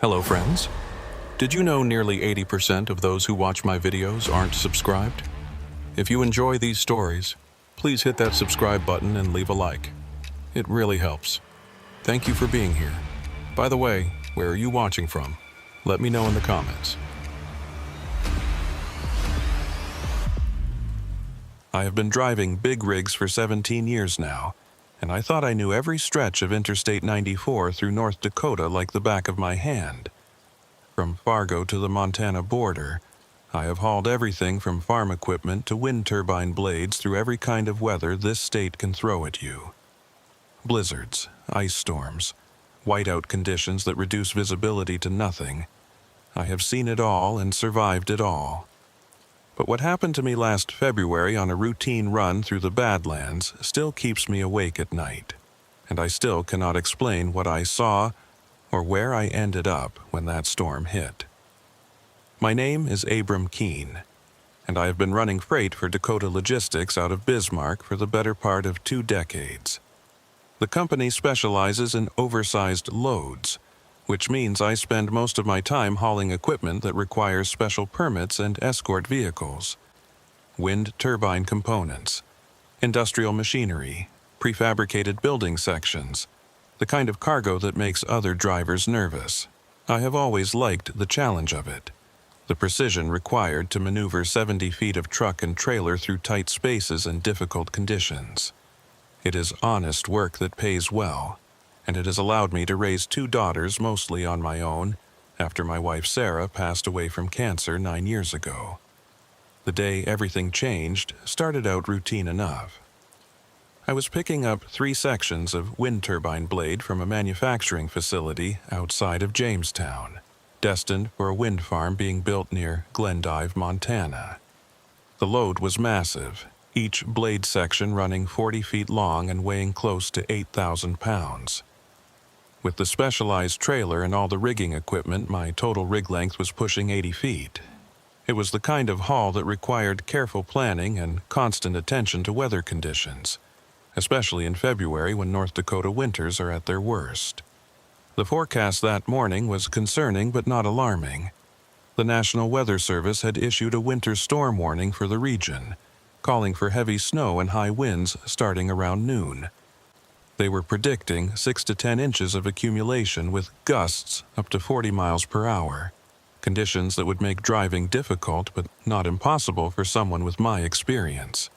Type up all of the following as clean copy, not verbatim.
Hello friends. Did you know nearly 80% of those who watch my videos aren't subscribed? If you enjoy these stories, please hit that subscribe button and leave a like. It really helps. Thank you for being here. By the way, where are you watching from? Let me know in the comments. I have been driving big rigs for 17 years now, and I thought I knew every stretch of Interstate 94 through North Dakota like the back of my hand. From Fargo to the Montana border, I have hauled everything from farm equipment to wind turbine blades through every kind of weather this state can throw at you. Blizzards, ice storms, whiteout conditions that reduce visibility to nothing. I have seen it all and survived it all. But what happened to me last February on a routine run through the Badlands still keeps me awake at night, and I still cannot explain what I saw or where I ended up when that storm hit. My name is Abram Keene, and I have been running freight for Dakota Logistics out of Bismarck for the better part of 2 decades. The company specializes in oversized loads, which means I spend most of my time hauling equipment that requires special permits and escort vehicles, wind turbine components, industrial machinery, prefabricated building sections, the kind of cargo that makes other drivers nervous. I have always liked the challenge of it, the precision required to maneuver 70 feet of truck and trailer through tight spaces and difficult conditions. It is honest work that pays well, and it has allowed me to raise 2 daughters mostly on my own after my wife Sarah passed away from cancer 9 years ago. The day everything changed started out routine enough. I was picking up 3 sections of wind turbine blade from a manufacturing facility outside of Jamestown, destined for a wind farm being built near Glendive, Montana. The load was massive, each blade section running 40 feet long and weighing close to 8,000 pounds. With the specialized trailer and all the rigging equipment, my total rig length was pushing 80 feet. It was the kind of haul that required careful planning and constant attention to weather conditions, especially in February when North Dakota winters are at their worst. The forecast that morning was concerning but not alarming. The National Weather Service had issued a winter storm warning for the region, calling for heavy snow and high winds starting around noon. They were predicting 6 to 10 inches of accumulation with gusts up to 40 miles per hour, conditions that would make driving difficult but not impossible for someone with my experience.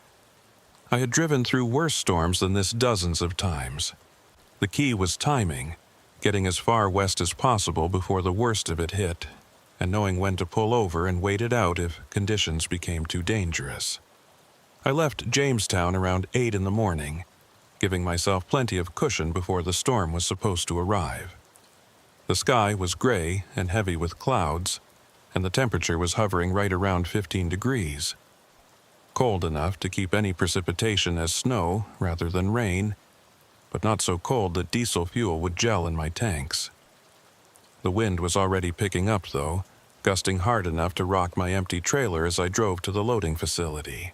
I had driven through worse storms than this dozens of times. The key was timing, getting as far west as possible before the worst of it hit, and knowing when to pull over and wait it out if conditions became too dangerous. I left Jamestown around 8 in the morning, giving myself plenty of cushion before the storm was supposed to arrive. The sky was gray and heavy with clouds, and the temperature was hovering right around 15 degrees. Cold enough to keep any precipitation as snow rather than rain, but not so cold that diesel fuel would gel in my tanks. The wind was already picking up though, gusting hard enough to rock my empty trailer as I drove to the loading facility.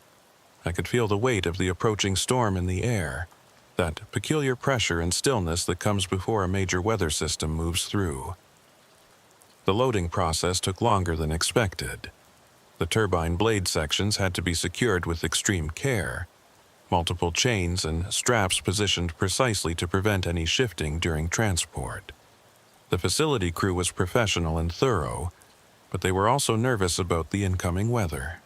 I could feel the weight of the approaching storm in the air, that peculiar pressure and stillness that comes before a major weather system moves through. The loading process took longer than expected. The turbine blade sections had to be secured with extreme care, multiple chains and straps positioned precisely to prevent any shifting during transport. The facility crew was professional and thorough, but they were also nervous about the incoming weather.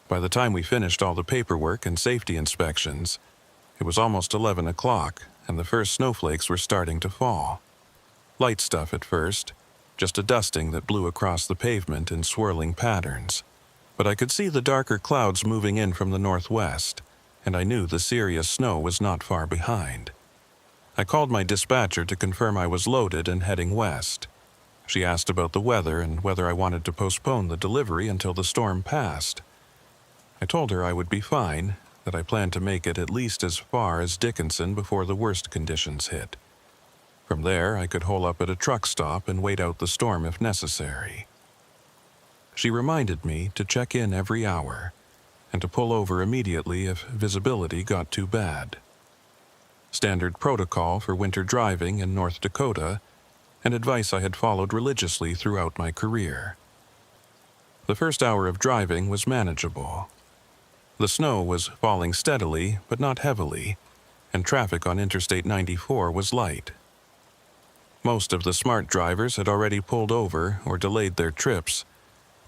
By the time we finished all the paperwork and safety inspections, it was almost 11 o'clock, and the first snowflakes were starting to fall. Light stuff at first, just a dusting that blew across the pavement in swirling patterns. But I could see the darker clouds moving in from the northwest, and I knew the serious snow was not far behind. I called my dispatcher to confirm I was loaded and heading west. She asked about the weather and whether I wanted to postpone the delivery until the storm passed. I told her I would be fine, that I planned to make it at least as far as Dickinson before the worst conditions hit. From there, I could hole up at a truck stop and wait out the storm if necessary. She reminded me to check in every hour and to pull over immediately if visibility got too bad. Standard protocol for winter driving in North Dakota, and advice I had followed religiously throughout my career. The first hour of driving was manageable. The snow was falling steadily, but not heavily, and traffic on Interstate 94 was light. Most of the smart drivers had already pulled over or delayed their trips,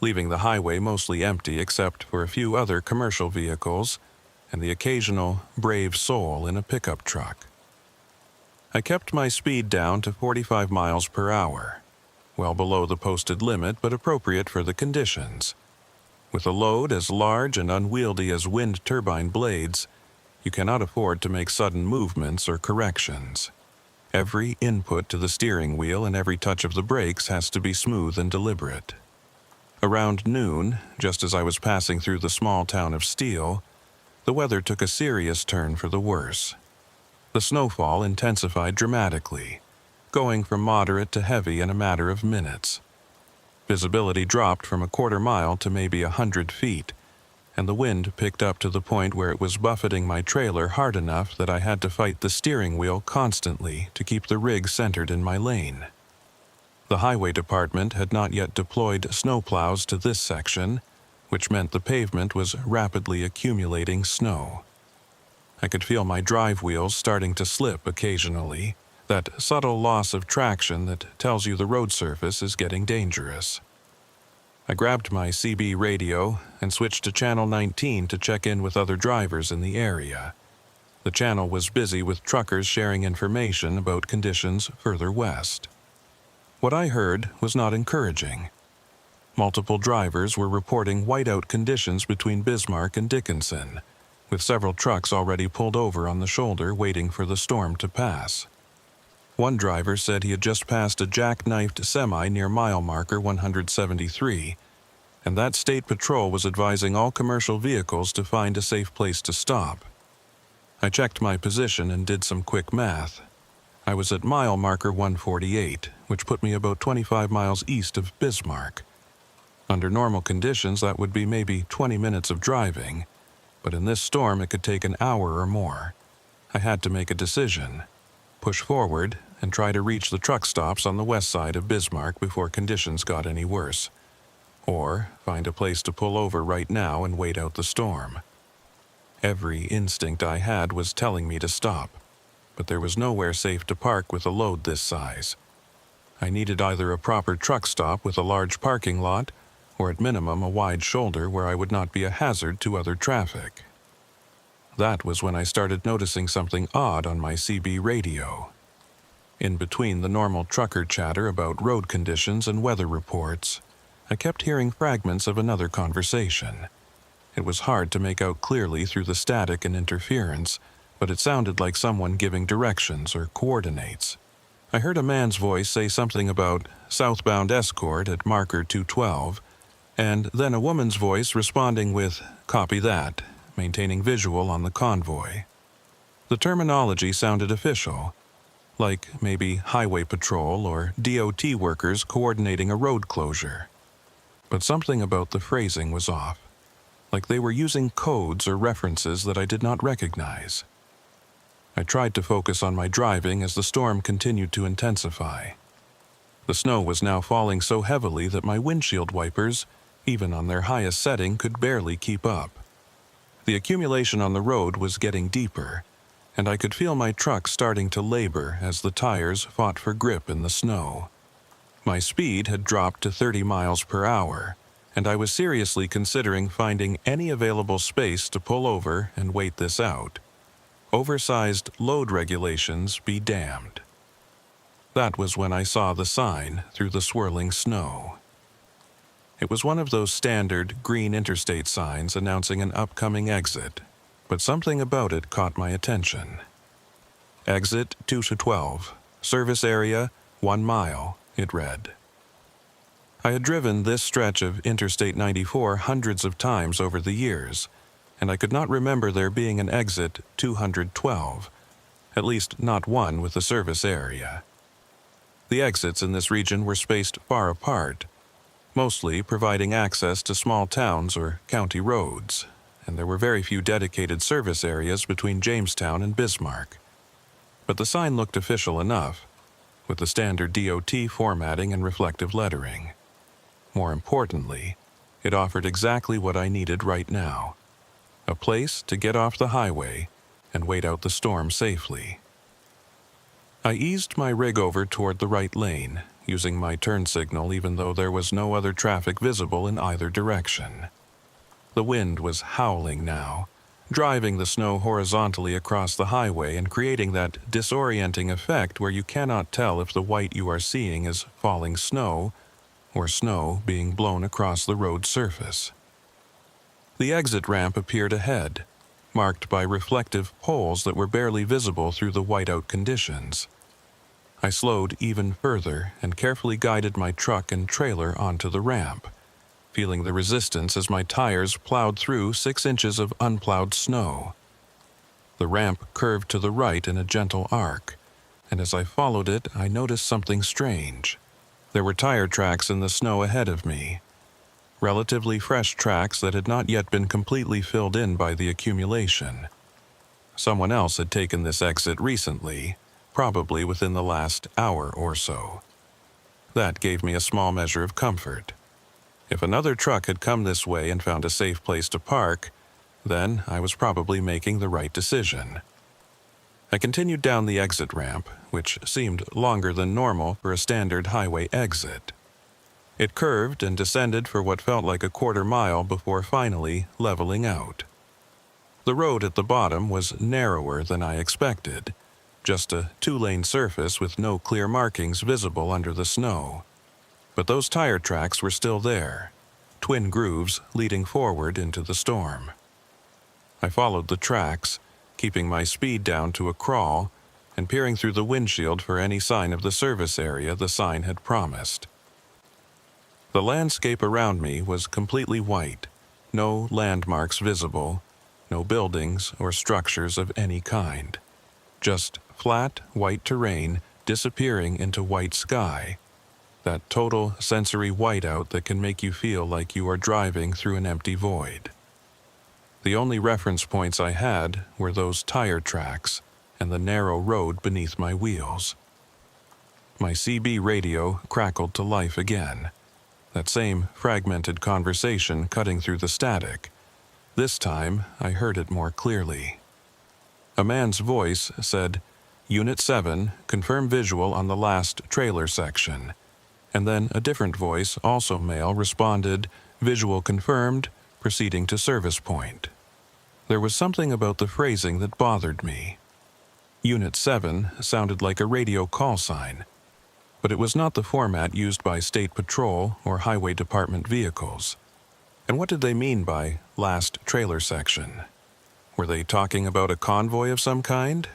leaving the highway mostly empty except for a few other commercial vehicles and the occasional brave soul in a pickup truck. I kept my speed down to 45 miles per hour, well below the posted limit but appropriate for the conditions. With a load as large and unwieldy as wind turbine blades, you cannot afford to make sudden movements or corrections. Every input to the steering wheel and every touch of the brakes has to be smooth and deliberate. Around noon, just as I was passing through the small town of Steele, the weather took a serious turn for the worse. The snowfall intensified dramatically, going from moderate to heavy in a matter of minutes. Visibility dropped from a quarter mile to maybe 100 feet, and the wind picked up to the point where it was buffeting my trailer hard enough that I had to fight the steering wheel constantly to keep the rig centered in my lane. The highway department had not yet deployed snowplows to this section, which meant the pavement was rapidly accumulating snow. I could feel my drive wheels starting to slip occasionally, that subtle loss of traction that tells you the road surface is getting dangerous. I grabbed my CB radio and switched to channel 19 to check in with other drivers in the area. The channel was busy with truckers sharing information about conditions further west. What I heard was not encouraging. Multiple drivers were reporting whiteout conditions between Bismarck and Dickinson, with several trucks already pulled over on the shoulder waiting for the storm to pass. One driver said he had just passed a jackknifed semi near mile marker 173, and that state patrol was advising all commercial vehicles to find a safe place to stop. I checked my position and did some quick math. I was at mile marker 148, which put me about 25 miles east of Bismarck. Under normal conditions, that would be maybe 20 minutes of driving, but in this storm it could take an hour or more. I had to make a decision: push forward and try to reach the truck stops on the west side of Bismarck before conditions got any worse, or find a place to pull over right now and wait out the storm. Every instinct I had was telling me to stop, but there was nowhere safe to park with a load this size. I needed either a proper truck stop with a large parking lot, or at minimum a wide shoulder where I would not be a hazard to other traffic. That was when I started noticing something odd on my CB radio. In between the normal trucker chatter about road conditions and weather reports, I kept hearing fragments of another conversation. It was hard to make out clearly through the static and interference, but it sounded like someone giving directions or coordinates. I heard a man's voice say something about southbound escort at marker 212, and then a woman's voice responding with "copy that," maintaining visual on the convoy. The terminology sounded official, like maybe highway patrol or DOT workers coordinating a road closure. But something about the phrasing was off, like they were using codes or references that I did not recognize. I tried to focus on my driving as the storm continued to intensify. The snow was now falling so heavily that my windshield wipers, even on their highest setting, could barely keep up. The accumulation on the road was getting deeper, and I could feel my truck starting to labor as the tires fought for grip in the snow. My speed had dropped to 30 miles per hour, and I was seriously considering finding any available space to pull over and wait this out. Oversized load regulations be damned. That was when I saw the sign through the swirling snow. It was one of those standard green interstate signs announcing an upcoming exit, but something about it caught my attention. Exit 2 to 12, service area 1 mile, it read. I had driven this stretch of Interstate 94 hundreds of times over the years, and I could not remember there being an exit 212, at least not one with a service area. The exits in this region were spaced far apart, mostly providing access to small towns or county roads, and there were very few dedicated service areas between Jamestown and Bismarck. But the sign looked official enough, with the standard DOT formatting and reflective lettering. More importantly, it offered exactly what I needed right now: a place to get off the highway and wait out the storm safely. I eased my rig over toward the right lane, using my turn signal even though there was no other traffic visible in either direction. The wind was howling now, driving the snow horizontally across the highway and creating that disorienting effect where you cannot tell if the white you are seeing is falling snow or snow being blown across the road surface. The exit ramp appeared ahead, marked by reflective poles that were barely visible through the whiteout conditions. I slowed even further and carefully guided my truck and trailer onto the ramp, feeling the resistance as my tires plowed through 6 inches of unplowed snow. The ramp curved to the right in a gentle arc, and as I followed it, I noticed something strange. There were tire tracks in the snow ahead of me, relatively fresh tracks that had not yet been completely filled in by the accumulation. Someone else had taken this exit recently, probably within the last hour or so. That gave me a small measure of comfort. If another truck had come this way and found a safe place to park, then I was probably making the right decision. I continued down the exit ramp, which seemed longer than normal for a standard highway exit. It curved and descended for what felt like a quarter mile before finally leveling out. The road at the bottom was narrower than I expected, just a 2-lane surface with no clear markings visible under the snow. But those tire tracks were still there, twin grooves leading forward into the storm. I followed the tracks, keeping my speed down to a crawl and peering through the windshield for any sign of the service area the sign had promised. The landscape around me was completely white, no landmarks visible, no buildings or structures of any kind. Just flat, white terrain disappearing into white sky, that total sensory whiteout that can make you feel like you are driving through an empty void. The only reference points I had were those tire tracks and the narrow road beneath my wheels. My CB radio crackled to life again, that same fragmented conversation cutting through the static. This time, I heard it more clearly. A man's voice said, "Unit 7, confirm visual on the last trailer section." And then a different voice, also male, responded, "Visual confirmed, proceeding to service point." There was something about the phrasing that bothered me. Unit 7 sounded like a radio call sign, but it was not the format used by State Patrol or Highway Department vehicles. And what did they mean by last trailer section? Were they talking about a convoy of some kind?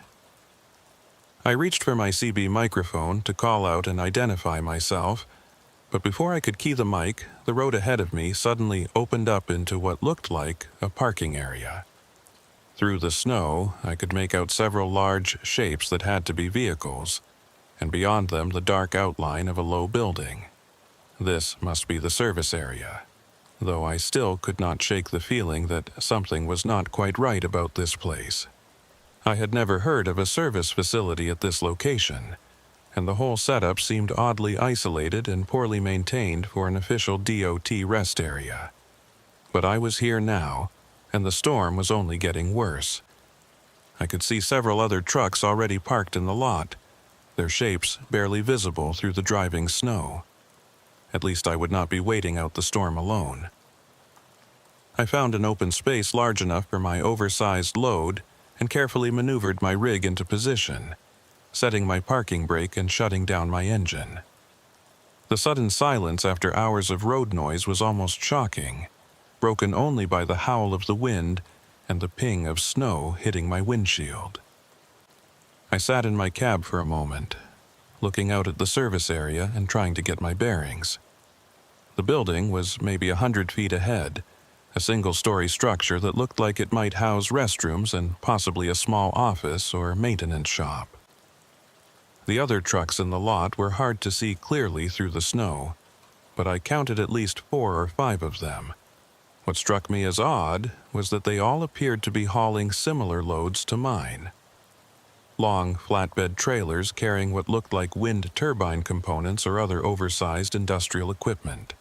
I reached for my CB microphone to call out and identify myself, but before I could key the mic, the road ahead of me suddenly opened up into what looked like a parking area. Through the snow, I could make out several large shapes that had to be vehicles, and beyond them the dark outline of a low building. This must be the service area, though I still could not shake the feeling that something was not quite right about this place. I had never heard of a service facility at this location, and the whole setup seemed oddly isolated and poorly maintained for an official DOT rest area. But I was here now, and the storm was only getting worse. I could see several other trucks already parked in the lot, their shapes barely visible through the driving snow. At least I would not be waiting out the storm alone. I found an open space large enough for my oversized load and carefully maneuvered my rig into position, setting my parking brake and shutting down my engine. The sudden silence after hours of road noise was almost shocking, broken only by the howl of the wind and the ping of snow hitting my windshield. I sat in my cab for a moment, looking out at the service area and trying to get my bearings. The building was maybe 100 feet ahead, a single-story structure that looked like it might house restrooms and possibly a small office or maintenance shop. The other trucks in the lot were hard to see clearly through the snow, but I counted at least 4 or 5 of them. What struck me as odd was that they all appeared to be hauling similar loads to mine. long flatbed trailers carrying what looked like wind turbine components or other oversized industrial equipment.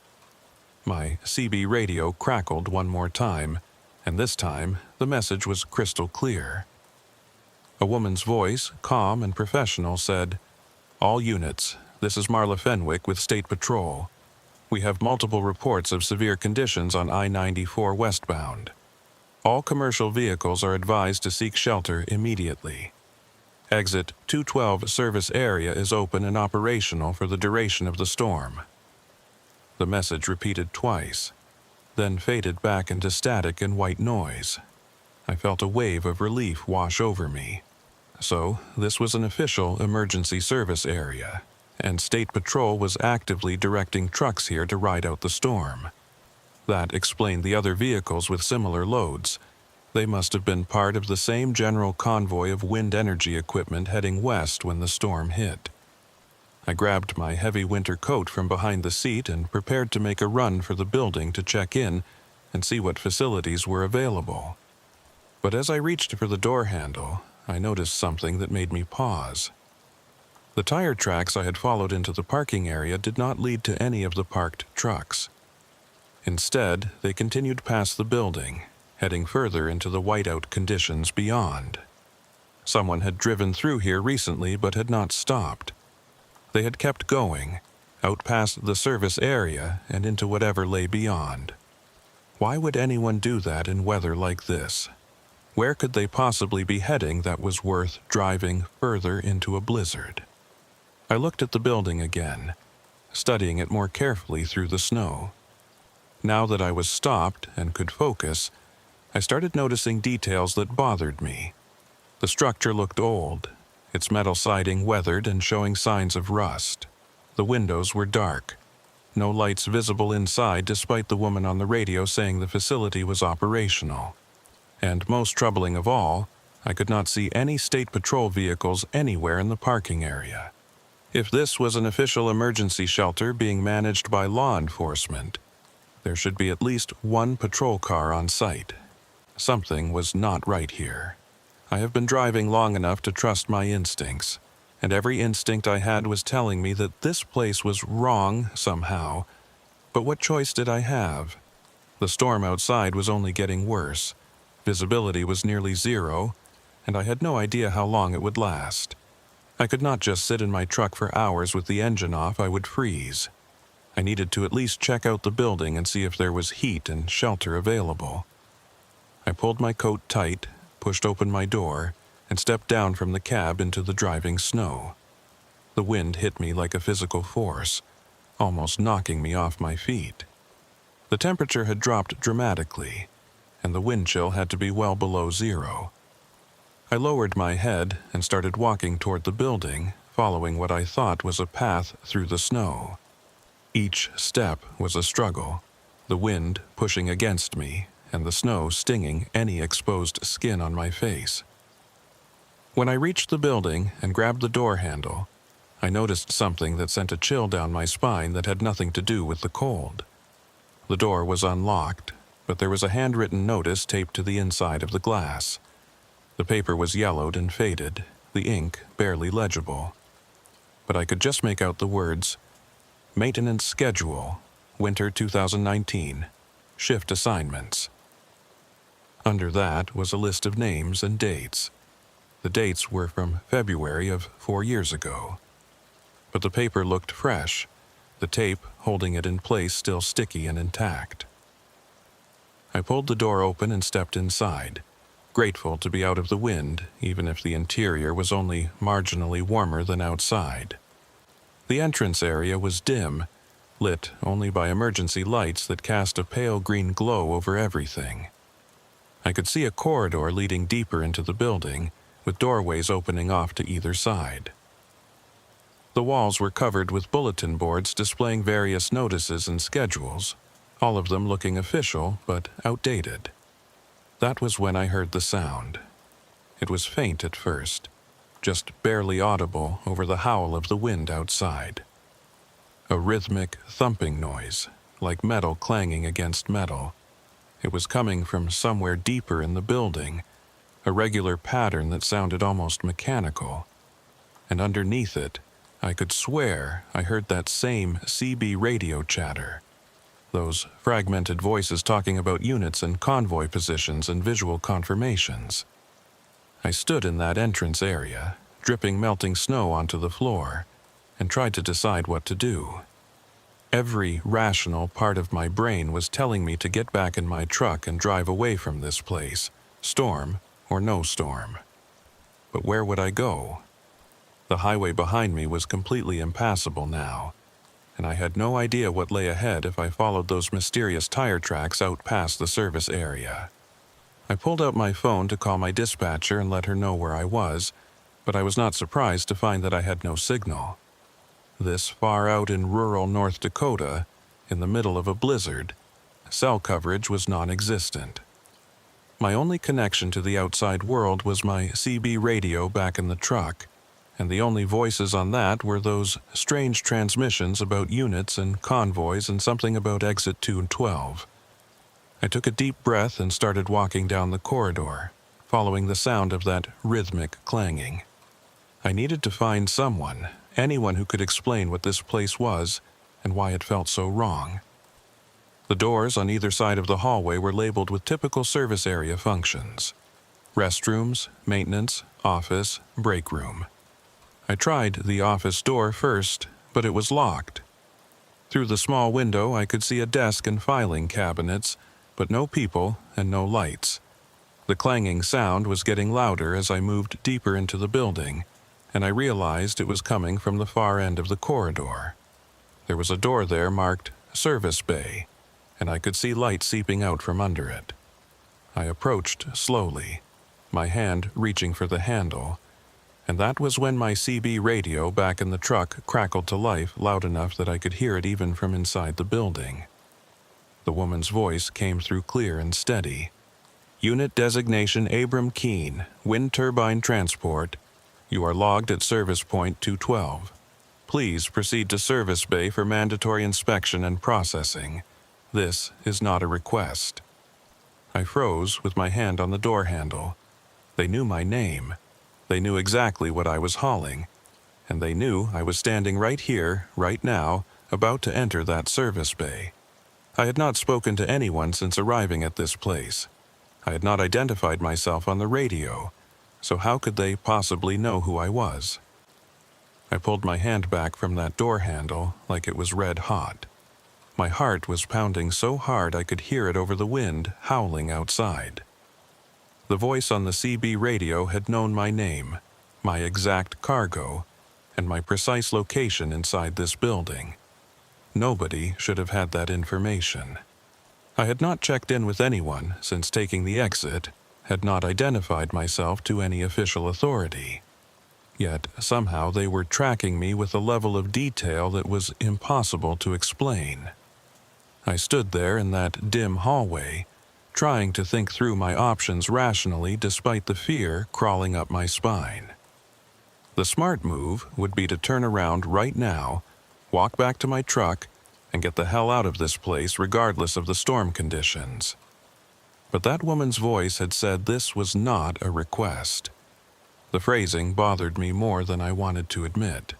My CB radio crackled one more time, and this time the message was crystal clear. A woman's voice, calm and professional, said, "All units, this is Marla Fenwick with State Patrol. We have multiple reports of severe conditions on I-94 westbound. All commercial vehicles are advised to seek shelter immediately. Exit 212 service area is open and operational for the duration of the storm." The message repeated twice, then faded back into static and white noise. I felt a wave of relief wash over me. So, this was an official emergency service area, and State Patrol was actively directing trucks here to ride out the storm. That explained the other vehicles with similar loads. They must have been part of the same general convoy of wind energy equipment heading west when the storm hit. I grabbed my heavy winter coat from behind the seat and prepared to make a run for the building to check in and see what facilities were available. But as I reached for the door handle, I noticed something that made me pause. The tire tracks I had followed into the parking area did not lead to any of the parked trucks. Instead, they continued past the building, heading further into the whiteout conditions beyond. Someone had driven through here recently but had not stopped. They had kept going, out past the service area and into whatever lay beyond. Why would anyone do that in weather like this? Where could they possibly be heading that was worth driving further into a blizzard? I looked at the building again, studying it more carefully through the snow. Now that I was stopped and could focus, I started noticing details that bothered me. The structure looked old, its metal siding weathered and showing signs of rust. The windows were dark. No lights visible inside despite the woman on the radio saying the facility was operational. And most troubling of all, I could not see any State Patrol vehicles anywhere in the parking area. If this was an official emergency shelter being managed by law enforcement, there should be at least one patrol car on site. Something was not right here. I have been driving long enough to trust my instincts, and every instinct I had was telling me that this place was wrong somehow. But what choice did I have? The storm outside was only getting worse. Visibility was nearly zero, and I had no idea how long it would last. I could not just sit in my truck for hours with the engine off. I would freeze. I needed to at least check out the building and see if there was heat and shelter available. I pulled my coat tight, pushed open my door, and stepped down from the cab into the driving snow. The wind hit me like a physical force, almost knocking me off my feet. The temperature had dropped dramatically, and the wind chill had to be well below zero. I lowered my head and started walking toward the building, following what I thought was a path through the snow. Each step was a struggle, the wind pushing against me and the snow stinging any exposed skin on my face. When I reached the building and grabbed the door handle, I noticed something that sent a chill down my spine that had nothing to do with the cold. The door was unlocked, but there was a handwritten notice taped to the inside of the glass. The paper was yellowed and faded, the ink barely legible. But I could just make out the words, "Maintenance Schedule, Winter 2019, Shift Assignments." Under that was a list of names and dates. The dates were from February of 4 years ago. But the paper looked fresh, the tape holding it in place still sticky and intact. I pulled the door open and stepped inside, grateful to be out of the wind, even if the interior was only marginally warmer than outside. The entrance area was dim, lit only by emergency lights that cast a pale green glow over everything. I could see a corridor leading deeper into the building, with doorways opening off to either side. The walls were covered with bulletin boards displaying various notices and schedules, all of them looking official but outdated. That was when I heard the sound. It was faint at first, just barely audible over the howl of the wind outside. A rhythmic, thumping noise, like metal clanging against metal. It was coming from somewhere deeper in the building, a regular pattern that sounded almost mechanical. And underneath it, I could swear I heard that same CB radio chatter. Those fragmented voices talking about units and convoy positions and visual confirmations. I stood in that entrance area, dripping melting snow onto the floor, and tried to decide what to do. Every rational part of my brain was telling me to get back in my truck and drive away from this place, storm or no storm. But where would I go? The highway behind me was completely impassable now, and I had no idea what lay ahead if I followed those mysterious tire tracks out past the service area. I pulled out my phone to call my dispatcher and let her know where I was, but I was not surprised to find that I had no signal. This far out in rural North Dakota, in the middle of a blizzard, cell coverage was non-existent. My only connection to the outside world was my CB radio back in the truck, and the only voices on that were those strange transmissions about units and convoys and something about exit 212. I took a deep breath and started walking down the corridor, following the sound of that rhythmic clanging. I needed to find someone, anyone who could explain what this place was and why it felt so wrong. The doors on either side of the hallway were labeled with typical service area functions: restrooms, maintenance, office, break room. I tried the office door first, but it was locked. Through the small window I could see a desk and filing cabinets, but no people and no lights. The clanging sound was getting louder as I moved deeper into the building, and I realized it was coming from the far end of the corridor. There was a door there marked Service Bay, and I could see light seeping out from under it. I approached slowly, my hand reaching for the handle, and that was when my CB radio back in the truck crackled to life loud enough that I could hear it even from inside the building. The woman's voice came through clear and steady. "Unit designation Abram Keene, wind turbine transport. You are logged at service point 212. Please proceed to service bay for mandatory inspection and processing. This is not a request." I froze with my hand on the door handle. They knew my name. They knew exactly what I was hauling, and they knew I was standing right here, right now, about to enter that service bay. I had not spoken to anyone since arriving at this place. I had not identified myself on the radio, so how could they possibly know who I was? I pulled my hand back from that door handle like it was red hot. My heart was pounding so hard I could hear it over the wind howling outside. The voice on the CB radio had known my name, my exact cargo, and my precise location inside this building. Nobody should have had that information. I had not checked in with anyone since taking the exit, had not identified myself to any official authority. Yet somehow they were tracking me with a level of detail that was impossible to explain. I stood there in that dim hallway, trying to think through my options rationally despite the fear crawling up my spine. The smart move would be to turn around right now, walk back to my truck, and get the hell out of this place regardless of the storm conditions. But that woman's voice had said this was not a request. The phrasing bothered me more than I wanted to admit.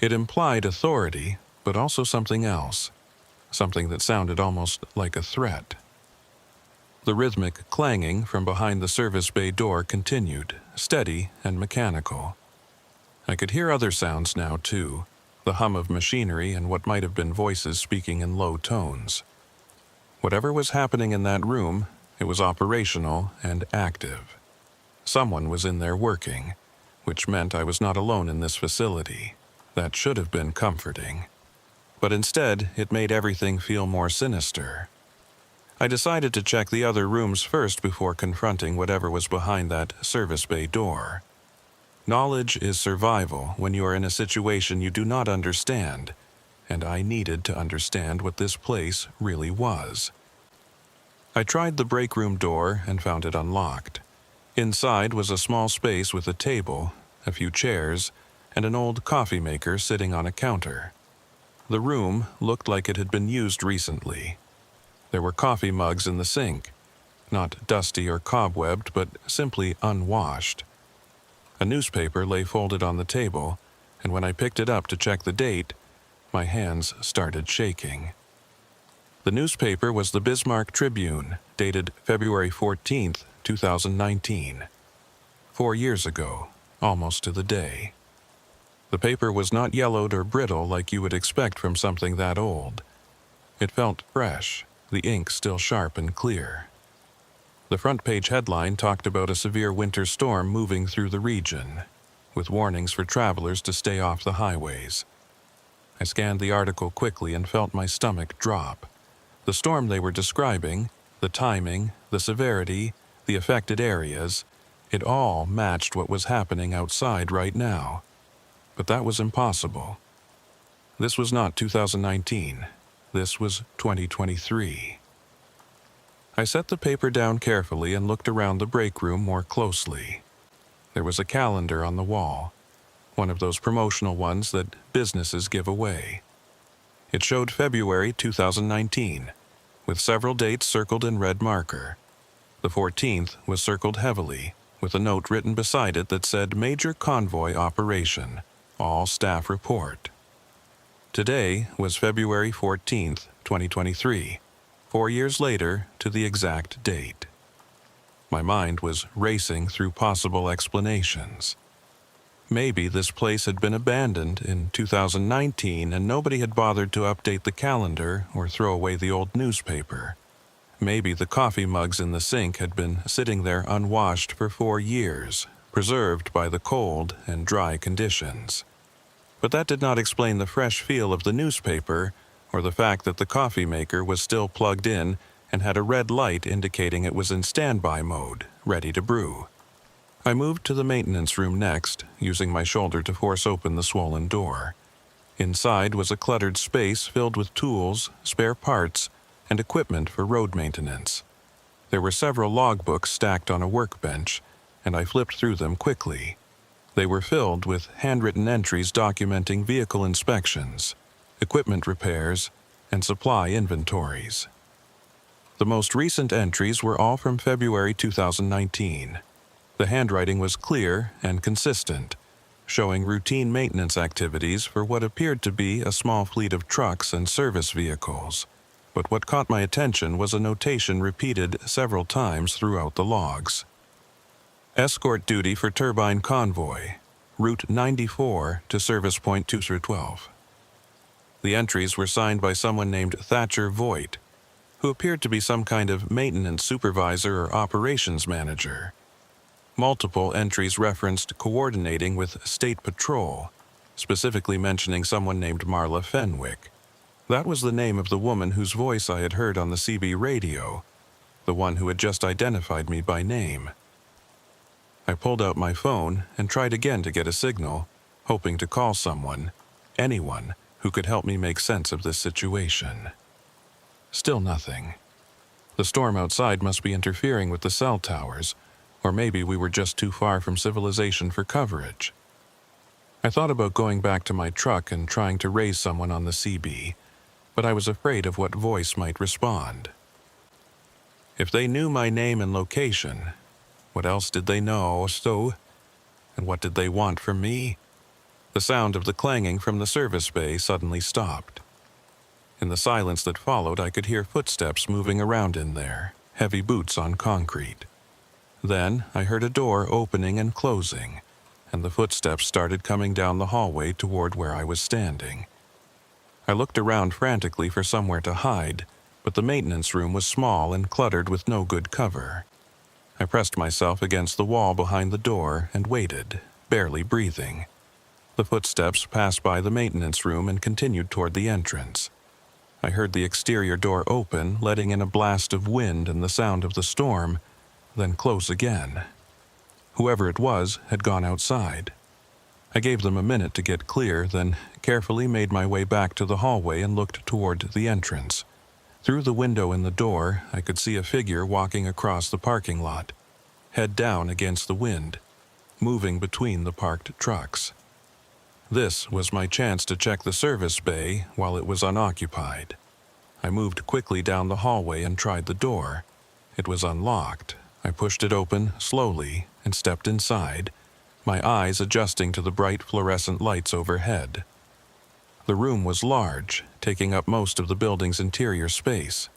It implied authority, but also something else, something that sounded almost like a threat. The rhythmic clanging from behind the service bay door continued, steady and mechanical. I could hear other sounds now, too, the hum of machinery and what might have been voices speaking in low tones. Whatever was happening in that room, it was operational and active. Someone was in there working, which meant I was not alone in this facility. That should have been comforting. But instead, it made everything feel more sinister. I decided to check the other rooms first before confronting whatever was behind that service bay door. Knowledge is survival when you are in a situation you do not understand, and I needed to understand what this place really was. I tried the break room door and found it unlocked. Inside was a small space with a table, a few chairs, and an old coffee maker sitting on a counter. The room looked like it had been used recently. There were coffee mugs in the sink. not dusty or cobwebbed, but simply unwashed. A newspaper lay folded on the table, and when I picked it up to check the date, my hands started shaking. The newspaper was the Bismarck Tribune, dated February 14th, 2019. 4 years ago, almost to the day. The paper was not yellowed or brittle like you would expect from something that old. It felt fresh, the ink still sharp and clear. The front page headline talked about a severe winter storm moving through the region, with warnings for travelers to stay off the highways. I scanned the article quickly and felt my stomach drop. The storm they were describing, the timing, the severity, the affected areas, it all matched what was happening outside right now. But that was impossible. This was not 2019. This was 2023. I set the paper down carefully and looked around the break room more closely. There was a calendar on the wall, one of those promotional ones that businesses give away. It showed February 2019, with several dates circled in red marker. The 14th was circled heavily, with a note written beside it that said Major Convoy Operation, All Staff Report. Today was February 14th, 2023, 4 years later to the exact date. My mind was racing through possible explanations. Maybe this place had been abandoned in 2019 and nobody had bothered to update the calendar or throw away the old newspaper. Maybe the coffee mugs in the sink had been sitting there unwashed for 4 years, preserved by the cold and dry conditions. But that did not explain the fresh feel of the newspaper or the fact that the coffee maker was still plugged in and had a red light indicating it was in standby mode, ready to brew. I moved to the maintenance room next, using my shoulder to force open the swollen door. Inside was a cluttered space filled with tools, spare parts, and equipment for road maintenance. There were several logbooks stacked on a workbench, and I flipped through them quickly. They were filled with handwritten entries documenting vehicle inspections, equipment repairs, and supply inventories. The most recent entries were all from February 2019. The handwriting was clear and consistent, showing routine maintenance activities for what appeared to be a small fleet of trucks and service vehicles. But what caught my attention was a notation repeated several times throughout the logs. Escort duty for turbine convoy, Route 94 to Service Point 2-12. The entries were signed by someone named Thatcher Voigt, who appeared to be some kind of maintenance supervisor or operations manager. Multiple entries referenced coordinating with State Patrol, specifically mentioning someone named Marla Fenwick. That was the name of the woman whose voice I had heard on the CB radio, the one who had just identified me by name. I pulled out my phone and tried again to get a signal, hoping to call someone, anyone, who could help me make sense of this situation. Still nothing. The storm outside must be interfering with the cell towers, or maybe we were just too far from civilization for coverage. I thought about going back to my truck and trying to raise someone on the CB, but I was afraid of what voice might respond. If they knew my name and location, what else did they know, and what did they want from me? The sound of the clanging from the service bay suddenly stopped. In the silence that followed, I could hear footsteps moving around in there, heavy boots on concrete. Then I heard a door opening and closing, and the footsteps started coming down the hallway toward where I was standing. I looked around frantically for somewhere to hide, but the maintenance room was small and cluttered with no good cover. I pressed myself against the wall behind the door and waited, barely breathing. The footsteps passed by the maintenance room and continued toward the entrance. I heard the exterior door open, letting in a blast of wind and the sound of the storm, then close again. Whoever it was had gone outside. I gave them a minute to get clear, then carefully made my way back to the hallway and looked toward the entrance. Through the window in the door, I could see a figure walking across the parking lot, head down against the wind, moving between the parked trucks. This was my chance to check the service bay while it was unoccupied. I moved quickly down the hallway and tried the door. It was unlocked. I pushed it open slowly and stepped inside, my eyes adjusting to the bright fluorescent lights overhead. The room was large, taking up most of the building's interior space.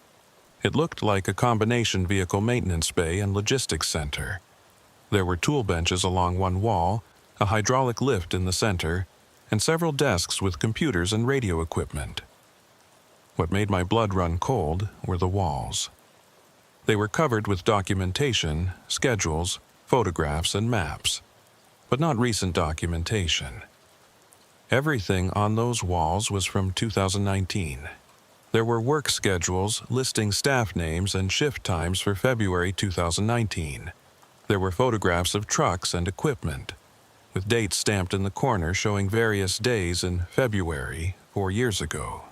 It looked like a combination vehicle maintenance bay and logistics center. There were tool benches along one wall, a hydraulic lift in the center, and several desks with computers and radio equipment. What made my blood run cold were the walls. They were covered with documentation, schedules, photographs, and maps, but not recent documentation. Everything on those walls was from 2019. There were work schedules listing staff names and shift times for February 2019. There were photographs of trucks and equipment, with dates stamped in the corner showing various days in February 4 years ago.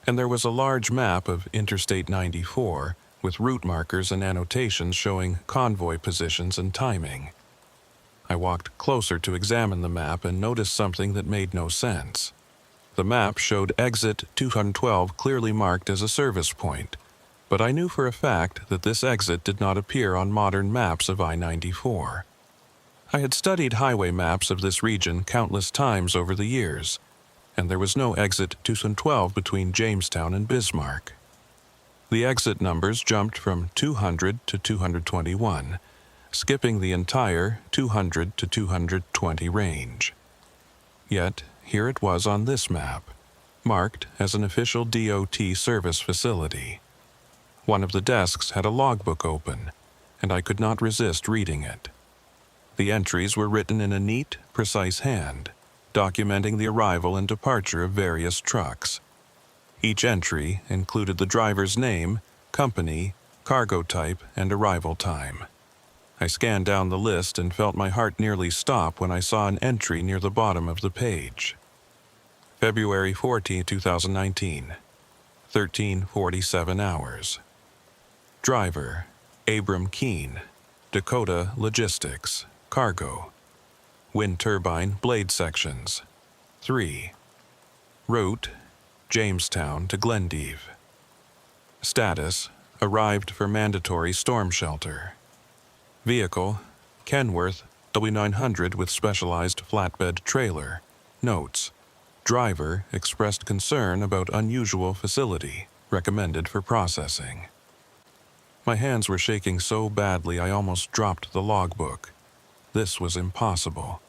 And there was a large map of Interstate 94 with route markers and annotations showing convoy positions and timing. I walked closer to examine the map and noticed something that made no sense. The map showed exit 212 clearly marked as a service point, but I knew for a fact that this exit did not appear on modern maps of I-94. I had studied highway maps of this region countless times over the years, and there was no exit 212 between Jamestown and Bismarck. The exit numbers jumped from 200 to 221, skipping the entire 200 to 220 range. Yet, here it was on this map, marked as an official DOT service facility. One of the desks had a logbook open, and I could not resist reading it. The entries were written in a neat, precise hand, documenting the arrival and departure of various trucks. Each entry included the driver's name, company, cargo type, and arrival time. I scanned down the list and felt my heart nearly stop when I saw an entry near the bottom of the page. February 14, 2019, 13:47 hours. Driver, Abram Keene, Dakota Logistics, cargo. Wind turbine blade sections, 3. Route, Jamestown to Glendive. Status, arrived for mandatory storm shelter. Vehicle, Kenworth W900 with specialized flatbed trailer. Notes, driver expressed concern about unusual facility, recommended for processing. My hands were shaking so badly I almost dropped the logbook. This was impossible.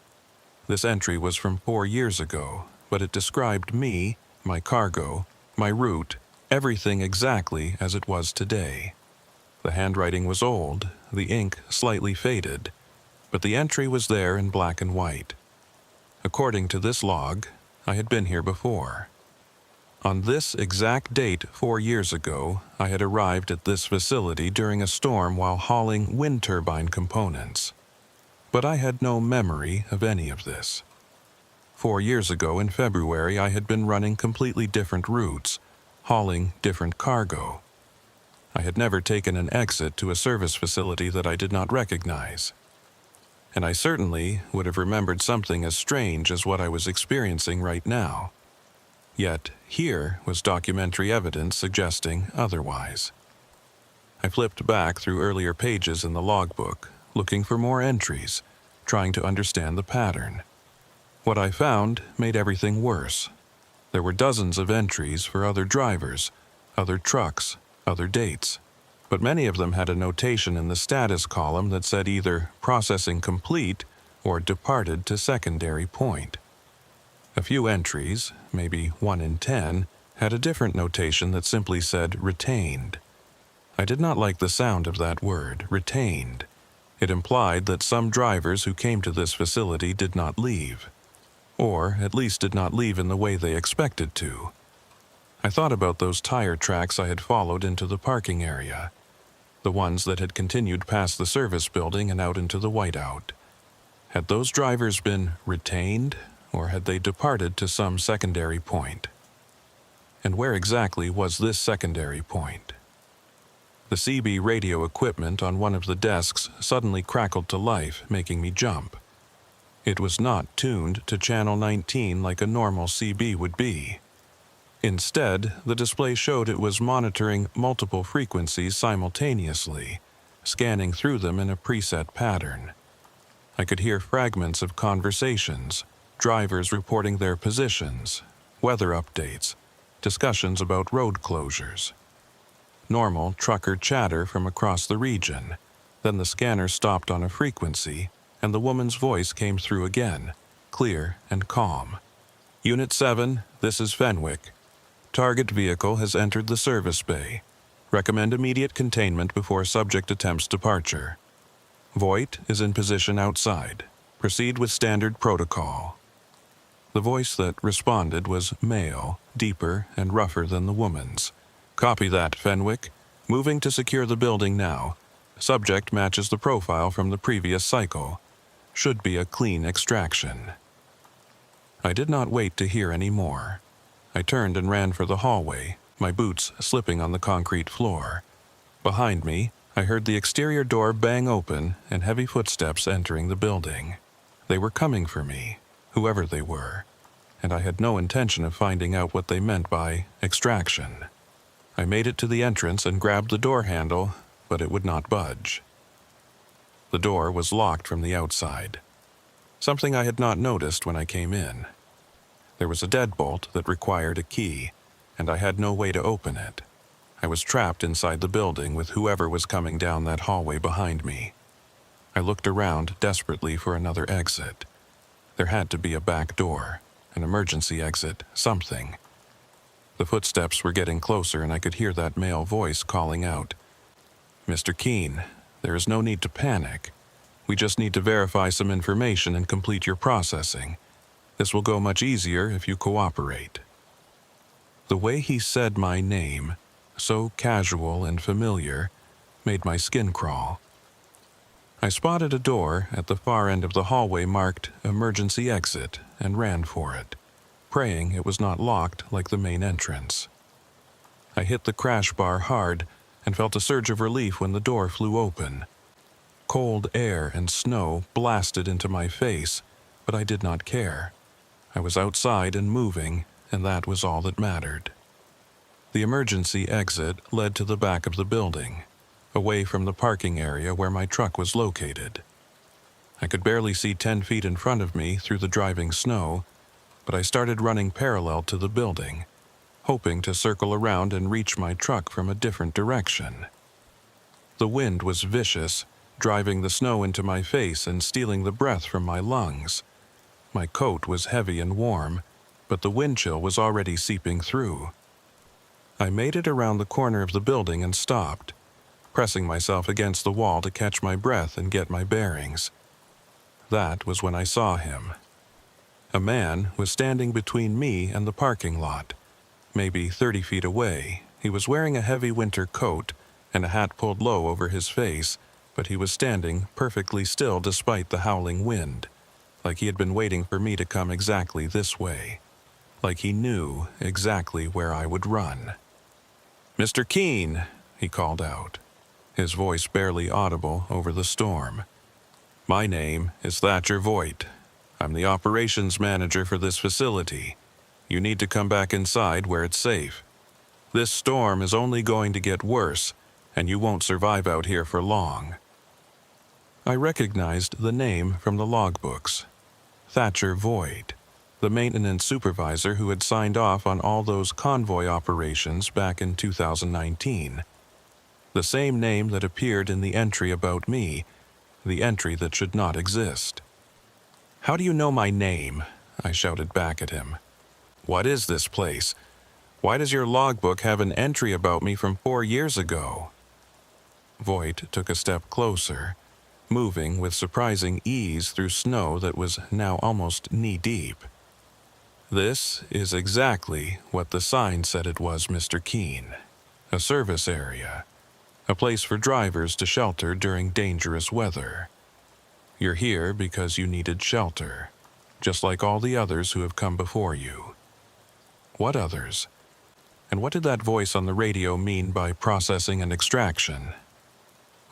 This entry was from 4 years ago, but it described me, my cargo, my route, everything exactly as it was today. The handwriting was old, the ink slightly faded, but the entry was there in black and white. According to this log, I had been here before. On this exact date 4 years ago, I had arrived at this facility during a storm while hauling wind turbine components. But I had no memory of any of this. 4 years ago in February, I had been running completely different routes, hauling different cargo. I had never taken an exit to a service facility that I did not recognize. And I certainly would have remembered something as strange as what I was experiencing right now. Yet, here was documentary evidence suggesting otherwise. I flipped back through earlier pages in the logbook, looking for more entries, trying to understand the pattern. What I found made everything worse. There were dozens of entries for other drivers, other trucks, other dates, but many of them had a notation in the status column that said either processing complete or departed to secondary point. A few entries, maybe 1 in 10, had a different notation that simply said retained. I did not like the sound of that word, retained. It implied that some drivers who came to this facility did not leave, or at least did not leave in the way they expected to. I thought about those tire tracks I had followed into the parking area, the ones that had continued past the service building and out into the whiteout. Had those drivers been retained, or had they departed to some secondary point? And where exactly was this secondary point? The CB radio equipment on one of the desks suddenly crackled to life, making me jump. It was not tuned to channel 19 like a normal CB would be. Instead, the display showed it was monitoring multiple frequencies simultaneously, scanning through them in a preset pattern. I could hear fragments of conversations, drivers reporting their positions, weather updates, discussions about road closures. Normal trucker chatter from across the region. Then the scanner stopped on a frequency, and the woman's voice came through again, clear and calm. Unit 7, this is Fenwick. Target vehicle has entered the service bay. Recommend immediate containment before subject attempts departure. Voight is in position outside. Proceed with standard protocol. The voice that responded was male, deeper and rougher than the woman's. Copy that, Fenwick. Moving to secure the building now. Subject matches the profile from the previous cycle. Should be a clean extraction. I did not wait to hear any more. I turned and ran for the hallway, my boots slipping on the concrete floor. Behind me, I heard the exterior door bang open and heavy footsteps entering the building. They were coming for me, whoever they were, and I had no intention of finding out what they meant by extraction. I made it to the entrance and grabbed the door handle, but it would not budge. The door was locked from the outside, something I had not noticed when I came in. There was a deadbolt that required a key, and I had no way to open it. I was trapped inside the building with whoever was coming down that hallway behind me. I looked around desperately for another exit. There had to be a back door, an emergency exit, something. The footsteps were getting closer and I could hear that male voice calling out, "Mr. Keene, there is no need to panic. We just need to verify some information and complete your processing. This will go much easier if you cooperate." The way he said my name, so casual and familiar, made my skin crawl. I spotted a door at the far end of the hallway marked emergency exit and ran for it, praying it was not locked like the main entrance. I hit the crash bar hard and felt a surge of relief when the door flew open. Cold air and snow blasted into my face, but I did not care. I was outside and moving, and that was all that mattered. The emergency exit led to the back of the building, away from the parking area where my truck was located. I could barely see 10 feet in front of me through the driving snow, but I started running parallel to the building, hoping to circle around and reach my truck from a different direction. The wind was vicious, driving the snow into my face and stealing the breath from my lungs. My coat was heavy and warm, but the wind chill was already seeping through. I made it around the corner of the building and stopped, pressing myself against the wall to catch my breath and get my bearings. That was when I saw him. A man was standing between me and the parking lot, maybe 30 feet away. He was wearing a heavy winter coat and a hat pulled low over his face, but he was standing perfectly still despite the howling wind, like he had been waiting for me to come exactly this way, like he knew exactly where I would run. "Mr. Keene," he called out, his voice barely audible over the storm. "My name is Thatcher Voight. I'm the operations manager for this facility. You need to come back inside where it's safe. This storm is only going to get worse, and you won't survive out here for long." I recognized the name from the logbooks. Thatcher Voight, the maintenance supervisor who had signed off on all those convoy operations back in 2019. The same name that appeared in the entry about me, the entry that should not exist. "How do you know my name?" I shouted back at him. "What is this place? Why does your logbook have an entry about me from 4 years ago?" Voight took a step closer, moving with surprising ease through snow that was now almost knee-deep. "This is exactly what the sign said it was, Mr. Keene. A service area. A place for drivers to shelter during dangerous weather. You're here because you needed shelter, just like all the others who have come before you." What others? And what did that voice on the radio mean by processing and extraction?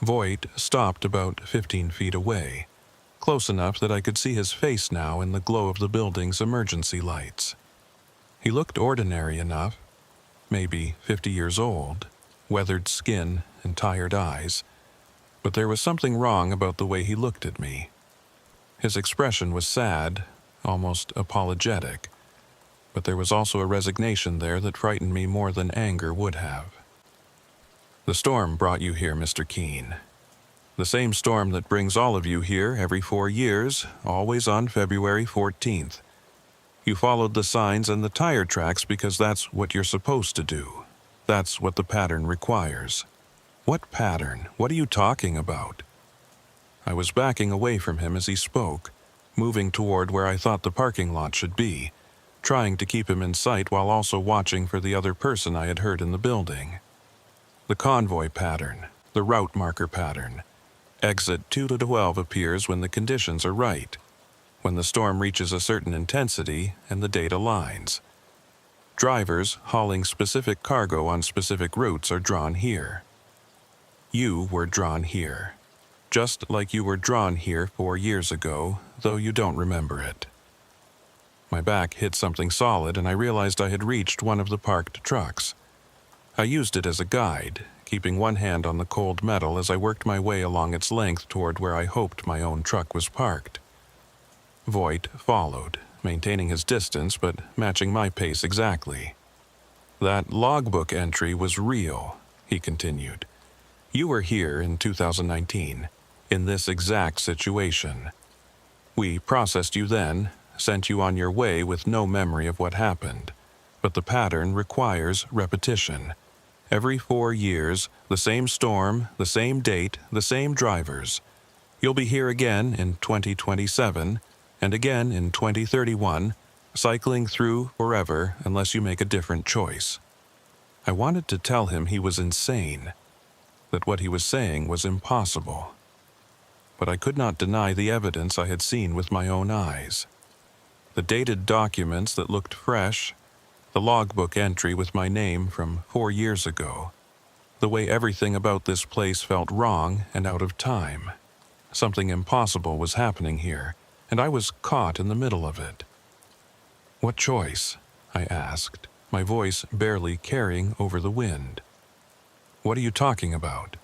Voight stopped about 15 feet away, close enough that I could see his face now in the glow of the building's emergency lights. He looked ordinary enough, maybe 50 years old, weathered skin and tired eyes, but there was something wrong about the way he looked at me. His expression was sad, almost apologetic, but there was also a resignation there that frightened me more than anger would have. "The storm brought you here, Mr. Keene. The same storm that brings all of you here every 4 years, always on February 14th. You followed the signs and the tire tracks because that's what you're supposed to do. That's what the pattern requires." "What pattern? What are you talking about?" I was backing away from him as he spoke, moving toward where I thought the parking lot should be, trying to keep him in sight while also watching for the other person I had heard in the building. "The convoy pattern, the route marker pattern. Exit 2 to 12 appears when the conditions are right, when the storm reaches a certain intensity and the date aligns. Drivers hauling specific cargo on specific routes are drawn here. You were drawn here, just like you were drawn here 4 years ago, though you don't remember it." My back hit something solid and I realized I had reached one of the parked trucks. I used it as a guide, keeping one hand on the cold metal as I worked my way along its length toward where I hoped my own truck was parked. Voight followed, maintaining his distance but matching my pace exactly. "That logbook entry was real," he continued. "You were here in 2019, in this exact situation. We processed you then, sent you on your way with no memory of what happened, but the pattern requires repetition. Every 4 years, the same storm, the same date, the same drivers. You'll be here again in 2027, and again in 2031, cycling through forever unless you make a different choice." I wanted to tell him he was insane, that what he was saying was impossible. But I could not deny the evidence I had seen with my own eyes. The dated documents that looked fresh, the logbook entry with my name from 4 years ago, the way everything about this place felt wrong and out of time. Something impossible was happening here, and I was caught in the middle of it. "What choice?" I asked, my voice barely carrying over the wind. "What are you talking about?"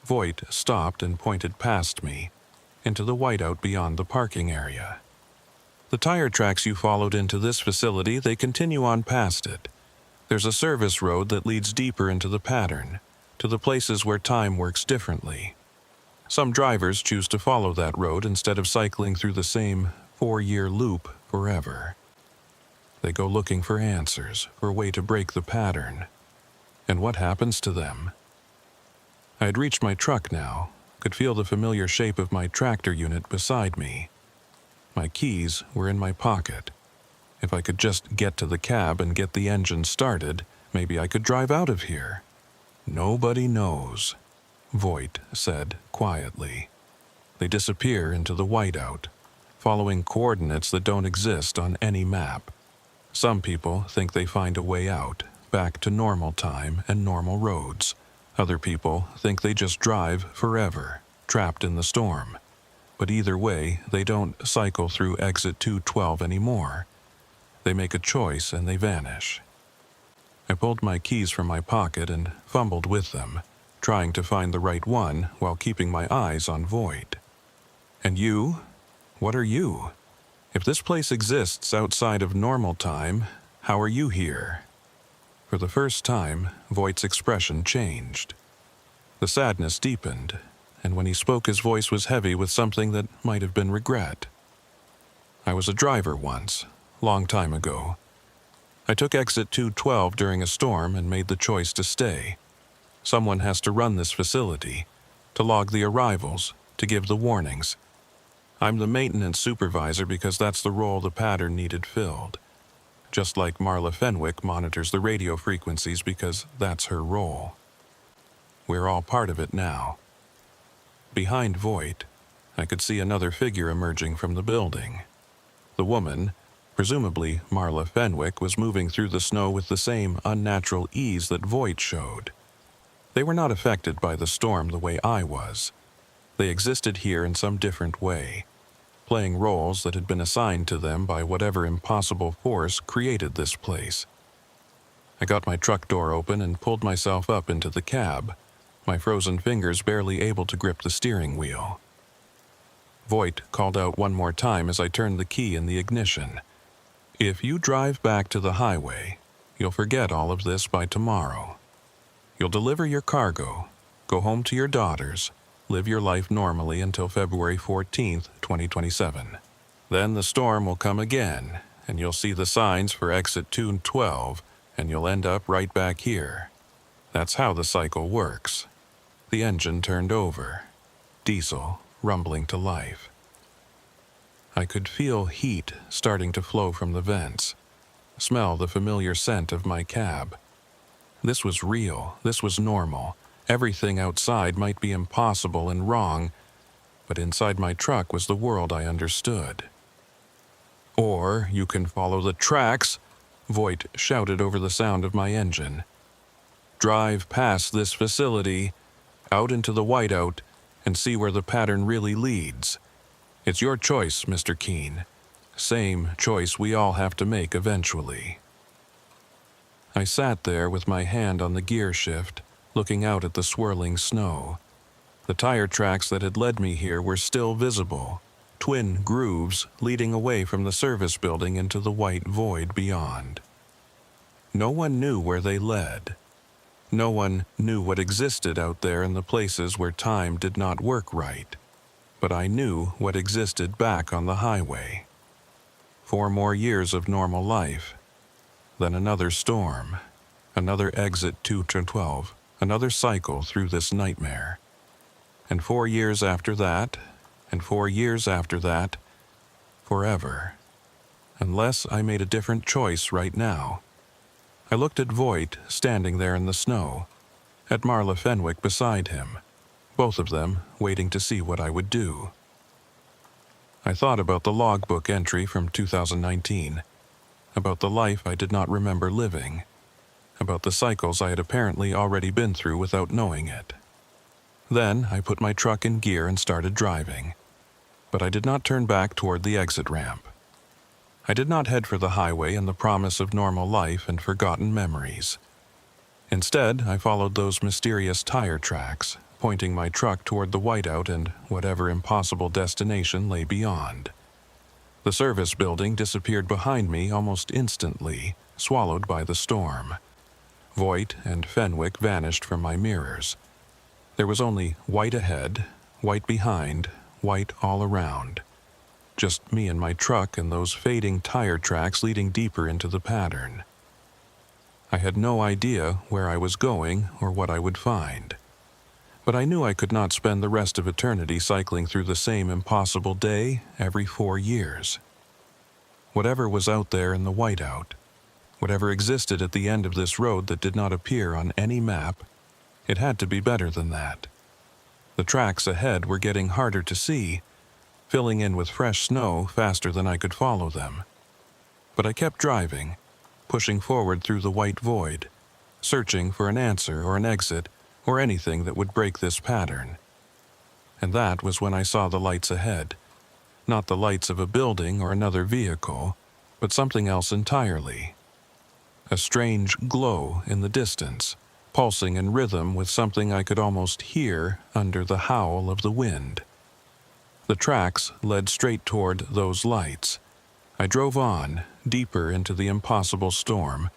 Voight stopped and pointed past me, into the whiteout beyond the parking area. "The tire tracks you followed into this facility, they continue on past it. There's a service road that leads deeper into the pattern, to the places where time works differently. Some drivers choose to follow that road instead of cycling through the same 4-year loop forever. They go looking for answers, for a way to break the pattern. And what happens to them?" I had reached my truck now, could feel the familiar shape of my tractor unit beside me. My keys were in my pocket. If I could just get to the cab and get the engine started, maybe I could drive out of here. "Nobody knows," Voight said quietly. "They disappear into the whiteout, following coordinates that don't exist on any map. Some people think they find a way out, back to normal time and normal roads. Other people think they just drive forever, trapped in the storm. But either way, they don't cycle through exit 212 anymore. They make a choice and they vanish." I pulled my keys from my pocket and fumbled with them, trying to find the right one while keeping my eyes on Voight. "And you? What are you? If this place exists outside of normal time, how are you here?" For the first time, Voight's expression changed. The sadness deepened, and when he spoke his voice was heavy with something that might have been regret. "I was a driver once, long time ago. I took exit 212 during a storm and made the choice to stay. Someone has to run this facility, to log the arrivals, to give the warnings. I'm the maintenance supervisor because that's the role the pattern needed filled. Just like Marla Fenwick monitors the radio frequencies because that's her role. We're all part of it now." Behind Voight, I could see another figure emerging from the building. The woman, presumably Marla Fenwick, was moving through the snow with the same unnatural ease that Voight showed. They were not affected by the storm the way I was. They existed here in some different way, playing roles that had been assigned to them by whatever impossible force created this place. I got my truck door open and pulled myself up into the cab, my frozen fingers barely able to grip the steering wheel. Voight called out one more time as I turned the key in the ignition. "If you drive back to the highway, you'll forget all of this by tomorrow. You'll deliver your cargo, go home to your daughters, live your life normally until February 14th, 2027. Then the storm will come again, and you'll see the signs for exit 212, and you'll end up right back here. That's how the cycle works." The engine turned over, diesel rumbling to life. I could feel heat starting to flow from the vents, smell the familiar scent of my cab. This was real, this was normal. Everything outside might be impossible and wrong, but inside my truck was the world I understood. "Or you can follow the tracks," Voight shouted over the sound of my engine. "Drive past this facility, out into the whiteout, and see where the pattern really leads. It's your choice, Mr. Keene. Same choice we all have to make eventually." I sat there with my hand on the gear shift, looking out at the swirling snow. The tire tracks that had led me here were still visible, twin grooves leading away from the service building into the white void beyond. No one knew where they led. No one knew what existed out there in the places where time did not work right. But I knew what existed back on the highway. 4 more years of normal life. Then another storm. Another exit 212. Another cycle through this nightmare. And 4 years after that, and 4 years after that, forever. Unless I made a different choice right now. I looked at Voight standing there in the snow, at Marla Fenwick beside him, both of them waiting to see what I would do. I thought about the logbook entry from 2019, about the life I did not remember living, about the cycles I had apparently already been through without knowing it. Then I put my truck in gear and started driving, but I did not turn back toward the exit ramp. I did not head for the highway and the promise of normal life and forgotten memories. Instead, I followed those mysterious tire tracks, pointing my truck toward the whiteout and whatever impossible destination lay beyond. The service building disappeared behind me almost instantly, swallowed by the storm. Voight and Fenwick vanished from my mirrors. There was only white ahead, white behind, white all around. Just me and my truck and those fading tire tracks leading deeper into the pattern. I had no idea where I was going or what I would find. But I knew I could not spend the rest of eternity cycling through the same impossible day every 4 years. Whatever was out there in the whiteout, whatever existed at the end of this road that did not appear on any map, it had to be better than that. The tracks ahead were getting harder to see, filling in with fresh snow faster than I could follow them. But I kept driving, pushing forward through the white void, searching for an answer or an exit or anything that would break this pattern. And that was when I saw the lights ahead. Not the lights of a building or another vehicle, but something else entirely. A strange glow in the distance, pulsing in rhythm with something I could almost hear under the howl of the wind. The tracks led straight toward those lights. I drove on, deeper into the impossible storm,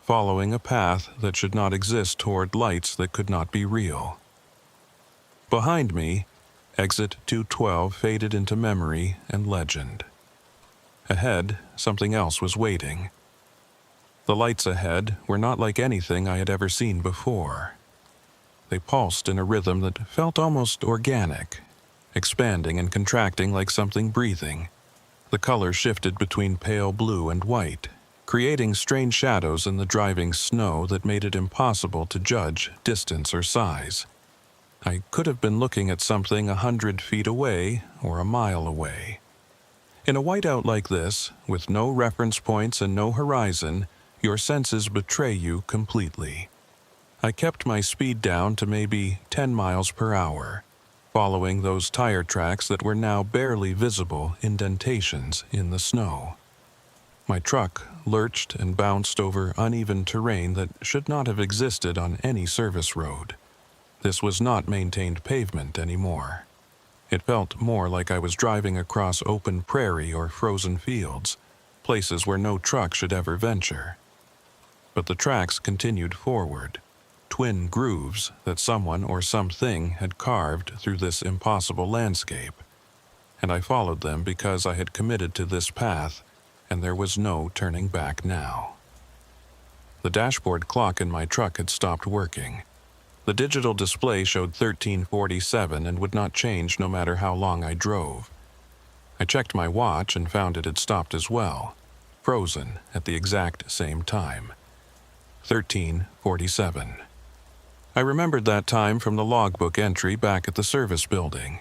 following a path that should not exist toward lights that could not be real. Behind me, exit 212 faded into memory and legend. Ahead, something else was waiting. The lights ahead were not like anything I had ever seen before. They pulsed in a rhythm that felt almost organic, expanding and contracting like something breathing. The color shifted between pale blue and white, creating strange shadows in the driving snow that made it impossible to judge distance or size. I could have been looking at something 100 feet away or a mile away. In a whiteout like this, with no reference points and no horizon, your senses betray you completely. I kept my speed down to maybe 10 miles per hour, following those tire tracks that were now barely visible indentations in the snow. My truck lurched and bounced over uneven terrain that should not have existed on any service road. This was not maintained pavement anymore. It felt more like I was driving across open prairie or frozen fields, places where no truck should ever venture. But the tracks continued forward, twin grooves that someone or something had carved through this impossible landscape, and I followed them because I had committed to this path, and there was no turning back now. The dashboard clock in my truck had stopped working. The digital display showed 13:47 and would not change no matter how long I drove. I checked my watch and found it had stopped as well, frozen at the exact same time. 13:47. I remembered that time from the logbook entry back at the service building.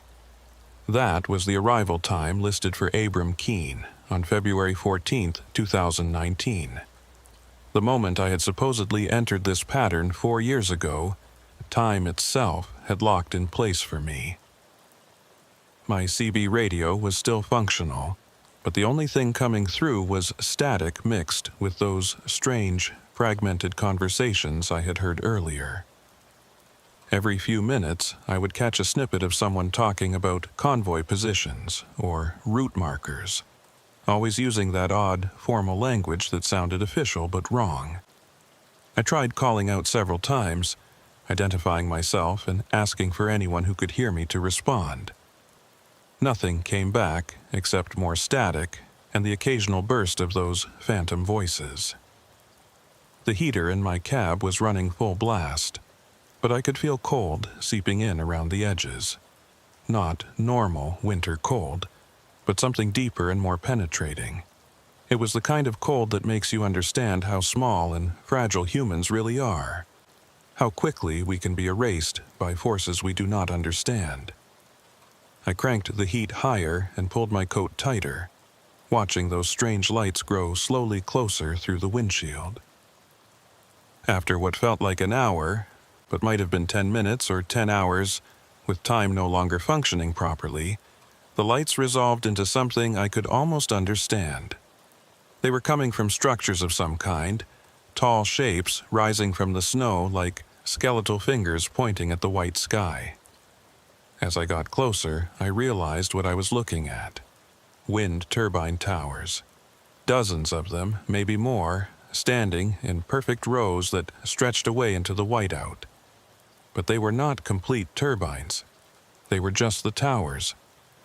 That was the arrival time listed for Abram Keene on February 14, 2019. The moment I had supposedly entered this pattern 4 years ago, time itself had locked in place for me. My CB radio was still functional, but the only thing coming through was static mixed with those strange, fragmented conversations I had heard earlier. Every few minutes, I would catch a snippet of someone talking about convoy positions or route markers, always using that odd, formal language that sounded official but wrong. I tried calling out several times, identifying myself and asking for anyone who could hear me to respond. Nothing came back except more static and the occasional burst of those phantom voices. The heater in my cab was running full blast, but I could feel cold seeping in around the edges. Not normal winter cold, but something deeper and more penetrating. It was the kind of cold that makes you understand how small and fragile humans really are, how quickly we can be erased by forces we do not understand. I cranked the heat higher and pulled my coat tighter, watching those strange lights grow slowly closer through the windshield. After what felt like an hour, but might have been 10 minutes or 10 hours, with time no longer functioning properly, the lights resolved into something I could almost understand. They were coming from structures of some kind, tall shapes rising from the snow like skeletal fingers pointing at the white sky. As I got closer, I realized what I was looking at. Wind turbine towers. Dozens of them, maybe more, standing in perfect rows that stretched away into the whiteout. But they were not complete turbines. They were just the towers,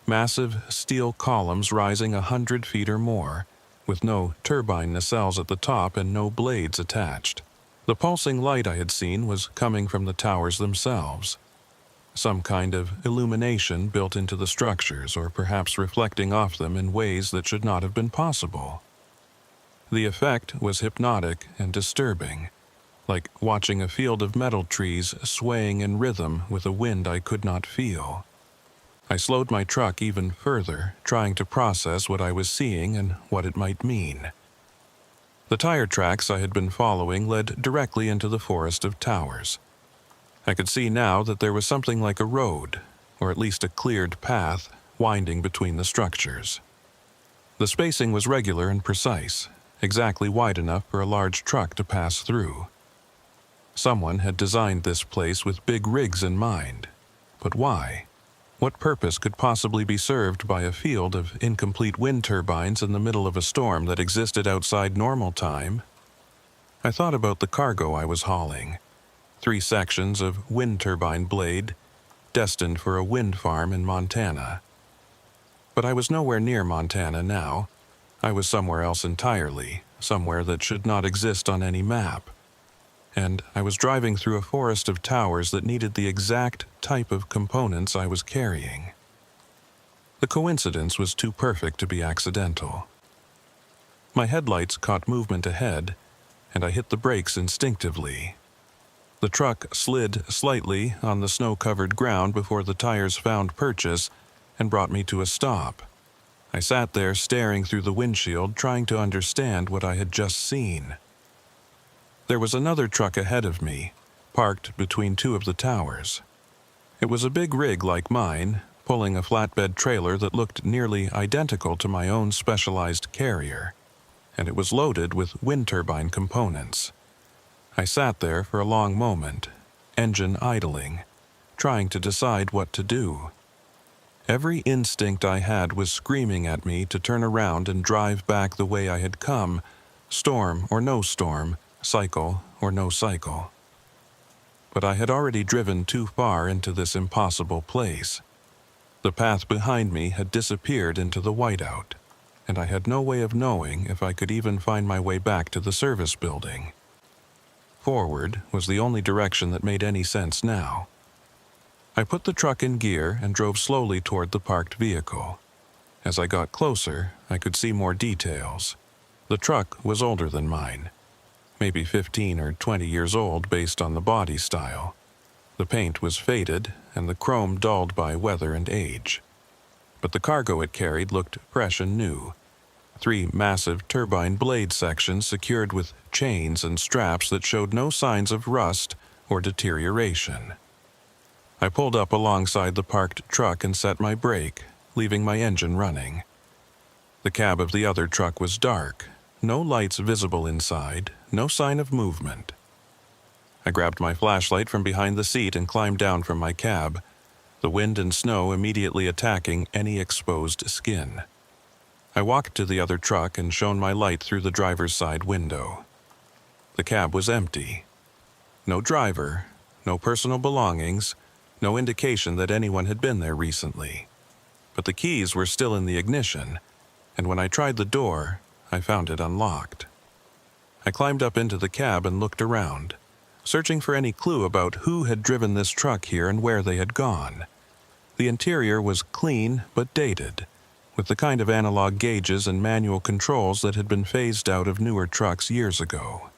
massive steel columns rising 100 feet or more, with no turbine nacelles at the top and no blades attached. The pulsing light I had seen was coming from the towers themselves. Some kind of illumination built into the structures, or perhaps reflecting off them in ways that should not have been possible. The effect was hypnotic and disturbing, like watching a field of metal trees swaying in rhythm with a wind I could not feel. I slowed my truck even further, trying to process what I was seeing and what it might mean. The tire tracks I had been following led directly into the forest of towers. I could see now that there was something like a road, or at least a cleared path, winding between the structures. The spacing was regular and precise, exactly wide enough for a large truck to pass through. Someone had designed this place with big rigs in mind. But why? What purpose could possibly be served by a field of incomplete wind turbines in the middle of a storm that existed outside normal time? I thought about the cargo I was hauling. 3 sections of wind turbine blade, destined for a wind farm in Montana. But I was nowhere near Montana now. I was somewhere else entirely, somewhere that should not exist on any map. And I was driving through a forest of towers that needed the exact type of components I was carrying. The coincidence was too perfect to be accidental. My headlights caught movement ahead, and I hit the brakes instinctively. The truck slid slightly on the snow-covered ground before the tires found purchase and brought me to a stop. I sat there staring through the windshield, trying to understand what I had just seen. There was another truck ahead of me, parked between 2 of the towers. It was a big rig like mine, pulling a flatbed trailer that looked nearly identical to my own specialized carrier. and it was loaded with wind turbine components. I sat there for a long moment, engine idling, trying to decide what to do. Every instinct I had was screaming at me to turn around and drive back the way I had come, storm or no storm, cycle or no cycle. But I had already driven too far into this impossible place. The path behind me had disappeared into the whiteout, and I had no way of knowing if I could even find my way back to the service building. Forward was the only direction that made any sense now. I put the truck in gear and drove slowly toward the parked vehicle. As I got closer, I could see more details. The truck was older than mine, maybe 15 or 20 years old based on the body style. The paint was faded and the chrome dulled by weather and age. But the cargo it carried looked fresh and new. 3 massive turbine blade sections secured with chains and straps that showed no signs of rust or deterioration. I pulled up alongside the parked truck and set my brake, leaving my engine running. The cab of the other truck was dark, no lights visible inside, no sign of movement. I grabbed my flashlight from behind the seat and climbed down from my cab, the wind and snow immediately attacking any exposed skin. I walked to the other truck and shone my light through the driver's side window. The cab was empty. No driver, no personal belongings, no indication that anyone had been there recently. But the keys were still in the ignition, and when I tried the door, I found it unlocked. I climbed up into the cab and looked around, searching for any clue about who had driven this truck here and where they had gone. The interior was clean but dated, with the kind of analog gauges and manual controls that had been phased out of newer trucks years ago.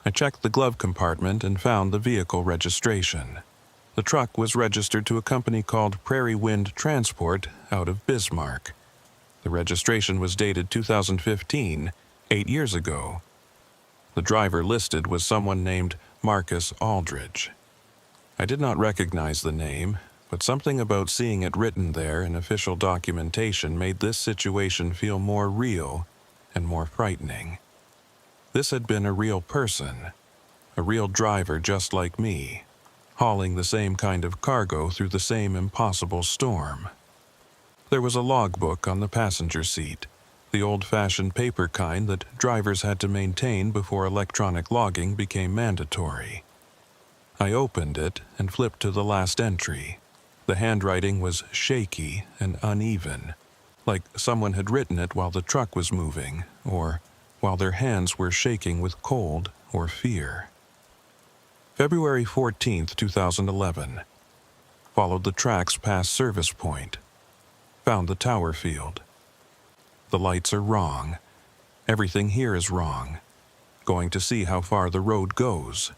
I checked the glove compartment and found the vehicle registration. The truck was registered to a company called Prairie Wind Transport out of Bismarck. The registration was dated 2015, 8 years ago. The driver listed was someone named Marcus Aldridge. I did not recognize the name, but something about seeing it written there in official documentation made this situation feel more real and more frightening. This had been a real person, a real driver just like me, hauling the same kind of cargo through the same impossible storm. There was a logbook on the passenger seat, the old-fashioned paper kind that drivers had to maintain before electronic logging became mandatory. I opened it and flipped to the last entry. The handwriting was shaky and uneven, like someone had written it while the truck was moving, or while their hands were shaking with cold or fear. February 14, 2011. Followed the tracks past Service Point. Found the tower field. The lights are wrong. Everything here is wrong. Going to see how far the road goes.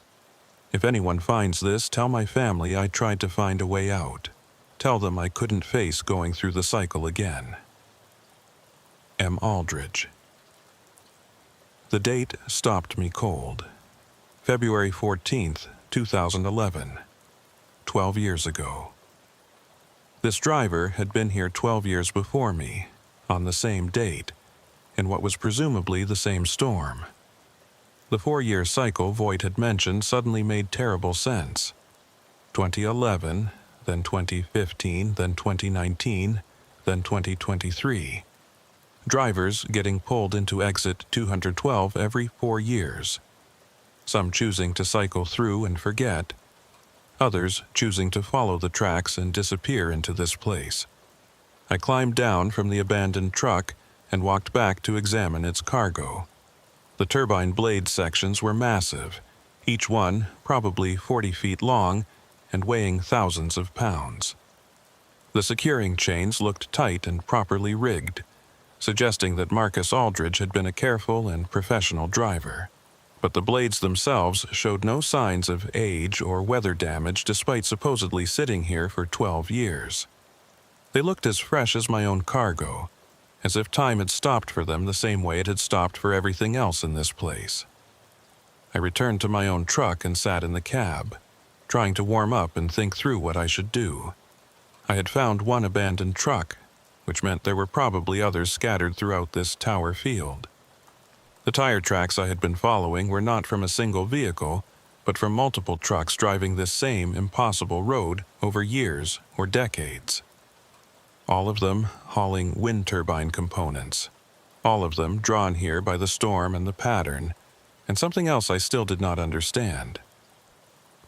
If anyone finds this, tell my family I tried to find a way out. Tell them I couldn't face going through the cycle again. M. Aldridge. The date stopped me cold. February 14th, 2011. 12 years ago. This driver had been here 12 years before me, on the same date, in what was presumably the same storm. The 4-year cycle Voight had mentioned suddenly made terrible sense. 2011, then 2015, then 2019, then 2023. Drivers getting pulled into exit 212 every 4 years. Some choosing to cycle through and forget, others choosing to follow the tracks and disappear into this place. I climbed down from the abandoned truck and walked back to examine its cargo. The turbine blade sections were massive, each one probably 40 feet long and weighing thousands of pounds. The securing chains looked tight and properly rigged, suggesting that Marcus Aldridge had been a careful and professional driver. But the blades themselves showed no signs of age or weather damage despite supposedly sitting here for 12 years. They looked as fresh as my own cargo, as if time had stopped for them the same way it had stopped for everything else in this place. I returned to my own truck and sat in the cab, trying to warm up and think through what I should do. I had found one abandoned truck, which meant there were probably others scattered throughout this tower field. The tire tracks I had been following were not from a single vehicle, but from multiple trucks driving this same impossible road over years or decades. All of them hauling wind turbine components. All of them drawn here by the storm and the pattern, and something else I still did not understand.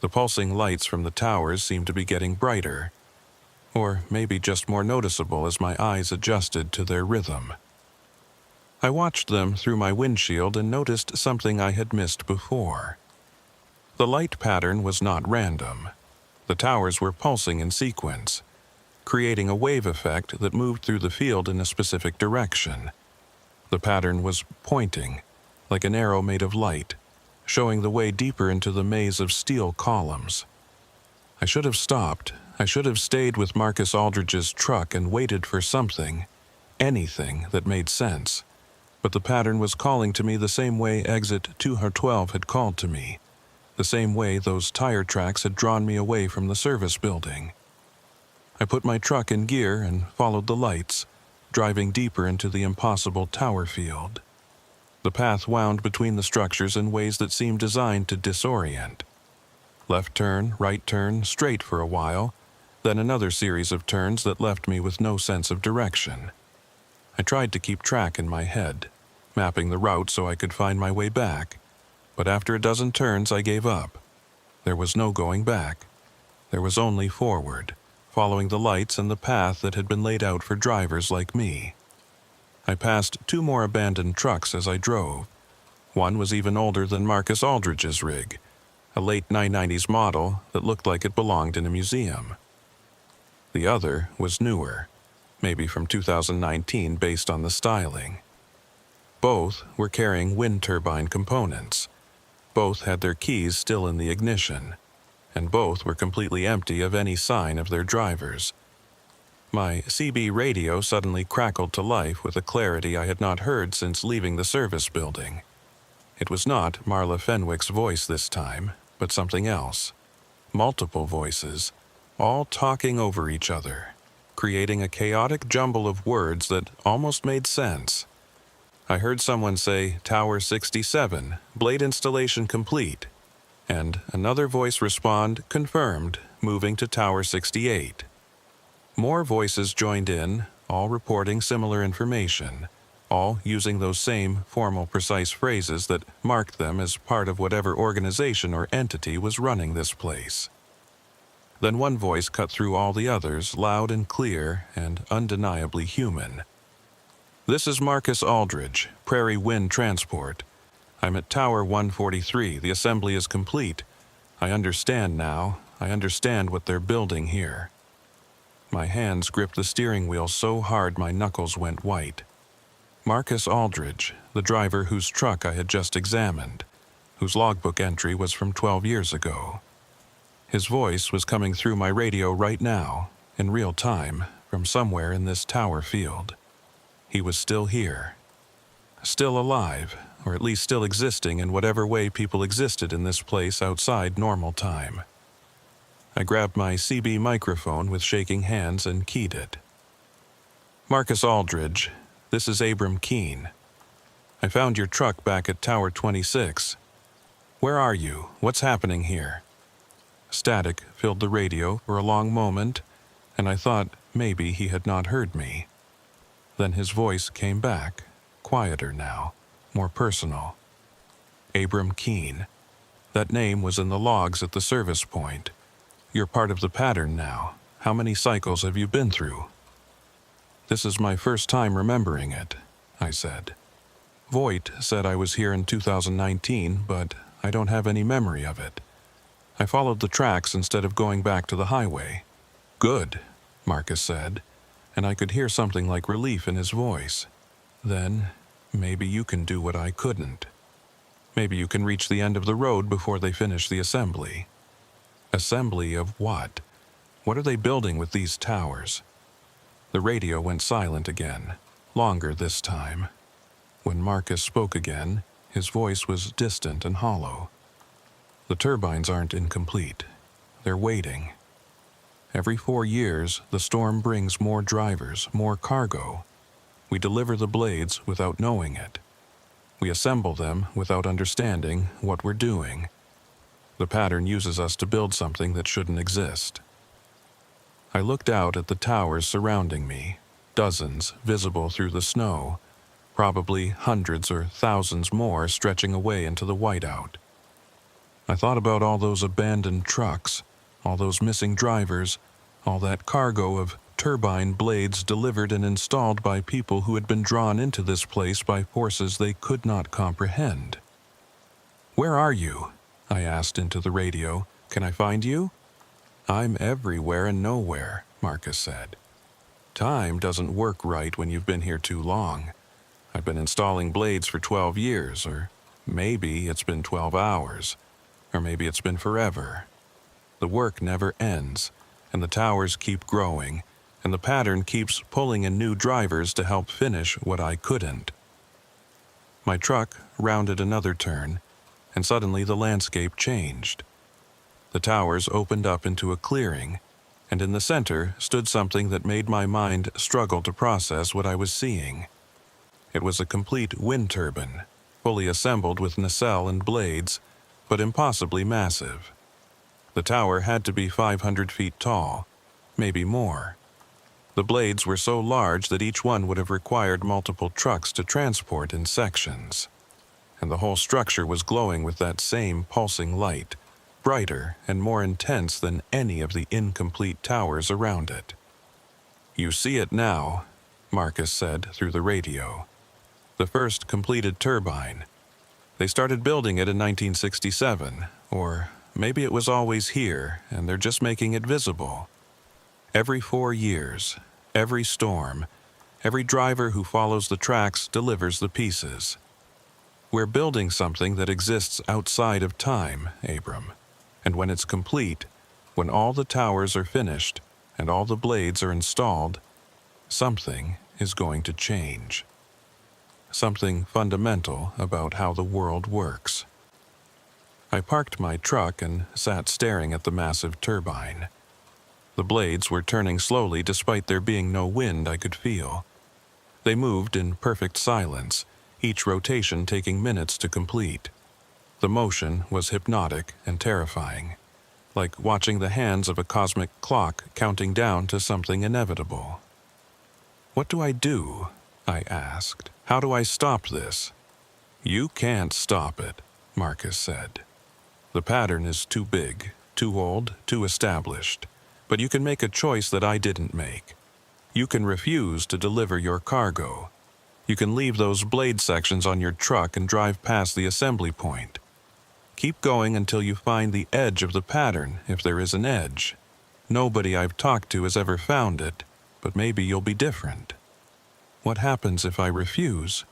The pulsing lights from the towers seemed to be getting brighter, or maybe just more noticeable as my eyes adjusted to their rhythm. I watched them through my windshield and noticed something I had missed before. The light pattern was not random. The towers were pulsing in sequence, creating a wave effect that moved through the field in a specific direction. The pattern was pointing, like an arrow made of light, showing the way deeper into the maze of steel columns. I should have stopped. I should have stayed with Marcus Aldridge's truck and waited for something, anything that made sense. But the pattern was calling to me the same way exit 212 had called to me, the same way those tire tracks had drawn me away from the service building. I put my truck in gear and followed the lights, driving deeper into the impossible tower field. The path wound between the structures in ways that seemed designed to disorient. Left turn, right turn, straight for a while, then another series of turns that left me with no sense of direction. I tried to keep track in my head, mapping the route so I could find my way back, but after a dozen turns I gave up. There was no going back. There was only forward, following the lights and the path that had been laid out for drivers like me. I passed 2 more abandoned trucks as I drove. One was even older than Marcus Aldridge's rig, a late 1990s model that looked like it belonged in a museum. The other was newer, maybe from 2019 based on the styling. Both were carrying wind turbine components. Both had their keys still in the ignition, and both were completely empty of any sign of their drivers. My CB radio suddenly crackled to life with a clarity I had not heard since leaving the service building. It was not Marla Fenwick's voice this time, but something else. Multiple voices, all talking over each other, creating a chaotic jumble of words that almost made sense. I heard someone say, "Tower 67, blade installation complete," and another voice respond, "Confirmed, moving to Tower 68." More voices joined in, all reporting similar information, all using those same formal, precise phrases that marked them as part of whatever organization or entity was running this place. Then one voice cut through all the others, loud and clear and undeniably human. "This is Marcus Aldridge, Prairie Wind Transport. I'm at Tower 143. The assembly is complete. I understand now. I understand what they're building here." My hands gripped the steering wheel so hard my knuckles went white. Marcus Aldridge, the driver whose truck I had just examined, whose logbook entry was from 12 years ago. His voice was coming through my radio right now, in real time, from somewhere in this tower field. He was still here. Still alive, or at least still existing in whatever way people existed in this place outside normal time. I grabbed my CB microphone with shaking hands and keyed it. "Marcus Aldridge, this is Abram Keene. I found your truck back at Tower 26. Where are you? What's happening here?" Static filled the radio for a long moment, and I thought maybe he had not heard me. Then his voice came back, quieter now, more personal. Abram Keene. That name was in the logs at the service point. "You're part of the pattern now. How many cycles have you been through?" "This is my first time remembering it," I said. "Voight said I was here in 2019, but I don't have any memory of it. I followed the tracks instead of going back to the highway." "Good," Marcus said, and I could hear something like relief in his voice. "Then maybe you can do what I couldn't. Maybe you can reach the end of the road before they finish the assembly." Assembly of what? What are they building with these towers? The radio went silent again, longer this time. When Marcus spoke again, his voice was distant and hollow. "The turbines aren't incomplete. They're waiting. Every 4 years, the storm brings more drivers, more cargo. We deliver the blades without knowing it. We assemble them without understanding what we're doing. The pattern uses us to build something that shouldn't exist. I looked out at the towers surrounding me, dozens visible through the snow, probably hundreds or thousands more stretching away into the whiteout. I thought about all those abandoned trucks, all those missing drivers, all that cargo of turbine blades delivered and installed by people who had been drawn into this place by forces they could not comprehend. "Where are you?" I asked into the radio. "Can I find you?" "I'm everywhere and nowhere," Marcus said. "Time doesn't work right when you've been here too long. I've been installing blades for 12 years, or maybe it's been 12 hours, or maybe it's been forever. The work never ends, and the towers keep growing, and the pattern keeps pulling in new drivers to help finish what I couldn't." My truck rounded another turn, and suddenly the landscape changed. The towers opened up into a clearing, and in the center stood something that made my mind struggle to process what I was seeing. It was a complete wind turbine, fully assembled with nacelle and blades, but impossibly massive. The tower had to be 500 feet tall, maybe more. The blades were so large that each one would have required multiple trucks to transport in sections. And the whole structure was glowing with that same pulsing light, brighter and more intense than any of the incomplete towers around it. "You see it now," Marcus said through the radio. "The first completed turbine. They started building it in 1967, or maybe it was always here and they're just making it visible. Every 4 years, every storm, every driver who follows the tracks delivers the pieces. We're building something that exists outside of time, Abram. And when it's complete, when all the towers are finished and all the blades are installed, something is going to change. Something fundamental about how the world works." I parked my truck and sat staring at the massive turbine. The blades were turning slowly despite there being no wind I could feel. They moved in perfect silence, each rotation taking minutes to complete. The motion was hypnotic and terrifying, like watching the hands of a cosmic clock counting down to something inevitable. "What do I do?" I asked. "How do I stop this?" "You can't stop it," Marcus said. "The pattern is too big, too old, too established. But you can make a choice that I didn't make. You can refuse to deliver your cargo. You can leave those blade sections on your truck and drive past the assembly point. Keep going until you find the edge of the pattern, if there is an edge. Nobody I've talked to has ever found it, but maybe you'll be different. What happens if I refuse?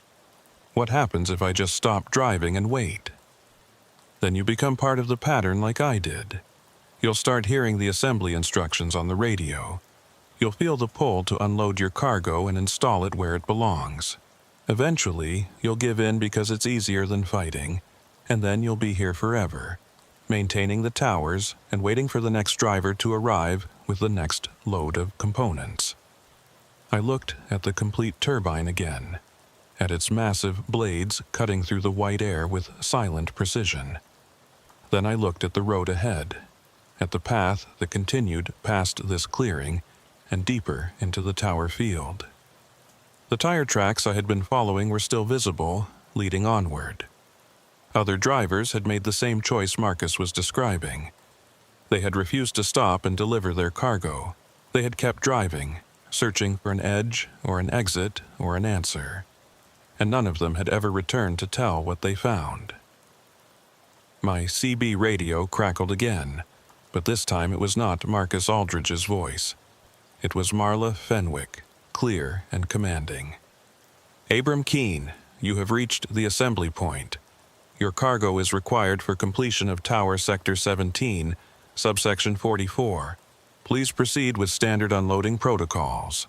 What happens if I just stop driving and wait? Then you become part of the pattern like I did. You'll start hearing the assembly instructions on the radio. You'll feel the pull to unload your cargo and install it where it belongs. Eventually, you'll give in because it's easier than fighting, and then you'll be here forever, maintaining the towers and waiting for the next driver to arrive with the next load of components." I looked at the complete turbine again, at its massive blades cutting through the white air with silent precision. Then I looked at the road ahead, at the path that continued past this clearing and deeper into the tower field. The tire tracks I had been following were still visible, leading onward. Other drivers had made the same choice Marcus was describing. They had refused to stop and deliver their cargo. They had kept driving, searching for an edge or an exit or an answer. And none of them had ever returned to tell what they found. My CB radio crackled again, but this time it was not Marcus Aldridge's voice. It was Marla Fenwick, clear and commanding. "Abram Keene, you have reached the assembly point. Your cargo is required for completion of Tower Sector 17, subsection 44. Please proceed with standard unloading protocols."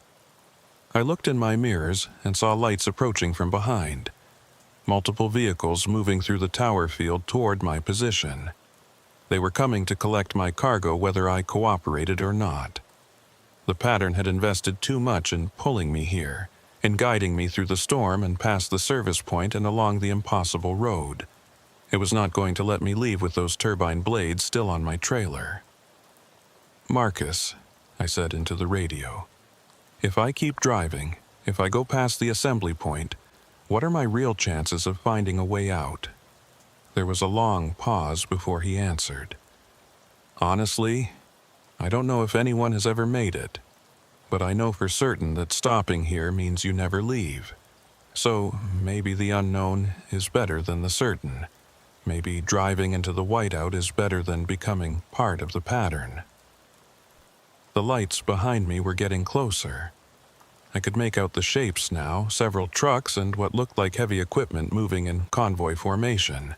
I looked in my mirrors and saw lights approaching from behind. Multiple vehicles moving through the tower field toward my position. They were coming to collect my cargo whether I cooperated or not. The pattern had invested too much in pulling me here, in guiding me through the storm and past the service point and along the impossible road. It was not going to let me leave with those turbine blades still on my trailer. "Marcus," I said into the radio, "if I keep driving, if I go past the assembly point, what are my real chances of finding a way out?" There was a long pause before he answered. "Honestly, I don't know if anyone has ever made it, but I know for certain that stopping here means you never leave. So maybe the unknown is better than the certain. Maybe driving into the whiteout is better than becoming part of the pattern." The lights behind me were getting closer. I could make out the shapes now, several trucks and what looked like heavy equipment moving in convoy formation.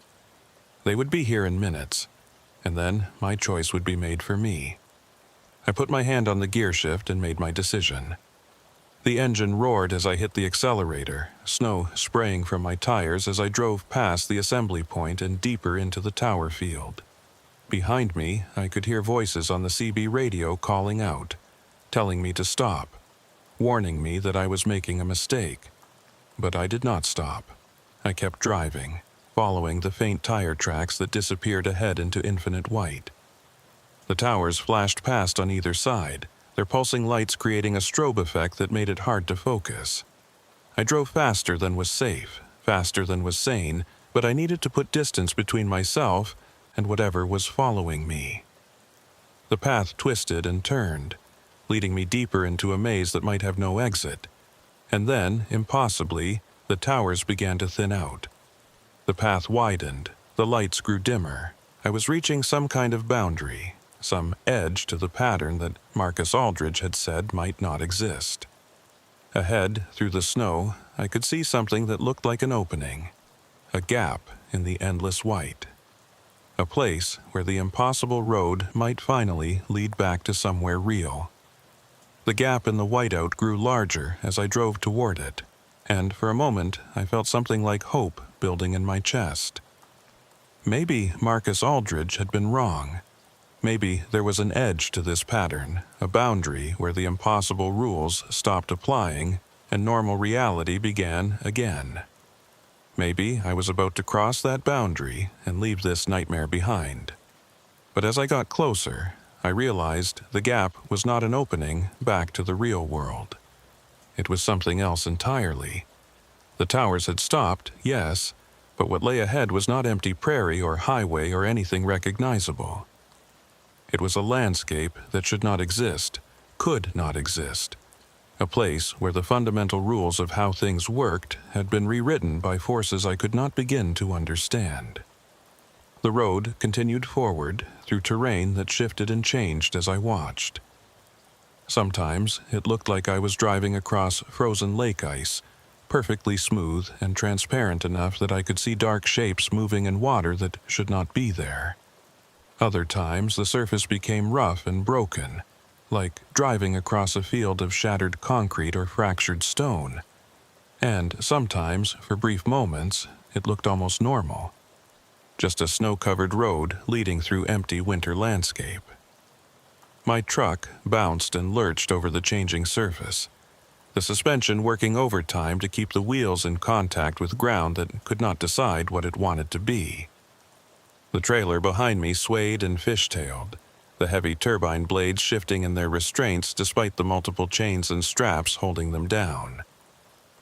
They would be here in minutes, and then my choice would be made for me. I put my hand on the gear shift and made my decision. The engine roared as I hit the accelerator, snow spraying from my tires as I drove past the assembly point and deeper into the tower field. Behind me, I could hear voices on the CB radio calling out, telling me to stop, warning me that I was making a mistake. But I did not stop. I kept driving, following the faint tire tracks that disappeared ahead into infinite white. The towers flashed past on either side, their pulsing lights creating a strobe effect that made it hard to focus. I drove faster than was safe, faster than was sane, but I needed to put distance between myself and whatever was following me. The path twisted and turned, leading me deeper into a maze that might have no exit. And then, impossibly, the towers began to thin out. The path widened, the lights grew dimmer. I was reaching some kind of boundary, some edge to the pattern that Marcus Aldridge had said might not exist. Ahead, through the snow, I could see something that looked like an opening, a gap in the endless white. A place where the impossible road might finally lead back to somewhere real. The gap in the whiteout grew larger as I drove toward it, and for a moment I felt something like hope building in my chest. Maybe Marcus Aldridge had been wrong. Maybe there was an edge to this pattern, a boundary where the impossible rules stopped applying and normal reality began again. Maybe I was about to cross that boundary and leave this nightmare behind. But as I got closer, I realized the gap was not an opening back to the real world. It was something else entirely. The towers had stopped, yes, but what lay ahead was not empty prairie or highway or anything recognizable. It was a landscape that should not exist, could not exist. A place where the fundamental rules of how things worked had been rewritten by forces I could not begin to understand. The road continued forward through terrain that shifted and changed as I watched. Sometimes it looked like I was driving across frozen lake ice, perfectly smooth and transparent enough that I could see dark shapes moving in water that should not be there. Other times the surface became rough and broken, like driving across a field of shattered concrete or fractured stone. And sometimes, for brief moments, it looked almost normal. Just a snow-covered road leading through empty winter landscape. My truck bounced and lurched over the changing surface, the suspension working overtime to keep the wheels in contact with ground that could not decide what it wanted to be. The trailer behind me swayed and fishtailed, the heavy turbine blades shifting in their restraints despite the multiple chains and straps holding them down.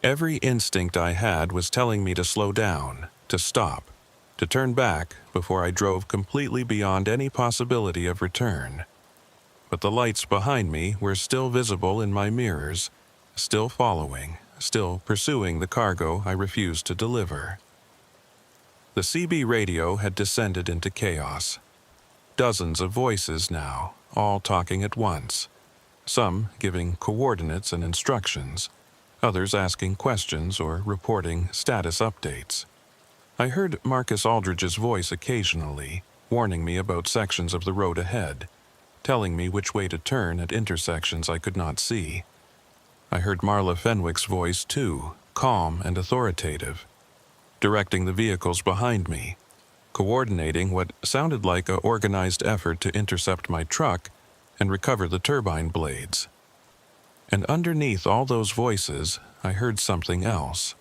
Every instinct I had was telling me to slow down, to stop, to turn back before I drove completely beyond any possibility of return. But the lights behind me were still visible in my mirrors, still following, still pursuing the cargo I refused to deliver. The CB radio had descended into chaos. Dozens of voices now, all talking at once. Some giving coordinates and instructions, others asking questions or reporting status updates. I heard Marcus Aldridge's voice occasionally, warning me about sections of the road ahead, telling me which way to turn at intersections I could not see. I heard Marla Fenwick's voice too, calm and authoritative, directing the vehicles behind me, coordinating what sounded like an organized effort to intercept my truck and recover the turbine blades. And underneath all those voices, I heard something else.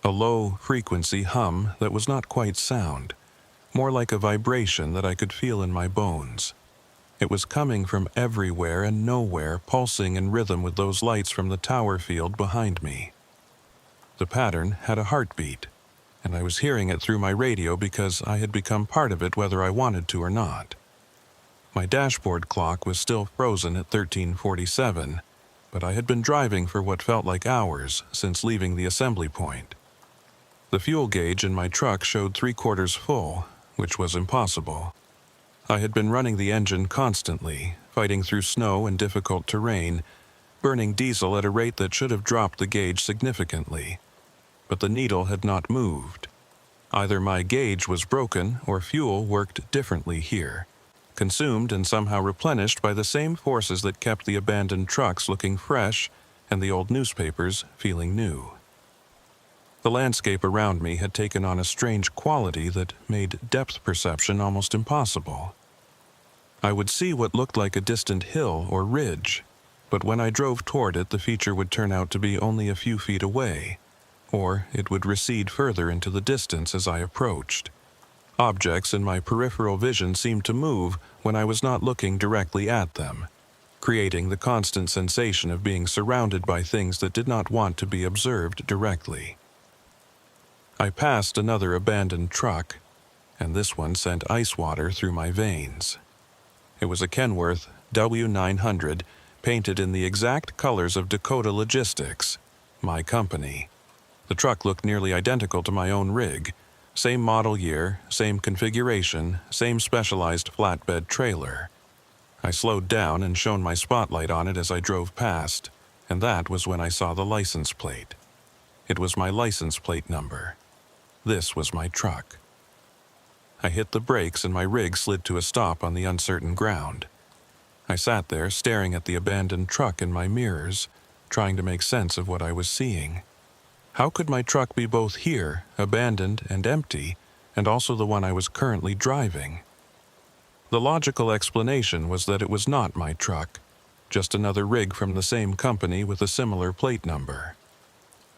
A low-frequency hum that was not quite sound, more like a vibration that I could feel in my bones. It was coming from everywhere and nowhere, pulsing in rhythm with those lights from the tower field behind me. The pattern had a heartbeat, and I was hearing it through my radio because I had become part of it whether I wanted to or not. My dashboard clock was still frozen at 13:47, but I had been driving for what felt like hours since leaving the assembly point. The fuel gauge in my truck showed 3/4 full, which was impossible. I had been running the engine constantly, fighting through snow and difficult terrain, burning diesel at a rate that should have dropped the gauge significantly. But the needle had not moved. Either my gauge was broken or fuel worked differently here, consumed and somehow replenished by the same forces that kept the abandoned trucks looking fresh and the old newspapers feeling new. The landscape around me had taken on a strange quality that made depth perception almost impossible. I would see what looked like a distant hill or ridge, but when I drove toward it, the feature would turn out to be only a few feet away, or it would recede further into the distance as I approached. Objects in my peripheral vision seemed to move when I was not looking directly at them, creating the constant sensation of being surrounded by things that did not want to be observed directly. I passed another abandoned truck, and this one sent ice water through my veins. It was a Kenworth W900, painted in the exact colors of Dakota Logistics, my company. The truck looked nearly identical to my own rig, same model year, same configuration, same specialized flatbed trailer. I slowed down and shone my spotlight on it as I drove past, and that was when I saw the license plate. It was my license plate number. This was my truck. I hit the brakes and my rig slid to a stop on the uncertain ground. I sat there staring at the abandoned truck in my mirrors, trying to make sense of what I was seeing. How could my truck be both here, abandoned and empty, and also the one I was currently driving? The logical explanation was that it was not my truck, just another rig from the same company with a similar plate number.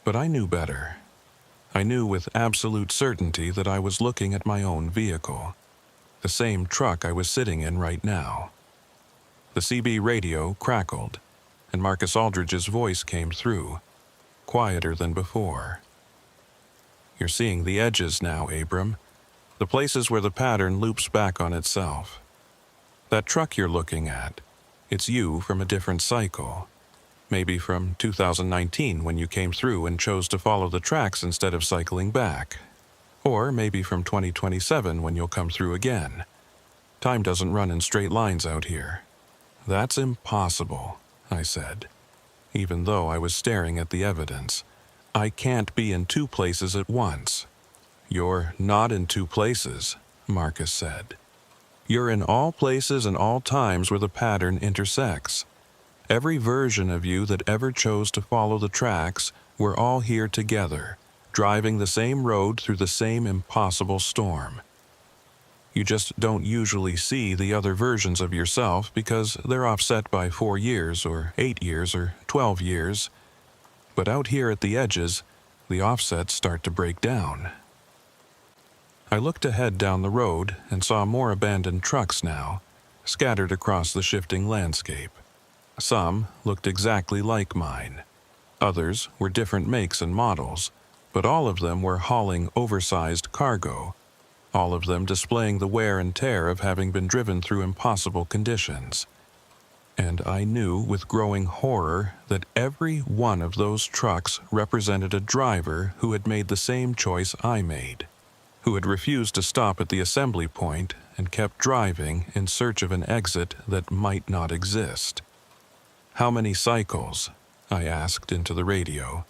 But I knew better. I knew with absolute certainty that I was looking at my own vehicle, the same truck I was sitting in right now. The CB radio crackled, and Marcus Aldridge's voice came through, quieter than before. "You're seeing the edges now, Abram, the places where the pattern loops back on itself. That truck you're looking at, it's you from a different cycle. Maybe from 2019 when you came through and chose to follow the tracks instead of cycling back. Or maybe from 2027 when you'll come through again. Time doesn't run in straight lines out here." "That's impossible," I said, even though I was staring at the evidence. "I can't be in two places at once." "You're not in two places," Marcus said. "You're in all places and all times where the pattern intersects. Every version of you that ever chose to follow the tracks, we're all here together, driving the same road through the same impossible storm. You just don't usually see the other versions of yourself because they're offset by 4 years or 8 years or 12 years. But out here at the edges, the offsets start to break down." I looked ahead down the road and saw more abandoned trucks now, scattered across the shifting landscape. Some looked exactly like mine. Others were different makes and models, but all of them were hauling oversized cargo, all of them displaying the wear and tear of having been driven through impossible conditions. And I knew with growing horror that every one of those trucks represented a driver who had made the same choice I made, who had refused to stop at the assembly point and kept driving in search of an exit that might not exist. "How many cycles?" I asked into the radio.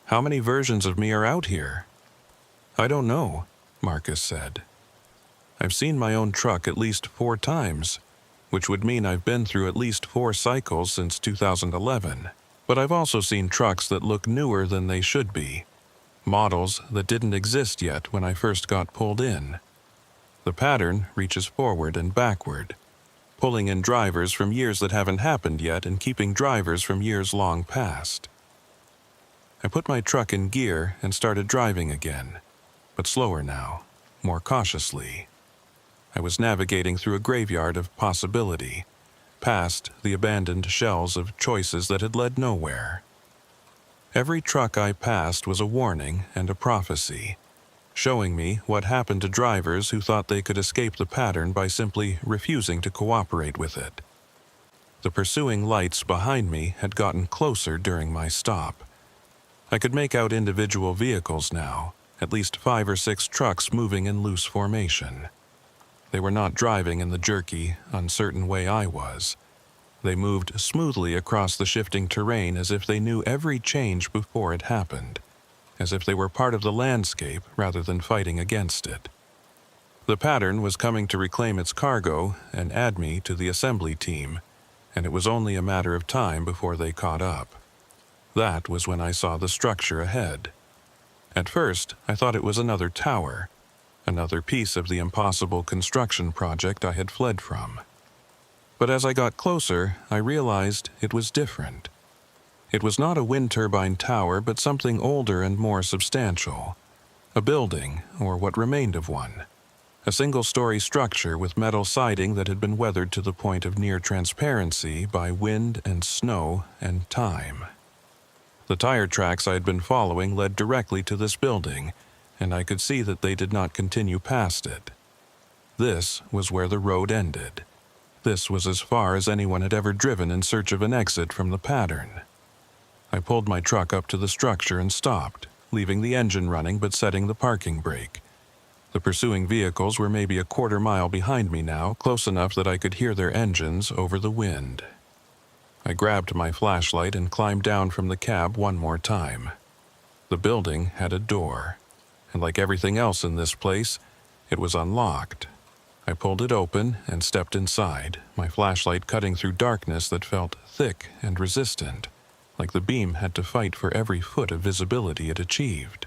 "How many versions of me are out here?" "I don't know," Marcus said. "I've seen my own truck at least 4 times, which would mean I've been through at least 4 cycles since 2011. But I've also seen trucks that look newer than they should be, models that didn't exist yet when I first got pulled in. The pattern reaches forward and backward, pulling in drivers from years that haven't happened yet and keeping drivers from years long past." I put my truck in gear and started driving again, but slower now, more cautiously. I was navigating through a graveyard of possibility, past the abandoned shells of choices that had led nowhere. Every truck I passed was a warning and a prophecy, showing me what happened to drivers who thought they could escape the pattern by simply refusing to cooperate with it. The pursuing lights behind me had gotten closer during my stop. I could make out individual vehicles now, at least 5 or 6 trucks moving in loose formation. They were not driving in the jerky, uncertain way I was. They moved smoothly across the shifting terrain as if they knew every change before it happened, as if they were part of the landscape rather than fighting against it. The pattern was coming to reclaim its cargo and add me to the assembly team, and it was only a matter of time before they caught up. That was when I saw the structure ahead. At first, I thought it was another tower, another piece of the impossible construction project I had fled from. But as I got closer, I realized it was different. It was not a wind turbine tower, but something older and more substantial. A building, or what remained of one. A single-story structure with metal siding that had been weathered to the point of near transparency by wind and snow and time. The tire tracks I had been following led directly to this building, and I could see that they did not continue past it. This was where the road ended. This was as far as anyone had ever driven in search of an exit from the pattern. I pulled my truck up to the structure and stopped, leaving the engine running but setting the parking brake. The pursuing vehicles were maybe a quarter mile behind me now, close enough that I could hear their engines over the wind. I grabbed my flashlight and climbed down from the cab one more time. The building had a door, and like everything else in this place, it was unlocked. I pulled it open and stepped inside, my flashlight cutting through darkness that felt thick and resistant, like the beam had to fight for every foot of visibility it achieved.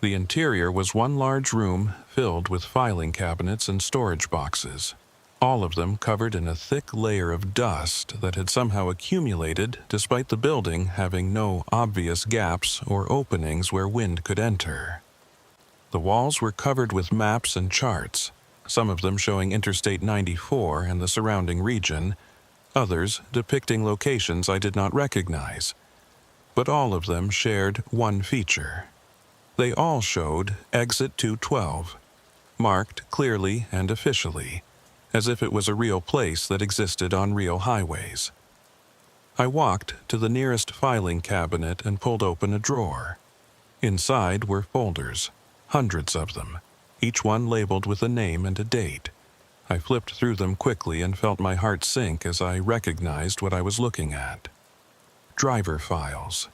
The interior was one large room filled with filing cabinets and storage boxes, all of them covered in a thick layer of dust that had somehow accumulated despite the building having no obvious gaps or openings where wind could enter. The walls were covered with maps and charts, some of them showing Interstate 94 and the surrounding region, others depicting locations I did not recognize. But all of them shared one feature. They all showed Exit 212, marked clearly and officially, as if it was a real place that existed on real highways. I walked to the nearest filing cabinet and pulled open a drawer. Inside were folders, hundreds of them, each one labeled with a name and a date. I flipped through them quickly and felt my heart sink as I recognized what I was looking at. Driver files.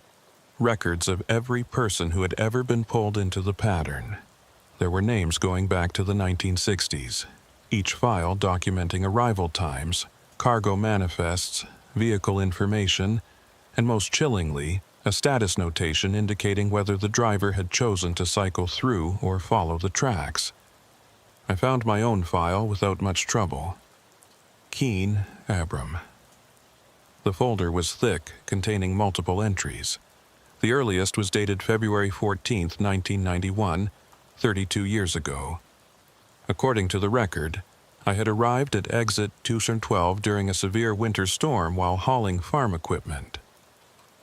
Records of every person who had ever been pulled into the pattern. There were names going back to the 1960s, each file documenting arrival times, cargo manifests, vehicle information, and most chillingly, a status notation indicating whether the driver had chosen to cycle through or follow the tracks. I found my own file without much trouble. Keen Abram. The folder was thick, containing multiple entries. The earliest was dated February 14, 1991, 32 years ago. According to the record, I had arrived at exit 212 during a severe winter storm while hauling farm equipment.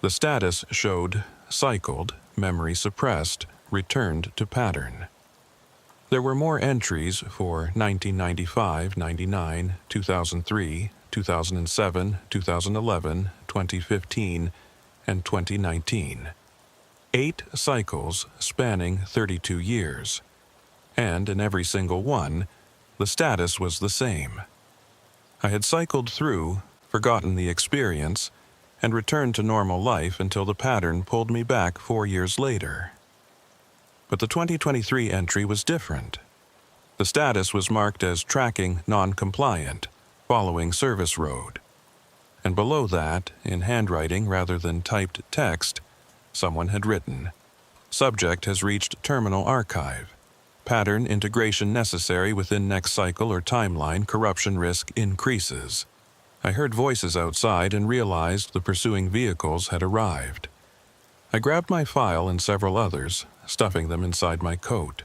The status showed cycled, memory suppressed, returned to pattern. There were more entries for 1995, 99, 2003, 2007, 2011, 2015, and 2019. 8 cycles spanning 32 years. And in every single one, the status was the same. I had cycled through, forgotten the experience, and returned to normal life until the pattern pulled me back 4 years later. But the 2023 entry was different. The status was marked as tracking non-compliant, following service road. And below that, in handwriting rather than typed text, someone had written, "Subject has reached terminal archive. Pattern integration necessary within next cycle or timeline, corruption risk increases." I heard voices outside and realized the pursuing vehicles had arrived. I grabbed my file and several others, stuffing them inside my coat.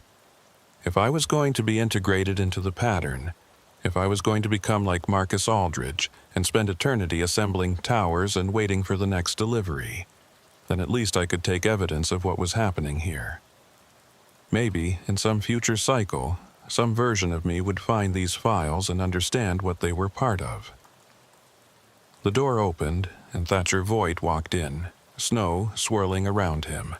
If I was going to be integrated into the pattern, if I was going to become like Marcus Aldridge and spend eternity assembling towers and waiting for the next delivery, then at least I could take evidence of what was happening here. Maybe, in some future cycle, some version of me would find these files and understand what they were part of. The door opened, and Thatcher Voigt walked in, snow swirling around him.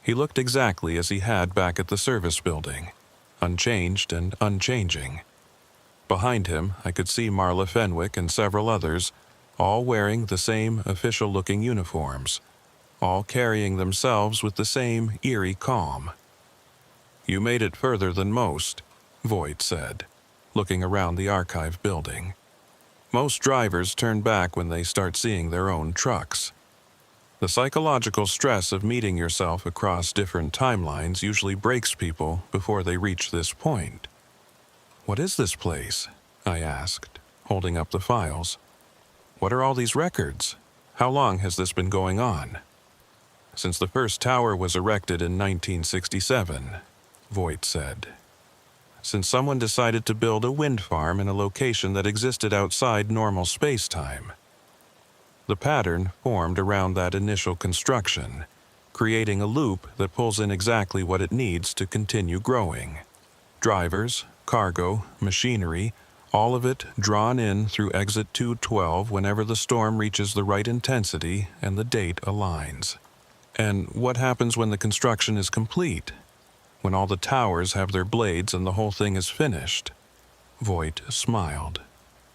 He looked exactly as he had back at the service building, unchanged and unchanging. Behind him, I could see Marla Fenwick and several others, all wearing the same official-looking uniforms, all carrying themselves with the same eerie calm. "You made it further than most," Voigt said, looking around the archive building. "Most drivers turn back when they start seeing their own trucks. The psychological stress of meeting yourself across different timelines usually breaks people before they reach this point." "What is this place?" I asked, holding up the files. "What are all these records? How long has this been going on?" "Since the first tower was erected in 1967, Voigt said. "Since someone decided to build a wind farm in a location that existed outside normal space-time. The pattern formed around that initial construction, creating a loop that pulls in exactly what it needs to continue growing. Drivers, cargo, machinery, all of it drawn in through exit 212 whenever the storm reaches the right intensity and the date aligns. And what happens when the construction is complete? When all the towers have their blades and the whole thing is finished?" Voigt smiled,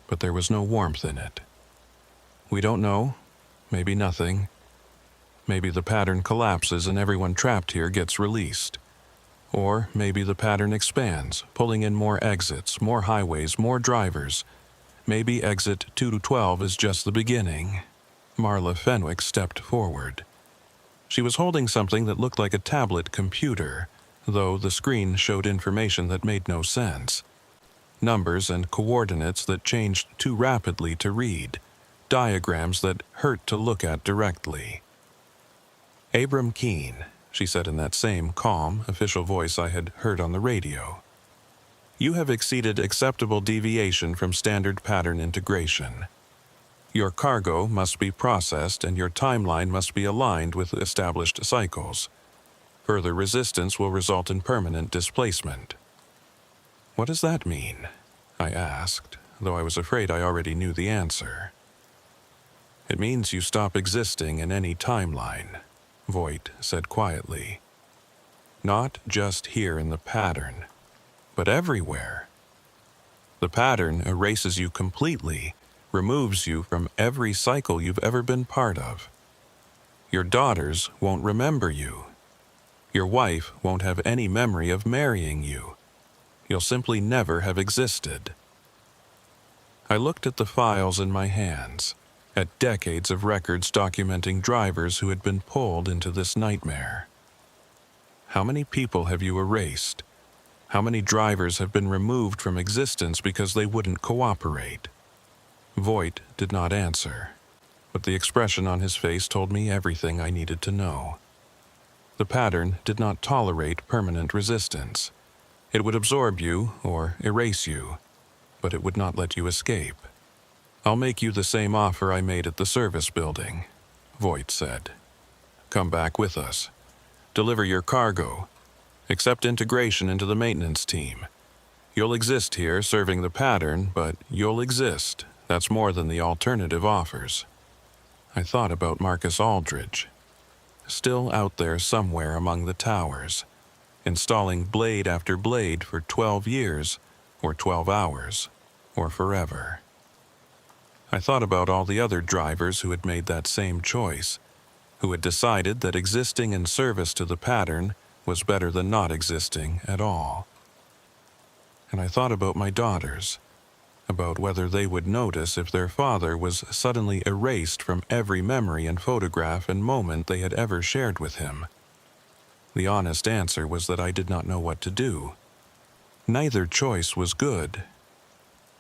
but there was no warmth in it. "We don't know. Maybe nothing. Maybe the pattern collapses and everyone trapped here gets released. Or maybe the pattern expands, pulling in more exits, more highways, more drivers. Maybe exit 212 is just the beginning." Marla Fenwick stepped forward. She was holding something that looked like a tablet computer, though the screen showed information that made no sense. Numbers and coordinates that changed too rapidly to read. Diagrams that hurt to look at directly. "Abram Keene," she said in that same calm, official voice I had heard on the radio. "You have exceeded acceptable deviation from standard pattern integration. Your cargo must be processed and your timeline must be aligned with established cycles. Further resistance will result in permanent displacement." "What does that mean?" I asked, though I was afraid I already knew the answer. "It means you stop existing in any timeline," Voigt said quietly. "Not just here in the pattern, but everywhere. The pattern erases you completely, removes you from every cycle you've ever been part of. Your daughters won't remember you. Your wife won't have any memory of marrying you. You'll simply never have existed." I looked at the files in my hands, at decades of records documenting drivers who had been pulled into this nightmare. How many people have you erased? How many drivers have been removed from existence because they wouldn't cooperate? Voigt did not answer, but the expression on his face told me everything I needed to know. The pattern did not tolerate permanent resistance. It would absorb you or erase you, but it would not let you escape. "I'll make you the same offer I made at the service building," Voigt said. "Come back with us. Deliver your cargo. Accept integration into the maintenance team. You'll exist here serving the pattern, but you'll exist. That's more than the alternative offers." I thought about Marcus Aldridge, still out there somewhere among the towers, installing blade after blade for 12 years, or 12 hours, or forever. I thought about all the other drivers who had made that same choice, who had decided that existing in service to the pattern was better than not existing at all. And I thought about my daughters, about whether they would notice if their father was suddenly erased from every memory and photograph and moment they had ever shared with him. The honest answer was that I did not know what to do. Neither choice was good.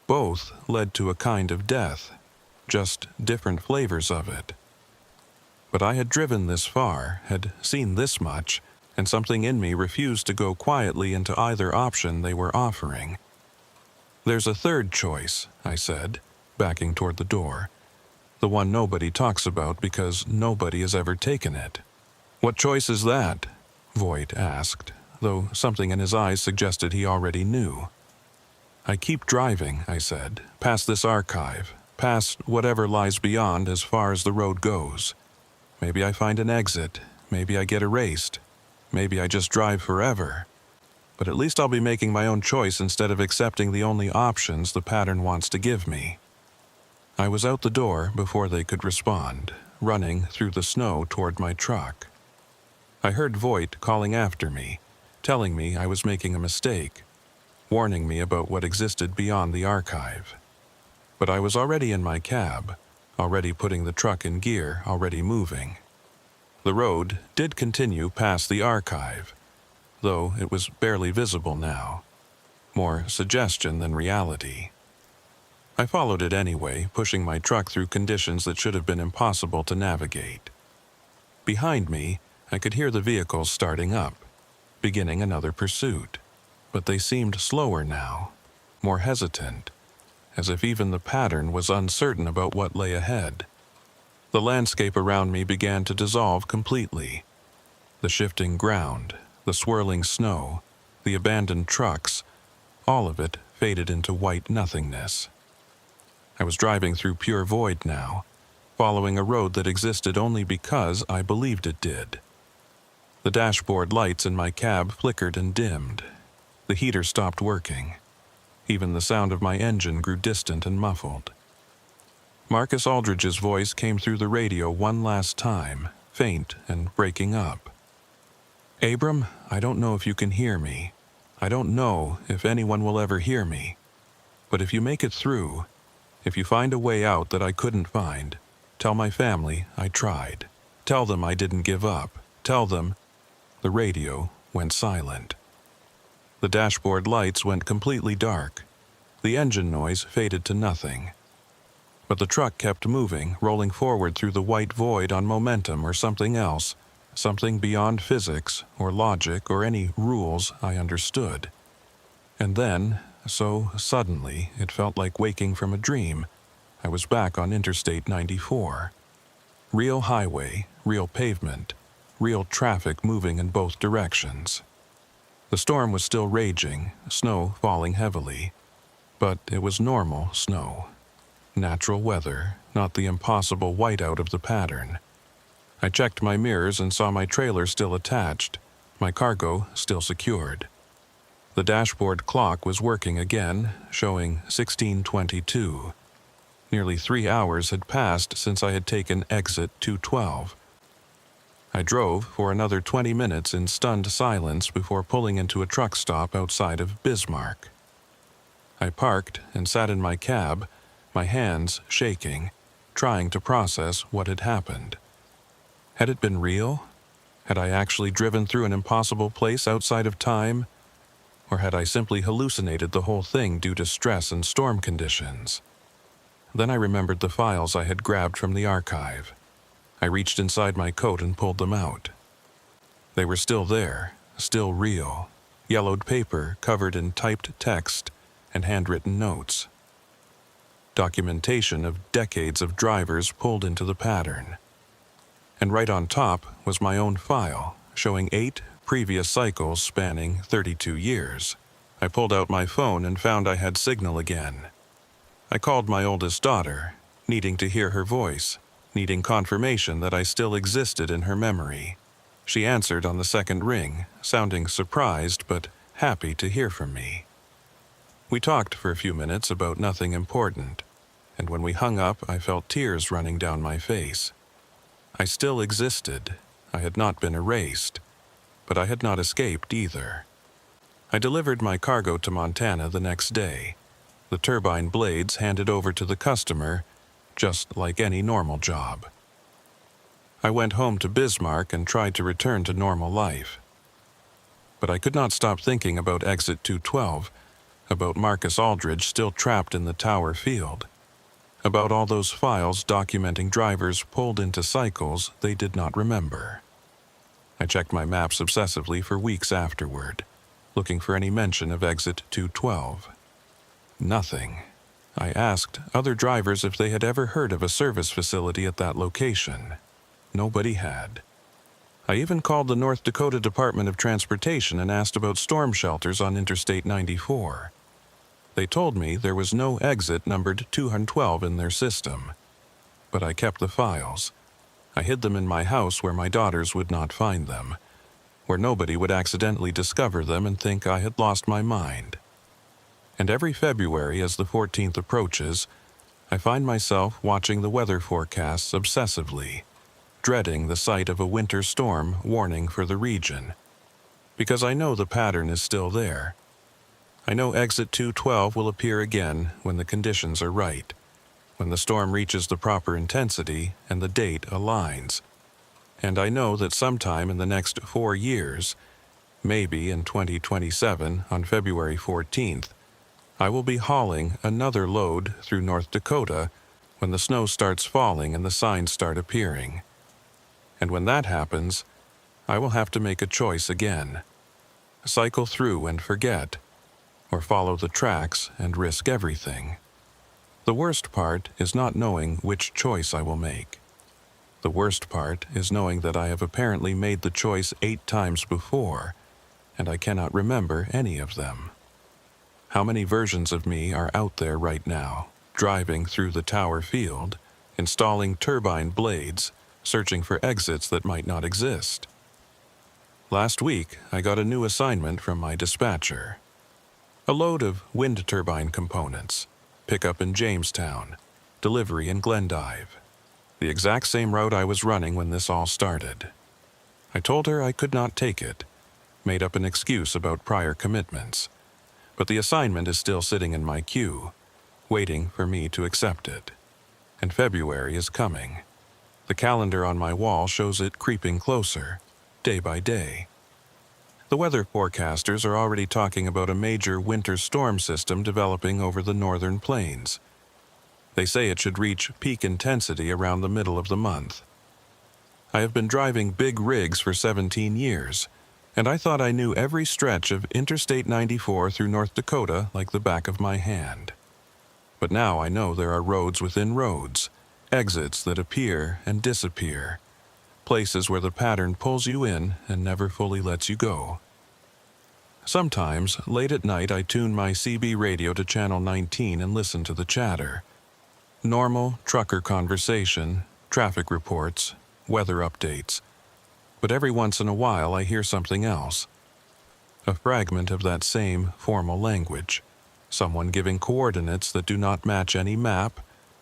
Both led to a kind of death, just different flavors of it. But I had driven this far, had seen this much, and something in me refused to go quietly into either option they were offering. "There's a third choice," I said, backing toward the door. "The one nobody talks about because nobody has ever taken it." "What choice is that?" Voight asked, though something in his eyes suggested he already knew. "I keep driving," I said, "past this archive, past whatever lies beyond as far as the road goes. Maybe I find an exit, maybe I get erased, maybe I just drive forever. But at least I'll be making my own choice instead of accepting the only options the pattern wants to give me." I was out the door before they could respond, running through the snow toward my truck. I heard Voight calling after me, telling me I was making a mistake, warning me about what existed beyond the archive. But I was already in my cab, already putting the truck in gear, already moving. The road did continue past the archive, though it was barely visible now. More suggestion than reality. I followed it anyway, pushing my truck through conditions that should have been impossible to navigate. Behind me, I could hear the vehicles starting up, beginning another pursuit. But they seemed slower now, more hesitant, as if even the pattern was uncertain about what lay ahead. The landscape around me began to dissolve completely. The shifting ground, the swirling snow, the abandoned trucks, all of it faded into white nothingness. I was driving through pure void now, following a road that existed only because I believed it did. The dashboard lights in my cab flickered and dimmed. The heater stopped working. Even the sound of my engine grew distant and muffled. Marcus Aldridge's voice came through the radio one last time, faint and breaking up. "Abram, I don't know if you can hear me. I don't know if anyone will ever hear me. But if you make it through, if you find a way out that I couldn't find, tell my family I tried. Tell them I didn't give up. Tell them—" The radio went silent. The dashboard lights went completely dark. The engine noise faded to nothing. But the truck kept moving, rolling forward through the white void on momentum or something else, something beyond physics or logic or any rules I understood. And then, so suddenly, it felt like waking from a dream, I was back on Interstate 94. Real highway, real pavement, real traffic moving in both directions. The storm was still raging, snow falling heavily. But it was normal snow. Natural weather, not the impossible whiteout of the pattern. I checked my mirrors and saw my trailer still attached, my cargo still secured. The dashboard clock was working again, showing 16:22. Nearly 3 hours had passed since I had taken exit 212. I drove for another 20 minutes in stunned silence before pulling into a truck stop outside of Bismarck. I parked and sat in my cab, my hands shaking, trying to process what had happened. Had it been real? Had I actually driven through an impossible place outside of time? Or had I simply hallucinated the whole thing due to stress and storm conditions? Then I remembered the files I had grabbed from the archive. I reached inside my coat and pulled them out. They were still there, still real, yellowed paper covered in typed text and handwritten notes. Documentation of decades of drivers pulled into the pattern. And right on top was my own file, showing 8 previous cycles spanning 32 years. I pulled out my phone and found I had signal again. I called my oldest daughter, needing to hear her voice, needing confirmation that I still existed in her memory. She answered on the second ring, sounding surprised but happy to hear from me. We talked for a few minutes about nothing important, and when we hung up, I felt tears running down my face. I still existed. I had not been erased, but I had not escaped either. I delivered my cargo to Montana the next day, the turbine blades handed over to the customer, just like any normal job. I went home to Bismarck and tried to return to normal life. But I could not stop thinking about exit 212, about Marcus Aldridge still trapped in the tower field. about all those files documenting drivers pulled into cycles they did not remember. I checked my maps obsessively for weeks afterward, looking for any mention of exit 212. Nothing. I asked other drivers if they had ever heard of a service facility at that location. Nobody had. I even called the North Dakota Department of Transportation and asked about storm shelters on Interstate 94. They told me there was no exit numbered 212 in their system. But I kept the files. I hid them in my house where my daughters would not find them, where nobody would accidentally discover them and think I had lost my mind. And every February, as the 14th approaches, I find myself watching the weather forecasts obsessively, dreading the sight of a winter storm warning for the region, because I know the pattern is still there. I know exit 212 will appear again when the conditions are right, when the storm reaches the proper intensity and the date aligns. And I know that sometime in the next 4 years, maybe in 2027 on February 14th, I will be hauling another load through North Dakota when the snow starts falling and the signs start appearing. And when that happens, I will have to make a choice again. Cycle through and forget, or follow the tracks and risk everything. The worst part is not knowing which choice I will make. The worst part is knowing that I have apparently made the choice 8 times before, and I cannot remember any of them. How many versions of me are out there right now, driving through the tower field, installing turbine blades, searching for exits that might not exist? Last week, I got a new assignment from my dispatcher. A load of wind turbine components, pickup in Jamestown, delivery in Glendive. The exact same route I was running when this all started. I told her I could not take it, made up an excuse about prior commitments. But the assignment is still sitting in my queue, waiting for me to accept it. And February is coming. The calendar on my wall shows it creeping closer, day by day. The weather forecasters are already talking about a major winter storm system developing over the northern plains. They say it should reach peak intensity around the middle of the month. I have been driving big rigs for 17 years, and I thought I knew every stretch of Interstate 94 through North Dakota like the back of my hand. But now I know there are roads within roads, exits that appear and disappear, places where the pattern pulls you in and never fully lets you go. Sometimes, late at night, I tune my CB radio to channel 19 and listen to the chatter. Normal trucker conversation, traffic reports, weather updates. But every once in a while I hear something else. A fragment of that same formal language. Someone giving coordinates that do not match any map.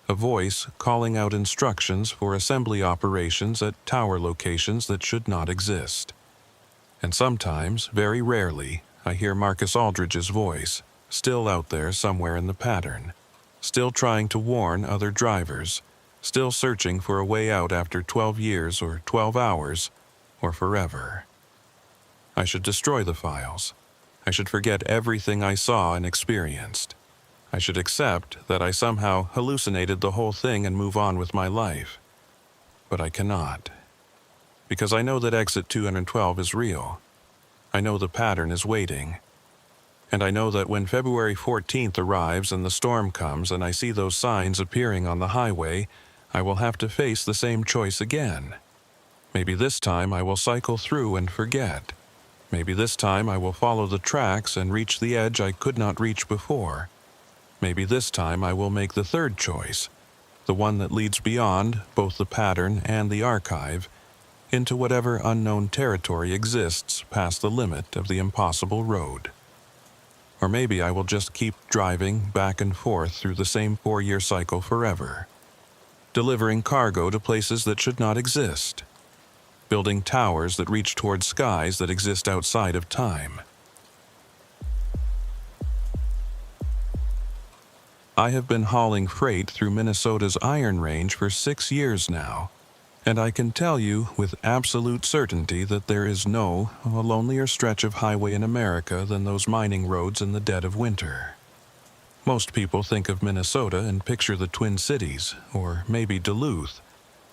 A voice calling out instructions for assembly operations at tower locations that should not exist. And sometimes, very rarely, I hear Marcus Aldridge's voice, still out there somewhere in the pattern, still trying to warn other drivers, still searching for a way out after 12 years or 12 hours, or forever. I should destroy the files. I should forget everything I saw and experienced. I should accept that I somehow hallucinated the whole thing and move on with my life. But I cannot. Because I know that exit 212 is real. I know the pattern is waiting. And I know that when February 14th arrives and the storm comes and I see those signs appearing on the highway, I will have to face the same choice again. Maybe this time I will cycle through and forget. Maybe this time I will follow the tracks and reach the edge I could not reach before. Maybe this time I will make the third choice, the one that leads beyond both the pattern and the archive, into whatever unknown territory exists past the limit of the impossible road. Or maybe I will just keep driving back and forth through the same 4-year cycle forever, delivering cargo to places that should not exist, building towers that reach towards skies that exist outside of time. I have been hauling freight through Minnesota's Iron Range for 6 years now, and I can tell you with absolute certainty that there is no lonelier stretch of highway in America than those mining roads in the dead of winter. Most people think of Minnesota and picture the Twin Cities, or maybe Duluth,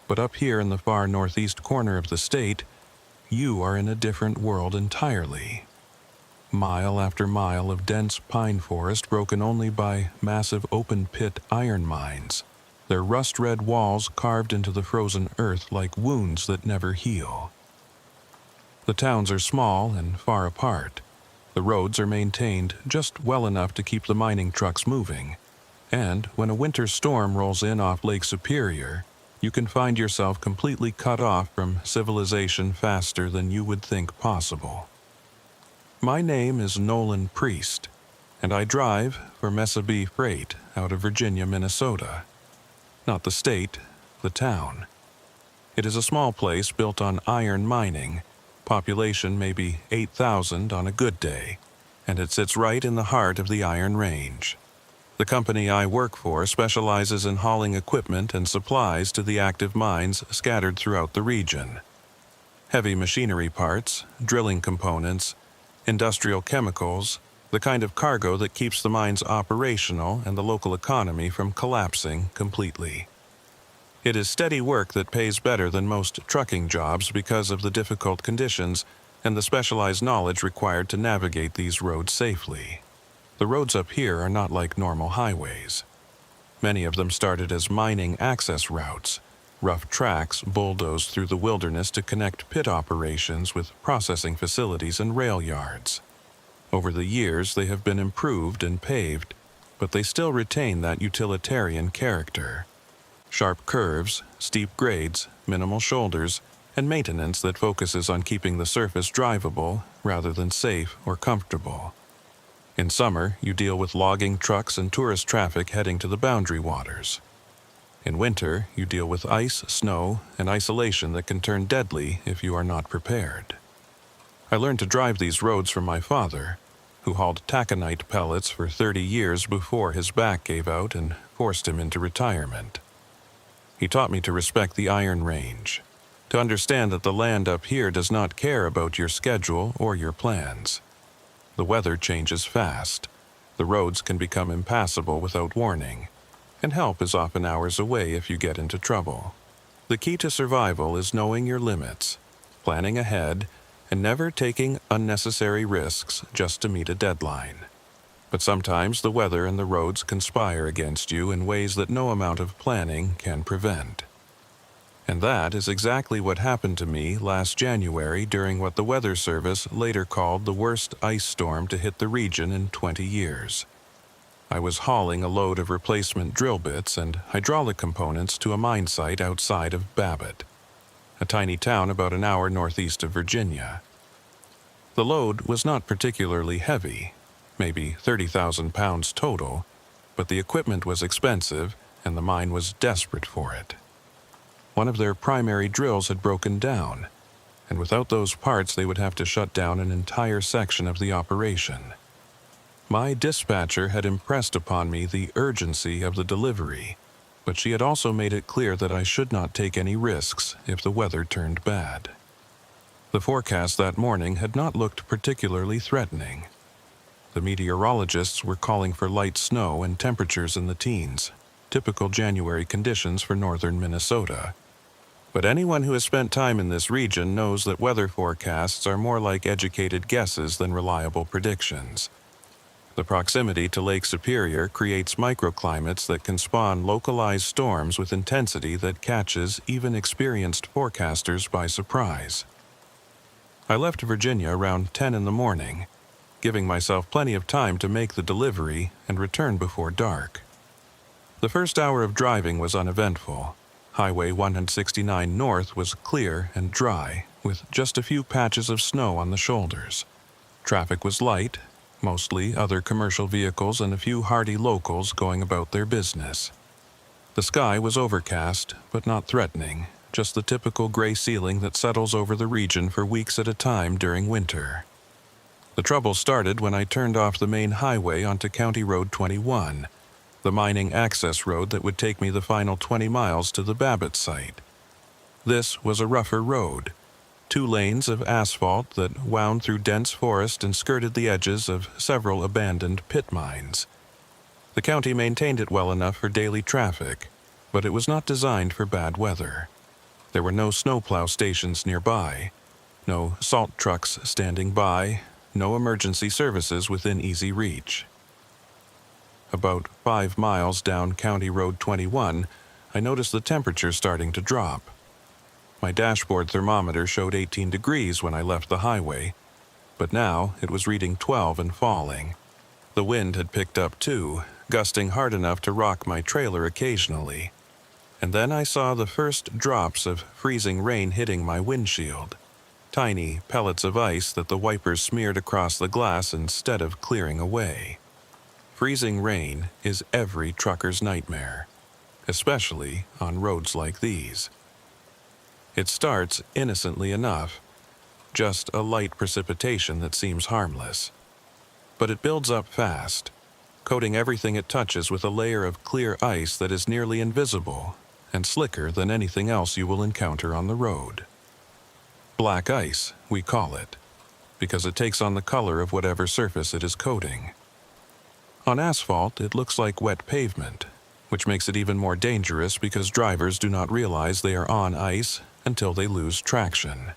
but up here in the far northeast corner of the state, you are in a different world entirely. Mile after mile of dense pine forest broken only by massive open-pit iron mines, their rust-red walls carved into the frozen earth like wounds that never heal. The towns are small and far apart. The roads are maintained just well enough to keep the mining trucks moving, and when a winter storm rolls in off Lake Superior, you can find yourself completely cut off from civilization faster than you would think possible. My name is Nolan Priest, and I drive for Mesa B Freight out of Virginia, Minnesota. Not the state, the town. It is a small place built on iron mining, population maybe 8,000 on a good day, and it sits right in the heart of the Iron Range. The company I work for specializes in hauling equipment and supplies to the active mines scattered throughout the region. Heavy machinery parts, drilling components, industrial chemicals, the kind of cargo that keeps the mines operational and the local economy from collapsing completely. It is steady work that pays better than most trucking jobs because of the difficult conditions and the specialized knowledge required to navigate these roads safely. The roads up here are not like normal highways. Many of them started as mining access routes, rough tracks bulldozed through the wilderness to connect pit operations with processing facilities and rail yards. Over the years, they have been improved and paved, but they still retain that utilitarian character. Sharp curves, steep grades, minimal shoulders, and maintenance that focuses on keeping the surface drivable rather than safe or comfortable. In summer, you deal with logging trucks and tourist traffic heading to the boundary waters. In winter, you deal with ice, snow, and isolation that can turn deadly if you are not prepared. I learned to drive these roads from my father, who hauled taconite pellets for 30 years before his back gave out and forced him into retirement. He taught me to respect the Iron Range, to understand that the land up here does not care about your schedule or your plans. The weather changes fast. The roads can become impassable without warning, and help is often hours away if you get into trouble. The key to survival is knowing your limits, planning ahead, and never taking unnecessary risks just to meet a deadline. But sometimes the weather and the roads conspire against you in ways that no amount of planning can prevent. And that is exactly what happened to me last January during what the Weather Service later called the worst ice storm to hit the region in 20 years. I was hauling a load of replacement drill bits and hydraulic components to a mine site outside of Babbitt, a tiny town about an hour northeast of Virginia. The load was not particularly heavy, maybe 30,000 pounds total, but the equipment was expensive and the mine was desperate for it. One of their primary drills had broken down, and without those parts they would have to shut down an entire section of the operation. My dispatcher had impressed upon me the urgency of the delivery, but she had also made it clear that I should not take any risks if the weather turned bad. The forecast that morning had not looked particularly threatening. The meteorologists were calling for light snow and temperatures in the teens, typical January conditions for northern Minnesota. But anyone who has spent time in this region knows that weather forecasts are more like educated guesses than reliable predictions. The proximity to Lake Superior creates microclimates that can spawn localized storms with intensity that catches even experienced forecasters by surprise. I left Virginia around 10 in the morning, giving myself plenty of time to make the delivery and return before dark. The first hour of driving was uneventful. Highway 169 North was clear and dry, with just a few patches of snow on the shoulders. Traffic was light, mostly other commercial vehicles and a few hardy locals going about their business. The sky was overcast, but not threatening, just the typical gray ceiling that settles over the region for weeks at a time during winter. The trouble started when I turned off the main highway onto County Road 21, the mining access road that would take me the final 20 miles to the Babbitt site. This was a rougher road, 2 lanes of asphalt that wound through dense forest and skirted the edges of several abandoned pit mines. The county maintained it well enough for daily traffic, but it was not designed for bad weather. There were no snowplow stations nearby, no salt trucks standing by, no emergency services within easy reach. About 5 miles down County Road 21, I noticed the temperature starting to drop. My dashboard thermometer showed 18 degrees when I left the highway, but now it was reading 12 and falling. The wind had picked up too, gusting hard enough to rock my trailer occasionally. And then I saw the first drops of freezing rain hitting my windshield, tiny pellets of ice that the wipers smeared across the glass instead of clearing away. Freezing rain is every trucker's nightmare, especially on roads like these. It starts innocently enough, just a light precipitation that seems harmless. But it builds up fast, coating everything it touches with a layer of clear ice that is nearly invisible and slicker than anything else you will encounter on the road. Black ice, we call it, because it takes on the color of whatever surface it is coating. On asphalt, it looks like wet pavement, which makes it even more dangerous because drivers do not realize they are on ice until they lose traction.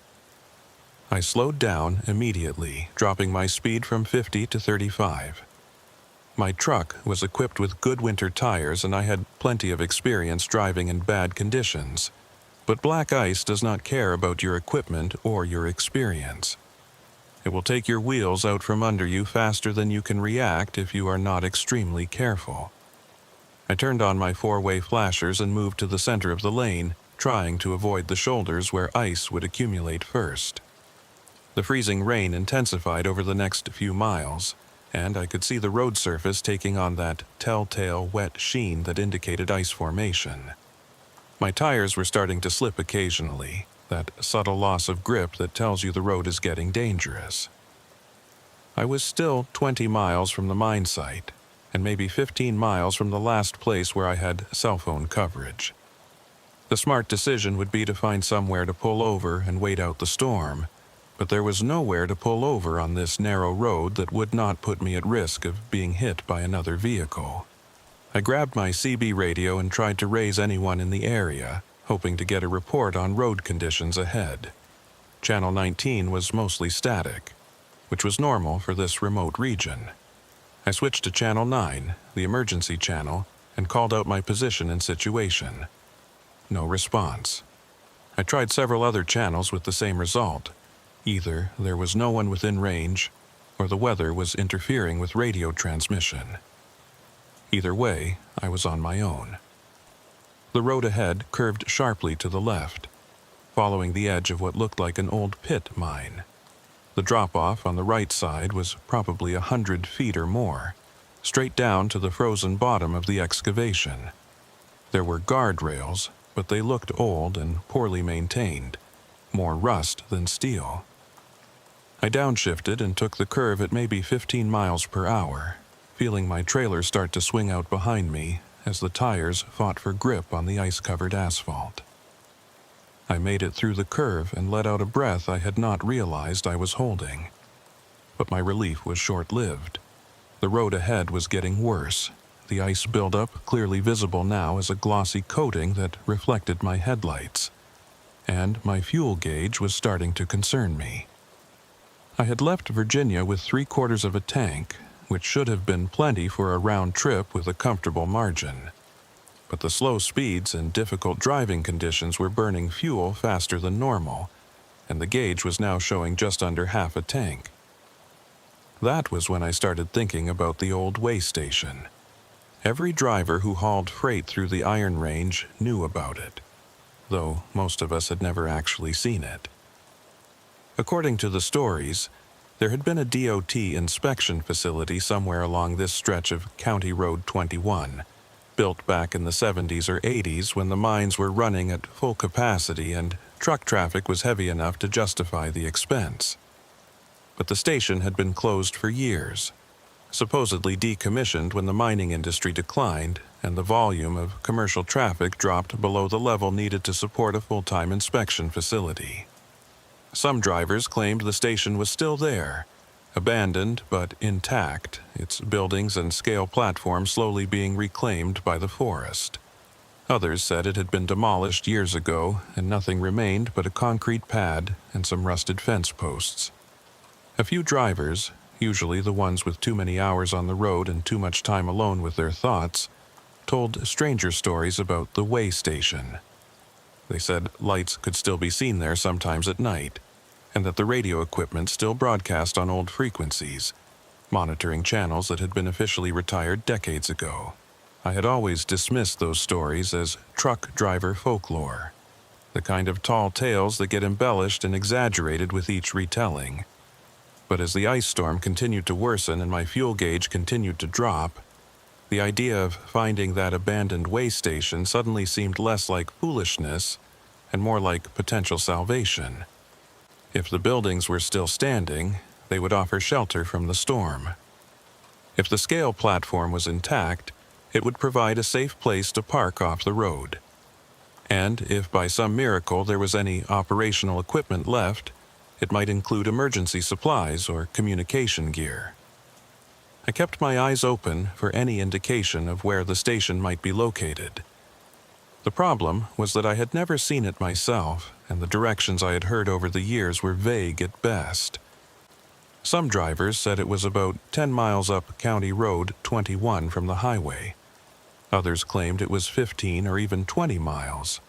I slowed down immediately, dropping my speed from 50 to 35. My truck was equipped with good winter tires and I had plenty of experience driving in bad conditions, but black ice does not care about your equipment or your experience. It will take your wheels out from under you faster than you can react if you are not extremely careful. I turned on my 4-way flashers and moved to the center of the lane, trying to avoid the shoulders where ice would accumulate first. The freezing rain intensified over the next few miles, and I could see the road surface taking on that telltale wet sheen that indicated ice formation. My tires were starting to slip occasionally, that subtle loss of grip that tells you the road is getting dangerous. I was still 20 miles from the mine site, and maybe 15 miles from the last place where I had cell phone coverage. The smart decision would be to find somewhere to pull over and wait out the storm, but there was nowhere to pull over on this narrow road that would not put me at risk of being hit by another vehicle. I grabbed my CB radio and tried to raise anyone in the area, hoping to get a report on road conditions ahead. Channel 19 was mostly static, which was normal for this remote region. I switched to Channel 9, the emergency channel, and called out my position and situation. No response. I tried several other channels with the same result. Either there was no one within range, or the weather was interfering with radio transmission. Either way, I was on my own. The road ahead curved sharply to the left, following the edge of what looked like an old pit mine. The drop-off on the right side was probably 100 feet or more, straight down to the frozen bottom of the excavation. There were guardrails, but they looked old and poorly maintained, more rust than steel. I downshifted and took the curve at maybe 15 miles per hour, feeling my trailer start to swing out behind me as the tires fought for grip on the ice-covered asphalt. I made it through the curve and let out a breath I had not realized I was holding. But my relief was short-lived. The road ahead was getting worse, the ice buildup clearly visible now as a glossy coating that reflected my headlights, and my fuel gauge was starting to concern me. I had left Virginia with 3/4 of a tank, which should have been plenty for a round trip with a comfortable margin. But the slow speeds and difficult driving conditions were burning fuel faster than normal, and the gauge was now showing just under half a tank. That was when I started thinking about the old way station. Every driver who hauled freight through the Iron Range knew about it, though most of us had never actually seen it. According to the stories, there had been a DOT inspection facility somewhere along this stretch of County Road 21, built back in the 70s or 80s when the mines were running at full capacity and truck traffic was heavy enough to justify the expense. But the station had been closed for years, supposedly decommissioned when the mining industry declined and the volume of commercial traffic dropped below the level needed to support a full-time inspection facility. Some drivers claimed the station was still there, Abandoned but intact, its buildings and scale platforms slowly being reclaimed by the forest. Others said it had been demolished years ago, and nothing remained but a concrete pad and some rusted fence posts. A few drivers, usually the ones with too many hours on the road and too much time alone with their thoughts, told stranger stories about the way station. They said lights could still be seen there sometimes at night, and that the radio equipment still broadcast on old frequencies, monitoring channels that had been officially retired decades ago. I had always dismissed those stories as truck driver folklore, the kind of tall tales that get embellished and exaggerated with each retelling. But as the ice storm continued to worsen and my fuel gauge continued to drop, the idea of finding that abandoned way station suddenly seemed less like foolishness and more like potential salvation. If the buildings were still standing, they would offer shelter from the storm. If the scale platform was intact, it would provide a safe place to park off the road. And if by some miracle there was any operational equipment left, it might include emergency supplies or communication gear. I kept my eyes open for any indication of where the station might be located. The problem was that I had never seen it myself, and the directions I had heard over the years were vague at best. Some drivers said it was about 10 miles up County Road 21 from the highway. Others claimed it was 15 or even 20 miles.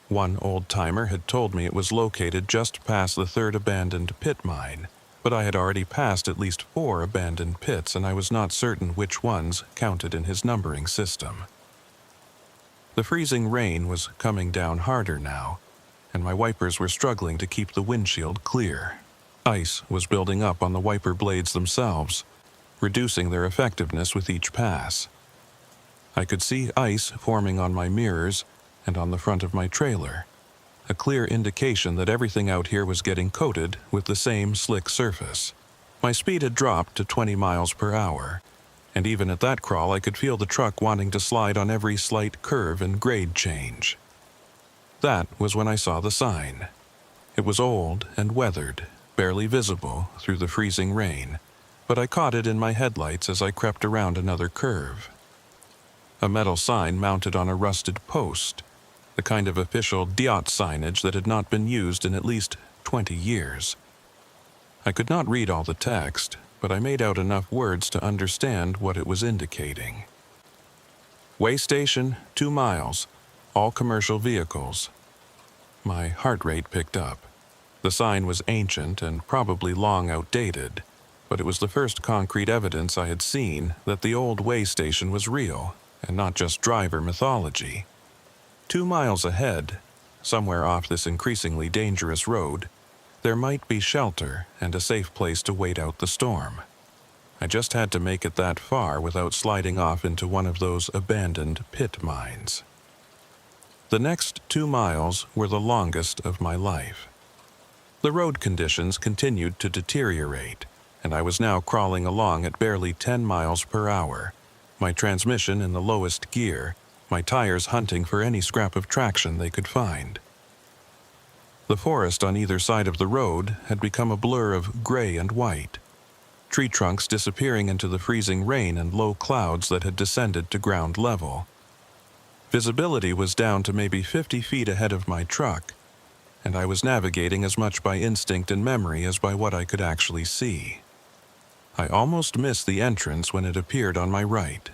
One old-timer had told me it was located just past the third abandoned pit mine, but I had already passed at least 4 abandoned pits, and I was not certain which ones counted in his numbering system. The freezing rain was coming down harder now, and my wipers were struggling to keep the windshield clear. Ice was building up on the wiper blades themselves, reducing their effectiveness with each pass. I could see ice forming on my mirrors and on the front of my trailer, a clear indication that everything out here was getting coated with the same slick surface. My speed had dropped to 20 miles per hour, and even at that crawl I could feel the truck wanting to slide on every slight curve and grade change. That was when I saw the sign. It was old and weathered, barely visible through the freezing rain, but I caught it in my headlights as I crept around another curve. A metal sign mounted on a rusted post, the kind of official Diot signage that had not been used in at least 20 years. I could not read all the text, but I made out enough words to understand what it was indicating. Way station, 2 miles, all commercial vehicles. My heart rate picked up. The sign was ancient and probably long outdated, but it was the first concrete evidence I had seen that the old way station was real and not just driver mythology. 2 miles ahead, somewhere off this increasingly dangerous road, there might be shelter and a safe place to wait out the storm. I just had to make it that far without sliding off into one of those abandoned pit mines. The next 2 miles were the longest of my life. The road conditions continued to deteriorate, and I was now crawling along at barely 10 miles per hour, my transmission in the lowest gear, my tires hunting for any scrap of traction they could find. The forest on either side of the road had become a blur of gray and white, tree trunks disappearing into the freezing rain and low clouds that had descended to ground level. Visibility was down to maybe 50 feet ahead of my truck, and I was navigating as much by instinct and memory as by what I could actually see. I almost missed the entrance when it appeared on my right.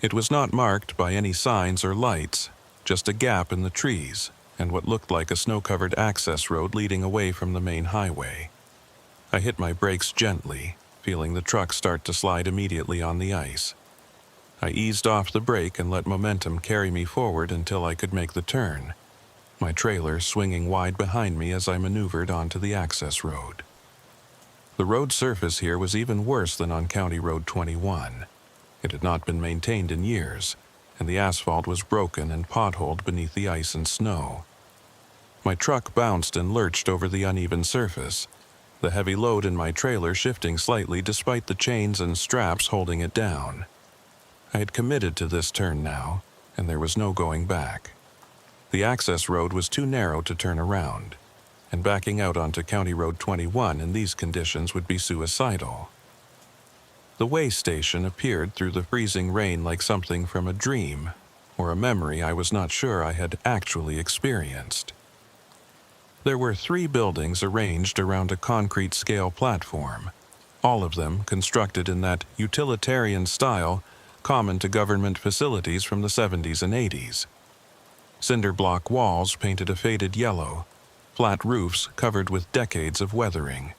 It was not marked by any signs or lights, just a gap in the trees and what looked like a snow-covered access road leading away from the main highway. I hit my brakes gently, feeling the truck start to slide immediately on the ice. I eased off the brake and let momentum carry me forward until I could make the turn, my trailer swinging wide behind me as I maneuvered onto the access road. The road surface here was even worse than on County Road 21. It had not been maintained in years, and the asphalt was broken and potholed beneath the ice and snow. My truck bounced and lurched over the uneven surface, the heavy load in my trailer shifting slightly despite the chains and straps holding it down. I had committed to this turn now, and there was no going back. The access road was too narrow to turn around, and backing out onto County Road 21 in these conditions would be suicidal. The way station appeared through the freezing rain like something from a dream, or a memory I was not sure I had actually experienced. There were 3 buildings arranged around a concrete scale platform, all of them constructed in that utilitarian style common to government facilities from the 70s and 80s. Cinder block walls painted a faded yellow, flat roofs covered with decades of weathering,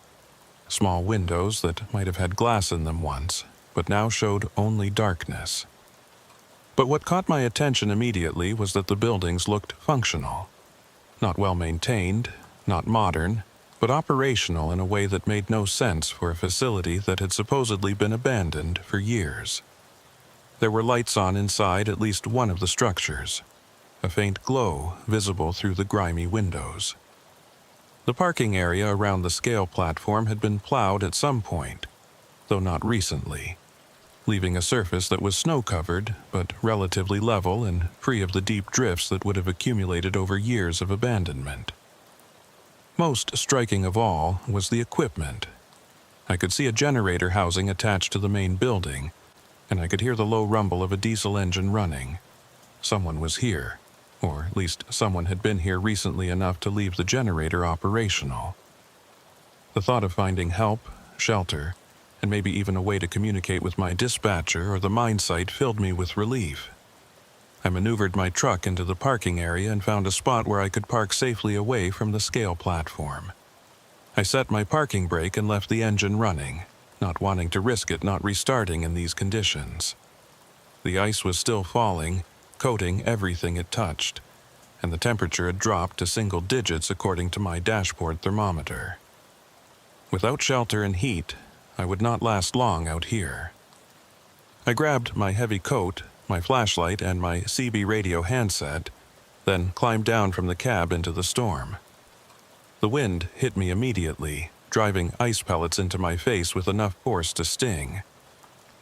small windows that might have had glass in them once, but now showed only darkness. But what caught my attention immediately was that the buildings looked functional. Not well maintained, not modern, but operational in a way that made no sense for a facility that had supposedly been abandoned for years. There were lights on inside at least one of the structures, a faint glow visible through the grimy windows. The parking area around the scale platform had been plowed at some point, though not recently, leaving a surface that was snow-covered but relatively level and free of the deep drifts that would have accumulated over years of abandonment. Most striking of all was the equipment. I could see a generator housing attached to the main building, and I could hear the low rumble of a diesel engine running. Someone was here, or at least someone had been here recently enough to leave the generator operational. The thought of finding help, shelter, and maybe even a way to communicate with my dispatcher or the mine site filled me with relief. I maneuvered my truck into the parking area and found a spot where I could park safely away from the scale platform. I set my parking brake and left the engine running, not wanting to risk it not restarting in these conditions. The ice was still falling, coating everything it touched, and the temperature had dropped to single digits according to my dashboard thermometer. Without shelter and heat, I would not last long out here. I grabbed my heavy coat, my flashlight, and my CB radio handset, then climbed down from the cab into the storm. The wind hit me immediately, driving ice pellets into my face with enough force to sting.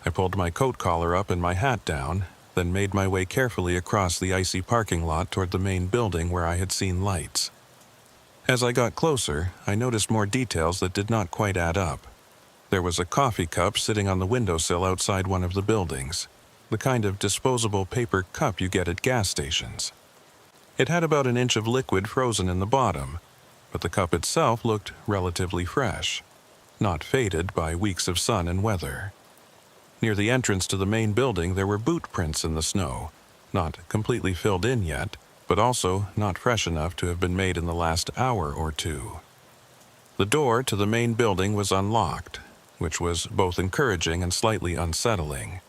I pulled my coat collar up and my hat down, then made my way carefully across the icy parking lot toward the main building where I had seen lights. As I got closer, I noticed more details that did not quite add up. There was a coffee cup sitting on the windowsill outside one of the buildings, the kind of disposable paper cup you get at gas stations. It had about an inch of liquid frozen in the bottom, but the cup itself looked relatively fresh, not faded by weeks of sun and weather. Near the entrance to the main building there were boot prints in the snow, not completely filled in yet, but also not fresh enough to have been made in the last hour or two. The door to the main building was unlocked, which was both encouraging and slightly unsettling.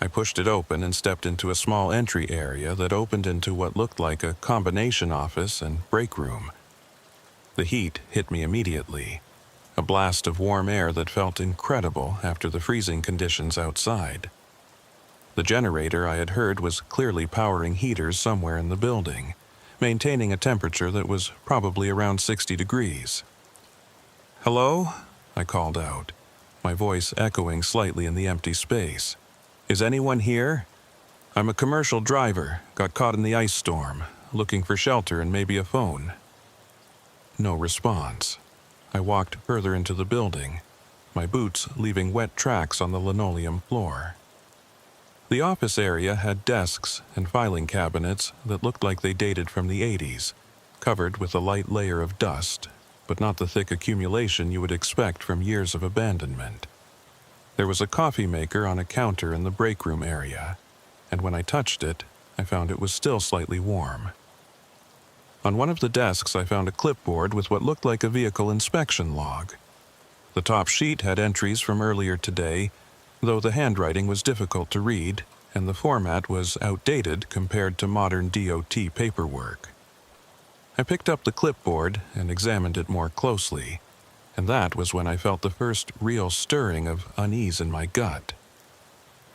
I pushed it open and stepped into a small entry area that opened into what looked like a combination office and break room. The heat hit me immediately, a blast of warm air that felt incredible after the freezing conditions outside. The generator I had heard was clearly powering heaters somewhere in the building, maintaining a temperature that was probably around 60 degrees. "Hello?" I called out, my voice echoing slightly in the empty space. "Is anyone here? I'm a commercial driver, got caught in the ice storm, looking for shelter and maybe a phone." No response. I walked further into the building, my boots leaving wet tracks on the linoleum floor. The office area had desks and filing cabinets that looked like they dated from the 80s, covered with a light layer of dust, but not the thick accumulation you would expect from years of abandonment. There was a coffee maker on a counter in the break room area, and when I touched it, I found it was still slightly warm. On one of the desks I found a clipboard with what looked like a vehicle inspection log. The top sheet had entries from earlier today, though the handwriting was difficult to read, and the format was outdated compared to modern DOT paperwork. I picked up the clipboard and examined it more closely, and that was when I felt the first real stirring of unease in my gut.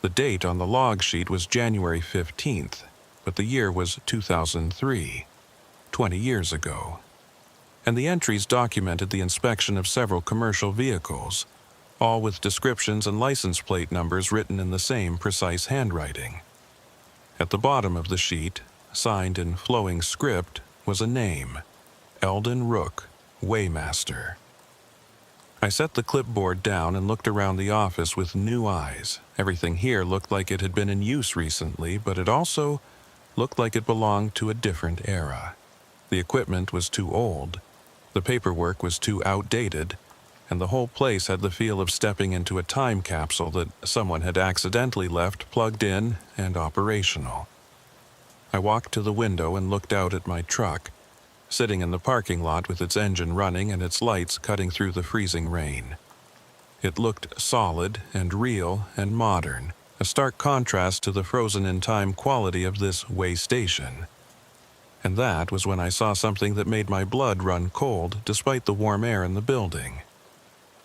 The date on the log sheet was January 15th, but the year was 2003, 20 years ago. And the entries documented the inspection of several commercial vehicles, all with descriptions and license plate numbers written in the same precise handwriting. At the bottom of the sheet, signed in flowing script, was a name: Eldon Rook, Weighmaster. I set the clipboard down and looked around the office with new eyes. Everything here looked like it had been in use recently, but it also looked like it belonged to a different era. The equipment was too old, the paperwork was too outdated, and the whole place had the feel of stepping into a time capsule that someone had accidentally left plugged in and operational. I walked to the window and looked out at my truck, sitting in the parking lot with its engine running and its lights cutting through the freezing rain. It looked solid and real and modern, a stark contrast to the frozen-in-time quality of this way station. And that was when I saw something that made my blood run cold despite the warm air in the building.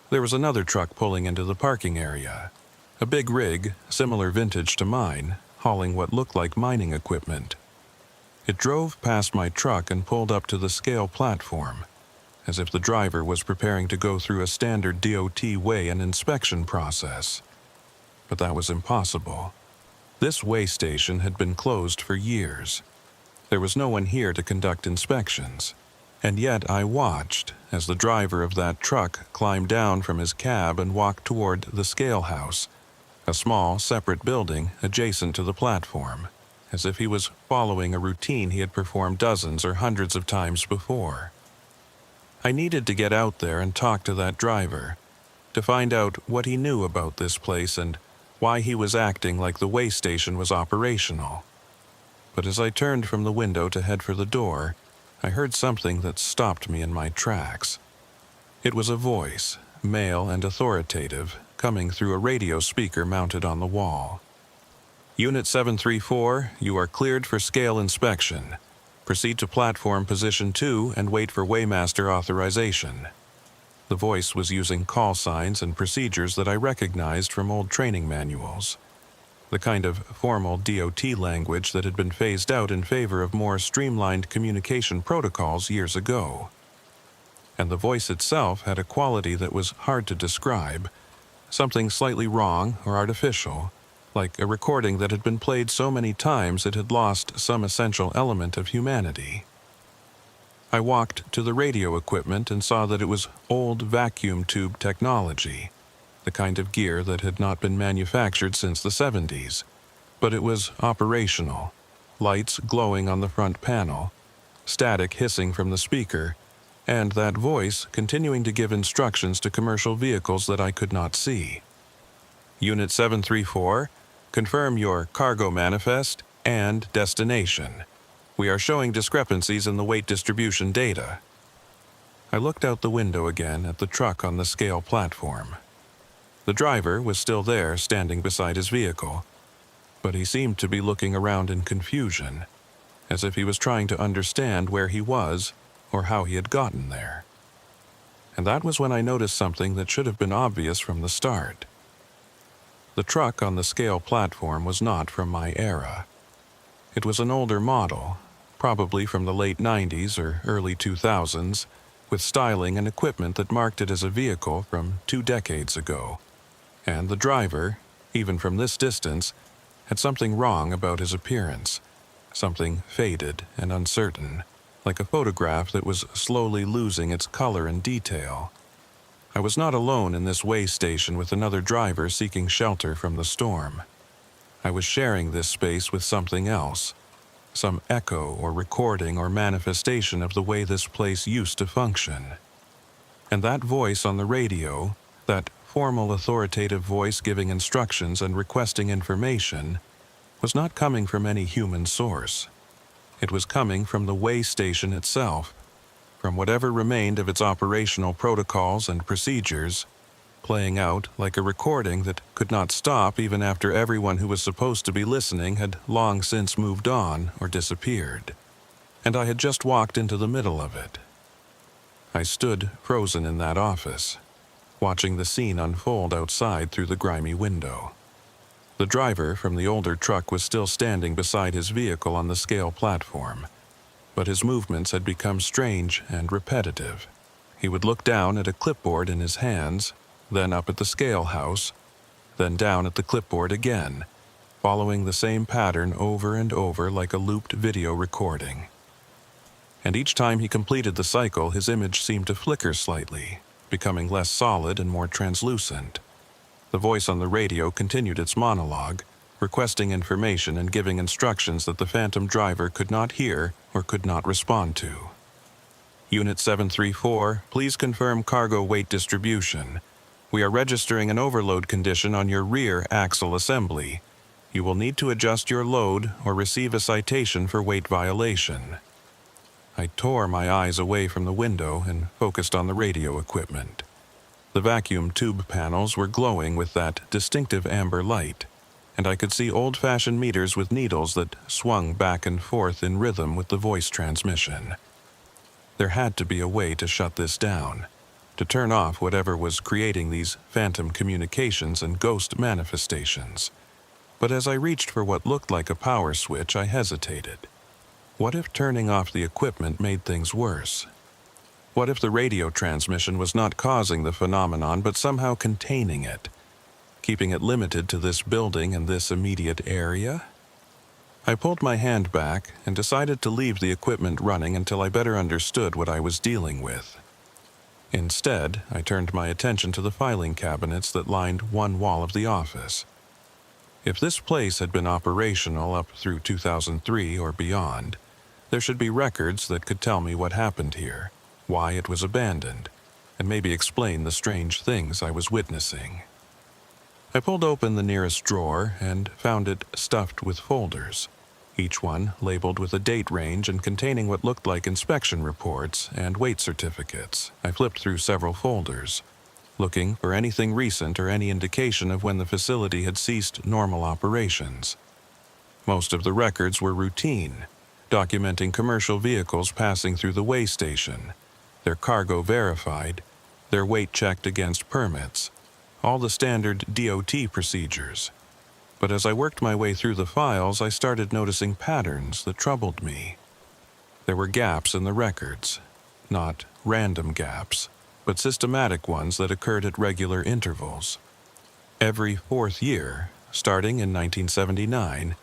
There was another truck pulling into the parking area. A big rig, similar vintage to mine, hauling what looked like mining equipment. It drove past my truck and pulled up to the scale platform, as if the driver was preparing to go through a standard DOT weigh and inspection process. But that was impossible. This weigh station had been closed for years. There was no one here to conduct inspections, and yet I watched as the driver of that truck climbed down from his cab and walked toward the scale house, a small, separate building adjacent to the platform, as if he was following a routine he had performed dozens or hundreds of times before. I needed to get out there and talk to that driver, to find out what he knew about this place and why he was acting like the weigh station was operational. But as I turned from the window to head for the door, I heard something that stopped me in my tracks. It was a voice, male and authoritative, coming through a radio speaker mounted on the wall. Unit 734, you are cleared for scale inspection. Proceed to platform position 2 and wait for weighmaster authorization. The voice was using call signs and procedures that I recognized from old training manuals, the kind of formal DOT language that had been phased out in favor of more streamlined communication protocols years ago. And the voice itself had a quality that was hard to describe, something slightly wrong or artificial, like a recording that had been played so many times it had lost some essential element of humanity. I walked to the radio equipment and saw that it was old vacuum tube technology, the kind of gear that had not been manufactured since the 70s. But it was operational, lights glowing on the front panel, static hissing from the speaker, and that voice continuing to give instructions to commercial vehicles that I could not see. Unit 734, confirm your cargo manifest and destination. We are showing discrepancies in the weight distribution data. I looked out the window again at the truck on the scale platform. The driver was still there, standing beside his vehicle, but he seemed to be looking around in confusion, as if he was trying to understand where he was or how he had gotten there. And that was when I noticed something that should have been obvious from the start. The truck on the scale platform was not from my era. It was an older model, probably from the late 90s or early 2000s, with styling and equipment that marked it as a vehicle from 2 decades ago. And the driver, even from this distance, had something wrong about his appearance, something faded and uncertain, like a photograph that was slowly losing its color and detail. I was not alone in this weigh station with another driver seeking shelter from the storm. I was sharing this space with something else, some echo or recording or manifestation of the way this place used to function. And that voice on the radio, that formal authoritative voice giving instructions and requesting information, was not coming from any human source. It was coming from the weigh station itself, from whatever remained of its operational protocols and procedures, playing out like a recording that could not stop even after everyone who was supposed to be listening had long since moved on or disappeared. And I had just walked into the middle of it. I stood frozen in that office, watching the scene unfold outside through the grimy window. The driver from the older truck was still standing beside his vehicle on the scale platform, but his movements had become strange and repetitive. He would look down at a clipboard in his hands, then up at the scale house, then down at the clipboard again, following the same pattern over and over like a looped video recording. And each time he completed the cycle, his image seemed to flicker slightly, becoming less solid and more translucent. The voice on the radio continued its monologue, requesting information and giving instructions that the phantom driver could not hear or could not respond to. Unit 734, please confirm cargo weight distribution. We are registering an overload condition on your rear axle assembly. You will need to adjust your load or receive a citation for weight violation. I tore my eyes away from the window and focused on the radio equipment. The vacuum tube panels were glowing with that distinctive amber light, and I could see old-fashioned meters with needles that swung back and forth in rhythm with the voice transmission. There had to be a way to shut this down, to turn off whatever was creating these phantom communications and ghost manifestations. But as I reached for what looked like a power switch, I hesitated. What if turning off the equipment made things worse? What if the radio transmission was not causing the phenomenon but somehow containing it, keeping it limited to this building and this immediate area? I pulled my hand back and decided to leave the equipment running until I better understood what I was dealing with. Instead, I turned my attention to the filing cabinets that lined one wall of the office. If this place had been operational up through 2003 or beyond, there should be records that could tell me what happened here, why it was abandoned, and maybe explain the strange things I was witnessing. I pulled open the nearest drawer and found it stuffed with folders, each one labeled with a date range and containing what looked like inspection reports and weight certificates. I flipped through several folders, looking for anything recent or any indication of when the facility had ceased normal operations. Most of the records were routine, documenting commercial vehicles passing through the weigh station, their cargo verified, their weight checked against permits, all the standard DOT procedures. But as I worked my way through the files, I started noticing patterns that troubled me. There were gaps in the records, not random gaps, but systematic ones that occurred at regular intervals. Every fourth year, starting in 1979,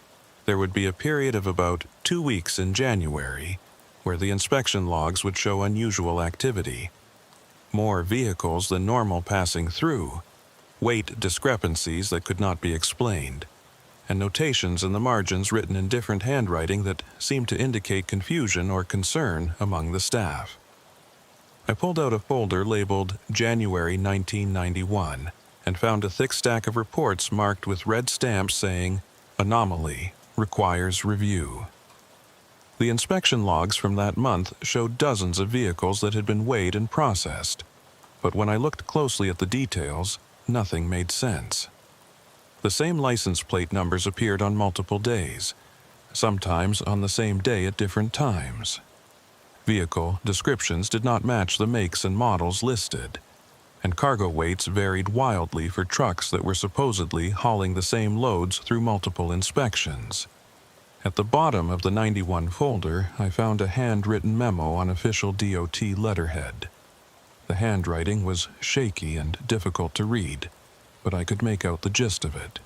there would be a period of about 2 weeks in January where the inspection logs would show unusual activity. More vehicles than normal passing through, weight discrepancies that could not be explained, and notations in the margins written in different handwriting that seemed to indicate confusion or concern among the staff. I pulled out a folder labeled January 1991 and found a thick stack of reports marked with red stamps saying, "Anomaly, requires review." The inspection logs from that month showed dozens of vehicles that had been weighed and processed, but when I looked closely at the details, nothing made sense. The same license plate numbers appeared on multiple days, sometimes on the same day at different times. Vehicle descriptions did not match the makes and models listed, and cargo weights varied wildly for trucks that were supposedly hauling the same loads through multiple inspections. At the bottom of the 91 folder, I found a handwritten memo on official DOT letterhead. The handwriting was shaky and difficult to read, but I could make out the gist of it.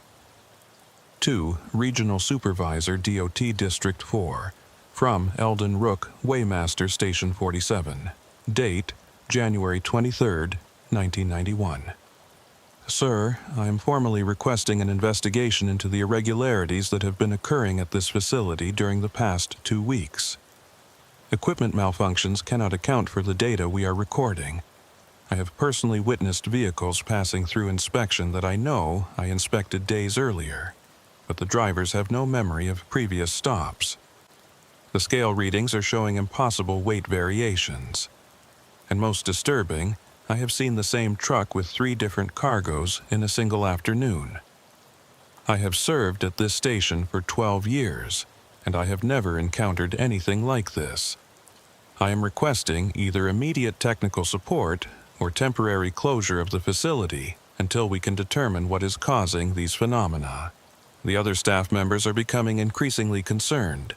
To Regional Supervisor DOT District 4, from Eldon Rook, Weighmaster Station 47. Date, January 23, 1991. Sir, I am formally requesting an investigation into the irregularities that have been occurring at this facility during the past 2 weeks. Equipment malfunctions cannot account for the data we are recording. I have personally witnessed vehicles passing through inspection that I know I inspected days earlier, but the drivers have no memory of previous stops. The scale readings are showing impossible weight variations. And most disturbing, I have seen the same truck with 3 different cargoes in a single afternoon. I have served at this station for 12 years, and I have never encountered anything like this. I am requesting either immediate technical support or temporary closure of the facility until we can determine what is causing these phenomena. The other staff members are becoming increasingly concerned,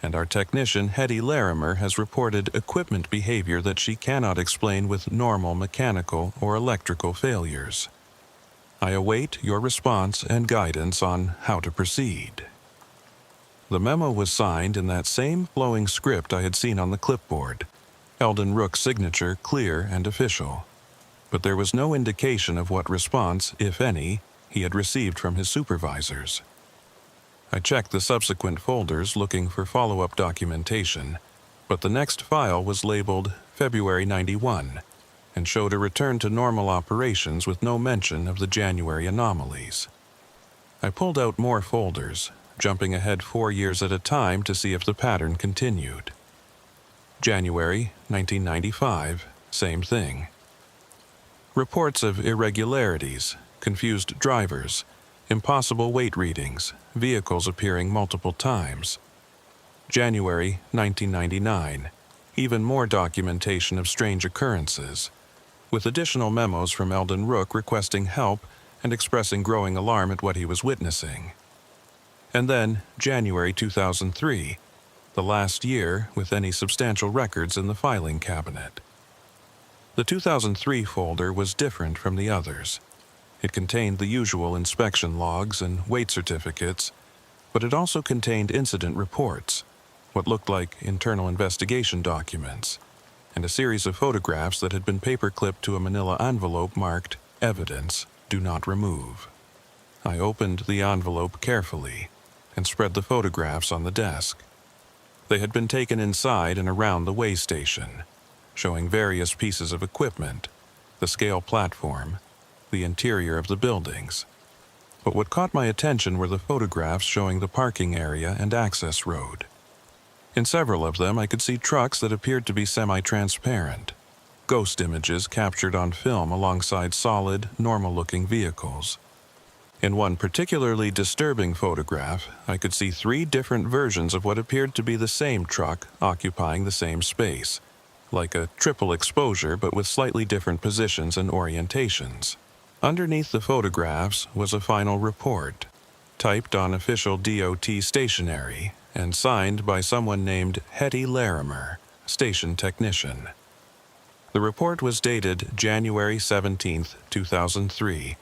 and our technician Hetty Larimer has reported equipment behavior that she cannot explain with normal mechanical or electrical failures. I await your response and guidance on how to proceed. The memo was signed in that same flowing script I had seen on the clipboard, Eldon Rook's signature clear and official. but there was no indication of what response, if any, he had received from his supervisors. I checked the subsequent folders looking for follow-up documentation, but the next file was labeled February 91 and showed a return to normal operations with no mention of the January anomalies. I pulled out more folders, jumping ahead 4 years at a time to see if the pattern continued. January 1995, same thing. Reports of irregularities, confused drivers, impossible weight readings, vehicles appearing multiple times. January 1999, even more documentation of strange occurrences, with additional memos from Eldon Rook requesting help and expressing growing alarm at what he was witnessing. And then January 2003, the last year with any substantial records in the filing cabinet. The 2003 folder was different from the others. It contained the usual inspection logs and weight certificates, but it also contained incident reports, what looked like internal investigation documents, and a series of photographs that had been paper-clipped to a manila envelope marked Evidence, Do Not Remove. I opened the envelope carefully and spread the photographs on the desk. They had been taken inside and around the weigh station, showing various pieces of equipment, the scale platform, the interior of the buildings. But what caught my attention were the photographs showing the parking area and access road. In several of them, I could see trucks that appeared to be semi-transparent, ghost images captured on film alongside solid, normal-looking vehicles. In one particularly disturbing photograph, I could see 3 different versions of what appeared to be the same truck occupying the same space, like a triple exposure but with slightly different positions and orientations. Underneath the photographs was a final report, typed on official DOT stationery and signed by someone named Hetty Larimer, station technician. The report was dated January 17, 2003,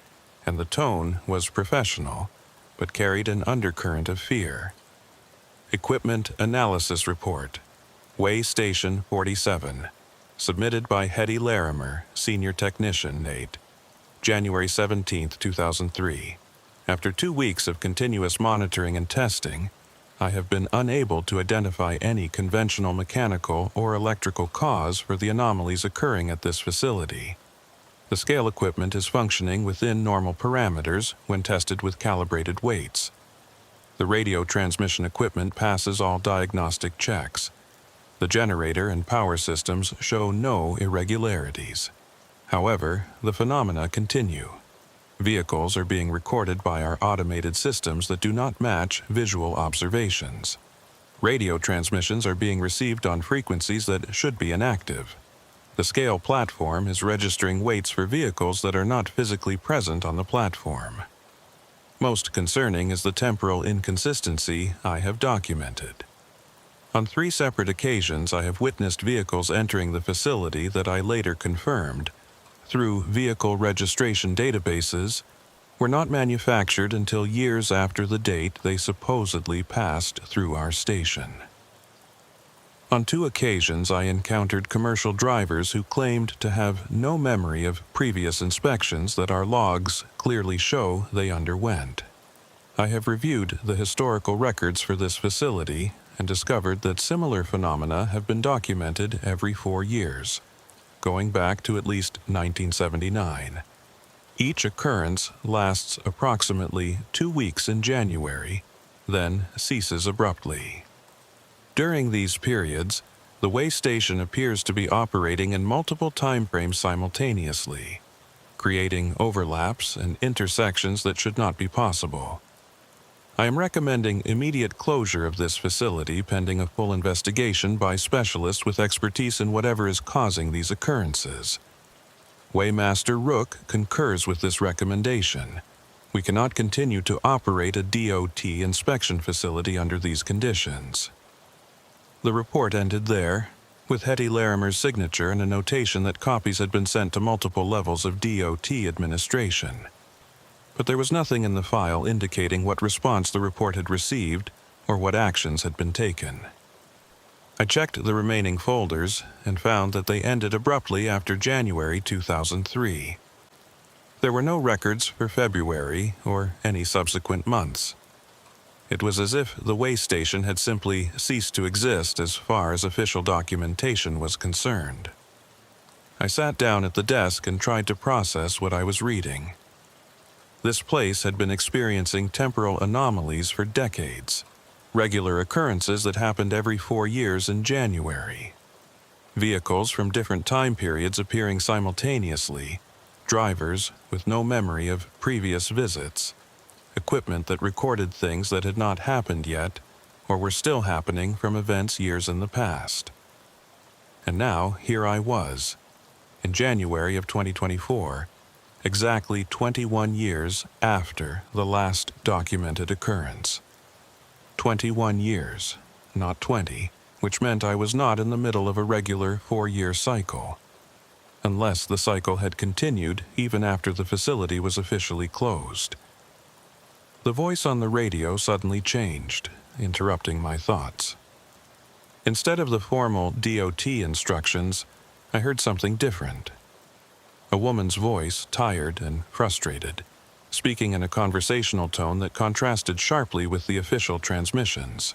and the tone was professional, but carried an undercurrent of fear. Equipment Analysis Report, Weigh Station 47, submitted by Hetty Larimer, Senior Technician, Nate, January 17, 2003. After 2 weeks of continuous monitoring and testing, I have been unable to identify any conventional mechanical or electrical cause for the anomalies occurring at this facility. The scale equipment is functioning within normal parameters when tested with calibrated weights. The radio transmission equipment passes all diagnostic checks. The generator and power systems show no irregularities. However, the phenomena continue. Vehicles are being recorded by our automated systems that do not match visual observations. Radio transmissions are being received on frequencies that should be inactive. The scale platform is registering weights for vehicles that are not physically present on the platform. Most concerning is the temporal inconsistency I have documented. On 3 separate occasions, I have witnessed vehicles entering the facility that I later confirmed, through vehicle registration databases, were not manufactured until years after the date they supposedly passed through our station. On 2 occasions, I encountered commercial drivers who claimed to have no memory of previous inspections that our logs clearly show they underwent. I have reviewed the historical records for this facility and discovered that similar phenomena have been documented every 4 years, going back to at least 1979. Each occurrence lasts approximately 2 weeks in January, then ceases abruptly. During these periods, the weigh station appears to be operating in multiple timeframes simultaneously, creating overlaps and intersections that should not be possible. I am recommending immediate closure of this facility pending a full investigation by specialists with expertise in whatever is causing these occurrences. Weighmaster Rook concurs with this recommendation. We cannot continue to operate a DOT inspection facility under these conditions. The report ended there, with Hetty Larimer's signature and a notation that copies had been sent to multiple levels of DOT administration. But there was nothing in the file indicating what response the report had received or what actions had been taken. I checked the remaining folders and found that they ended abruptly after January 2003. There were no records for February or any subsequent months. It was as if the way station had simply ceased to exist as far as official documentation was concerned. I sat down at the desk and tried to process what I was reading. This place had been experiencing temporal anomalies for decades, regular occurrences that happened every 4 years in January. Vehicles from different time periods appearing simultaneously, drivers with no memory of previous visits, equipment that recorded things that had not happened yet or were still happening from events years in the past. And now, here I was, in January of 2024, exactly 21 years after the last documented occurrence. 21 years, not 20, which meant I was not in the middle of a regular 4-year cycle, unless the cycle had continued even after the facility was officially closed. The voice on the radio suddenly changed, interrupting my thoughts. Instead of the formal DOT instructions, I heard something different. A woman's voice, tired and frustrated, speaking in a conversational tone that contrasted sharply with the official transmissions.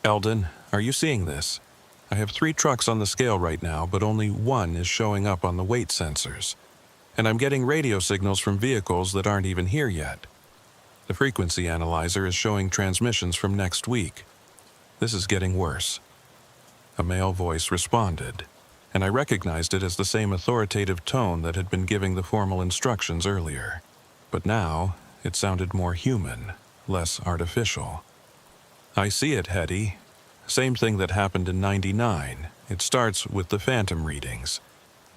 "Eldon, are you seeing this? I have 3 trucks on the scale right now, but only 1 is showing up on the weight sensors. And I'm getting radio signals from vehicles that aren't even here yet. The frequency analyzer is showing transmissions from next week. This is getting worse." A male voice responded, and I recognized it as the same authoritative tone that had been giving the formal instructions earlier. But now, it sounded more human, less artificial. "I see it, Hetty. Same thing that happened in '99. It starts with the phantom readings.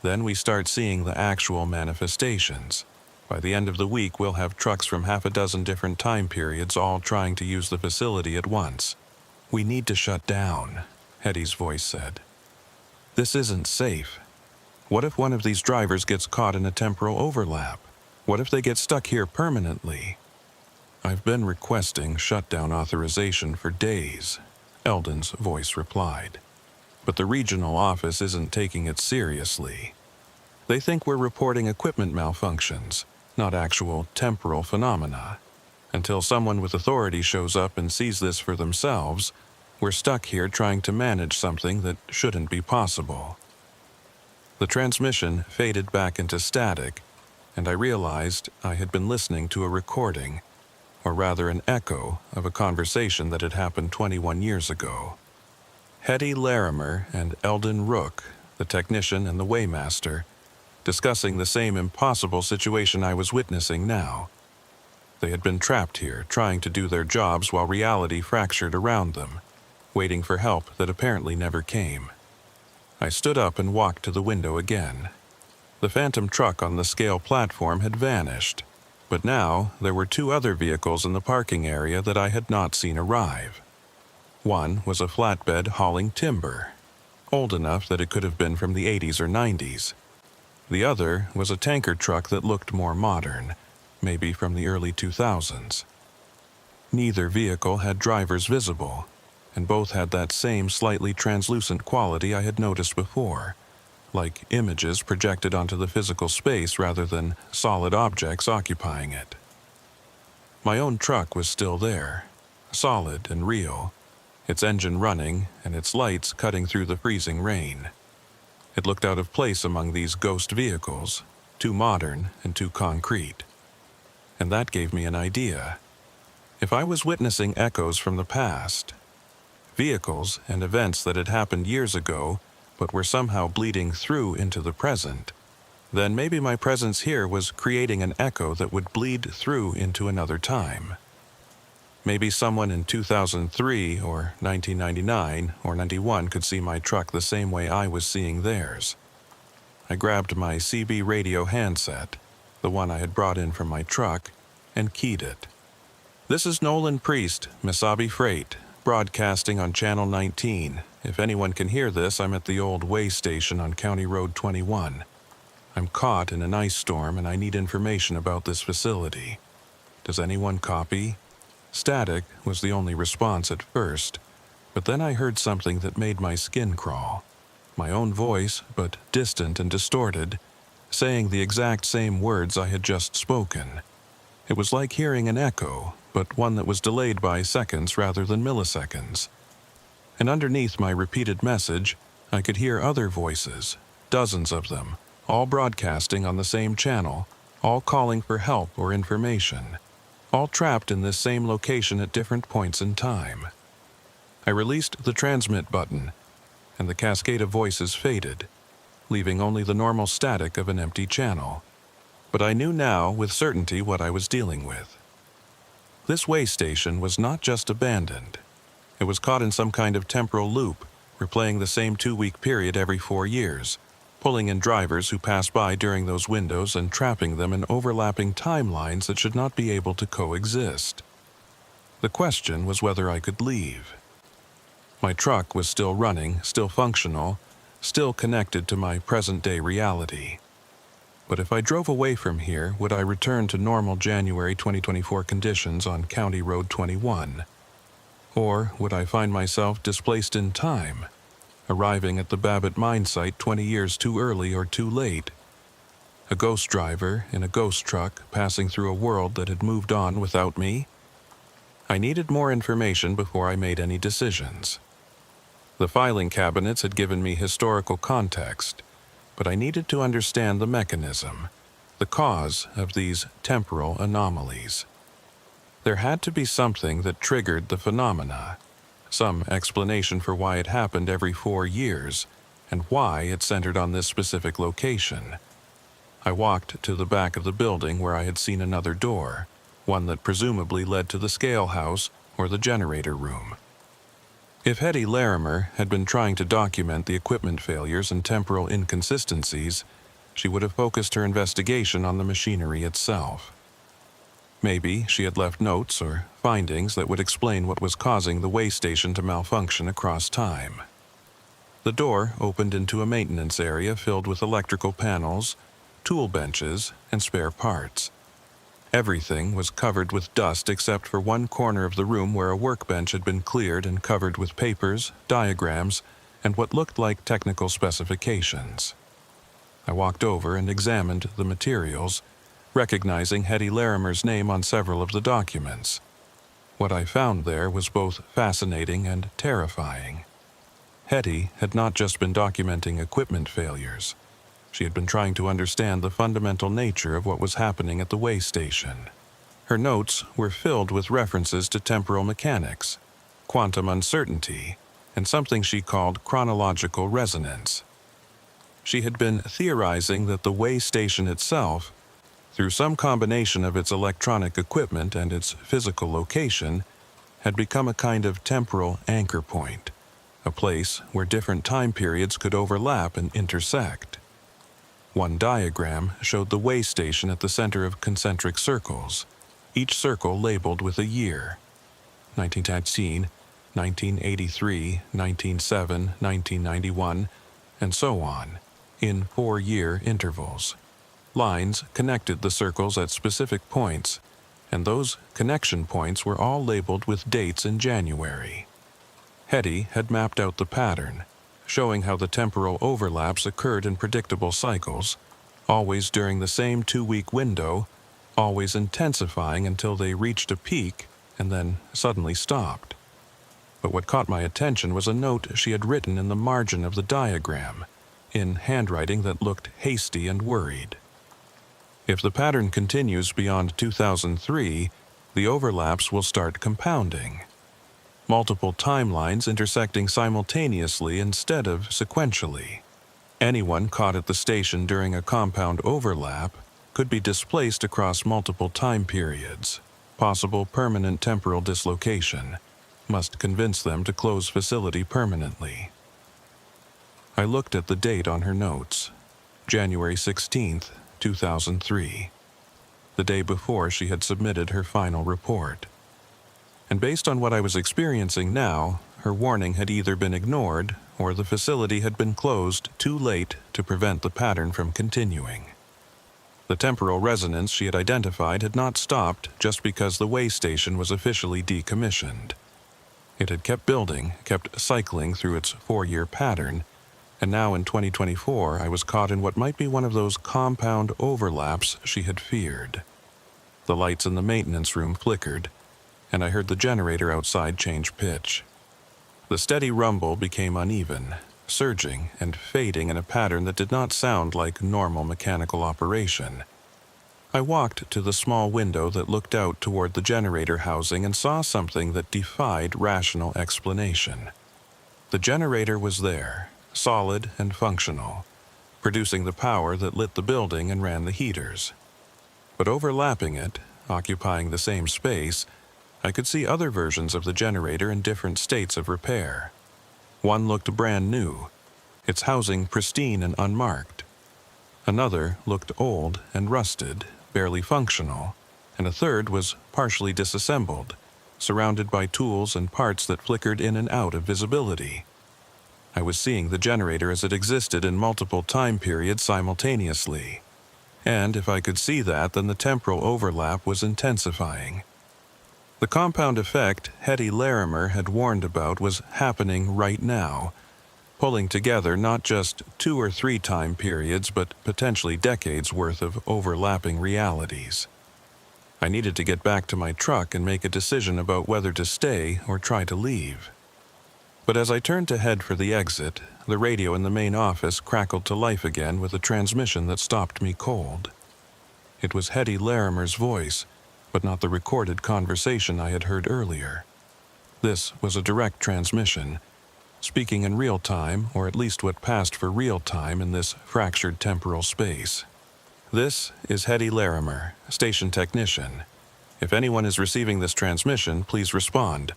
Then we start seeing the actual manifestations. By the end of the week, we'll have trucks from half a dozen different time periods all trying to use the facility at once. We need to shut down," Hetty's voice said. "This isn't safe. What if one of these drivers gets caught in a temporal overlap? What if they get stuck here permanently?" "I've been requesting shutdown authorization for days," Eldon's voice replied. "But the regional office isn't taking it seriously. They think we're reporting equipment malfunctions, not actual temporal phenomena. Until someone with authority shows up and sees this for themselves, we're stuck here trying to manage something that shouldn't be possible." The transmission faded back into static, and I realized I had been listening to a recording, or rather an echo of a conversation that had happened 21 years ago. Hetty Larimer and Eldon Rook, the technician and the weighmaster, discussing the same impossible situation I was witnessing now. They had been trapped here, trying to do their jobs while reality fractured around them, waiting for help that apparently never came. I stood up and walked to the window again. The phantom truck on the scale platform had vanished, but now there were 2 other vehicles in the parking area that I had not seen arrive. One was a flatbed hauling timber, old enough that it could have been from the 80s or 90s. The other was a tanker truck that looked more modern, maybe from the early 2000s. Neither vehicle had drivers visible, and both had that same slightly translucent quality I had noticed before, like images projected onto the physical space rather than solid objects occupying it. My own truck was still there, solid and real, its engine running and its lights cutting through the freezing rain. It looked out of place among these ghost vehicles, too modern and too concrete. And that gave me an idea. If I was witnessing echoes from the past, vehicles and events that had happened years ago but were somehow bleeding through into the present, then maybe my presence here was creating an echo that would bleed through into another time. Maybe someone in 2003 or 1999 or 91 could see my truck the same way I was seeing theirs. I grabbed my CB radio handset, the one I had brought in from my truck, and keyed it. "This is Nolan Priest, Misabi Freight, broadcasting on Channel 19. If anyone can hear this, I'm at the old way station on County Road 21. I'm caught in an ice storm and I need information about this facility. Does anyone copy?" Static was the only response at first, But then I heard something that made my skin crawl. My own voice, but distant and distorted, saying the exact same words I had just spoken. It was like hearing an echo, but one that was delayed by seconds rather than milliseconds. And underneath my repeated message, I could hear other voices, dozens of them, all broadcasting on the same channel, all calling for help or information, all trapped in this same location at different points in time. I released the transmit button, and the cascade of voices faded, leaving only the normal static of an empty channel. But I knew now with certainty what I was dealing with. This way station was not just abandoned. It was caught in some kind of temporal loop, replaying the same 2-week period every 4 years, pulling in drivers who passed by during those windows and trapping them in overlapping timelines that should not be able to coexist. The question was whether I could leave. My truck was still running, still functional, still connected to my present-day reality. But if I drove away from here, would I return to normal January 2024 conditions on County Road 21? Or would I find myself displaced in time, arriving at the Babbitt mine site 20 years too early or too late? A ghost driver in a ghost truck passing through a world that had moved on without me? I needed more information before I made any decisions. The filing cabinets had given me historical context, but I needed to understand the mechanism, the cause of these temporal anomalies. There had to be something that triggered the phenomena, some explanation for why it happened every 4 years, and why it centered on this specific location. I walked to the back of the building where I had seen another door, one that presumably led to the scale house or the generator room. If Hetty Larimer had been trying to document the equipment failures and temporal inconsistencies, she would have focused her investigation on the machinery itself. Maybe she had left notes or findings that would explain what was causing the way station to malfunction across time. The door opened into a maintenance area filled with electrical panels, tool benches, and spare parts. Everything was covered with dust except for one corner of the room where a workbench had been cleared and covered with papers, diagrams, and what looked like technical specifications. I walked over and examined the materials, recognizing Hetty Larimer's name on several of the documents. What I found there was both fascinating and terrifying. Hetty had not just been documenting equipment failures. She had been trying to understand the fundamental nature of what was happening at the way station. Her notes were filled with references to temporal mechanics, quantum uncertainty, and something she called chronological resonance. She had been theorizing that the way station itself, through some combination of its electronic equipment and its physical location, had become a kind of temporal anchor point, a place where different time periods could overlap and intersect. One diagram showed the way station at the center of concentric circles, each circle labeled with a year: 1913, 1983, 1907, 1991, and so on, in 4-year intervals. Lines connected the circles at specific points, and those connection points were all labeled with dates in January. Hetty had mapped out the pattern, showing how the temporal overlaps occurred in predictable cycles, always during the same 2-week window, always intensifying until they reached a peak and then suddenly stopped. But what caught my attention was a note she had written in the margin of the diagram, in handwriting that looked hasty and worried. If the pattern continues beyond 2003, the overlaps will start compounding. Multiple timelines intersecting simultaneously instead of sequentially. Anyone caught at the station during a compound overlap could be displaced across multiple time periods. Possible permanent temporal dislocation must convince them to close facility permanently. I looked at the date on her notes, January 16th, 2003, the day before she had submitted her final report. And based on what I was experiencing now, her warning had either been ignored or the facility had been closed too late to prevent the pattern from continuing. The temporal resonance she had identified had not stopped just because the way station was officially decommissioned. It had kept building, kept cycling through its 4-year pattern, and now in 2024 I was caught in what might be one of those compound overlaps she had feared. The lights in the maintenance room flickered, and I heard the generator outside change pitch. The steady rumble became uneven, surging and fading in a pattern that did not sound like normal mechanical operation. I walked to the small window that looked out toward the generator housing and saw something that defied rational explanation. The generator was there, solid and functional, producing the power that lit the building and ran the heaters. But overlapping it, occupying the same space, I could see other versions of the generator in different states of repair. One looked brand new, its housing pristine and unmarked. Another looked old and rusted, barely functional, and a third was partially disassembled, surrounded by tools and parts that flickered in and out of visibility. I was seeing the generator as it existed in multiple time periods simultaneously. And if I could see that, then the temporal overlap was intensifying. The compound effect Hetty Larimer had warned about was happening right now, pulling together not just 2 or 3 time periods, but potentially decades worth of overlapping realities. I needed to get back to my truck and make a decision about whether to stay or try to leave. But as I turned to head for the exit, the radio in the main office crackled to life again with a transmission that stopped me cold. It was Hetty Larimer's voice, but not the recorded conversation I had heard earlier. This was a direct transmission, speaking in real time, or at least what passed for real time in this fractured temporal space. This is Hetty Larimer, station technician. If anyone is receiving this transmission, please respond.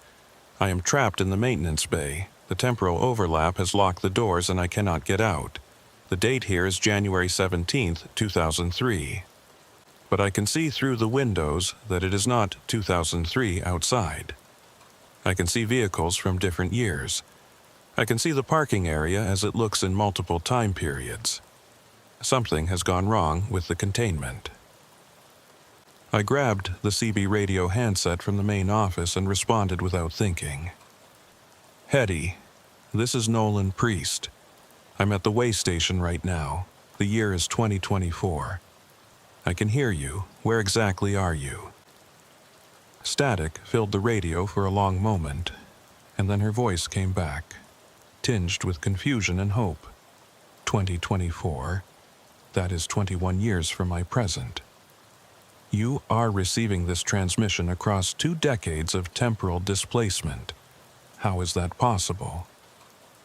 I am trapped in the maintenance bay. The temporal overlap has locked the doors and I cannot get out. The date here is January 17th, 2003. But I can see through the windows that it is not 2003 outside. I can see vehicles from different years. I can see the parking area as it looks in multiple time periods. Something has gone wrong with the containment. I grabbed the CB radio handset from the main office and responded without thinking. Hetty, this is Nolan Priest. I'm at the way station right now. The year is 2024. I can hear you. Where exactly are you? Static filled the radio for a long moment, and then her voice came back, tinged with confusion and hope. 2024. That is 21 years from my present. You are receiving this transmission across 2 decades of temporal displacement. How is that possible?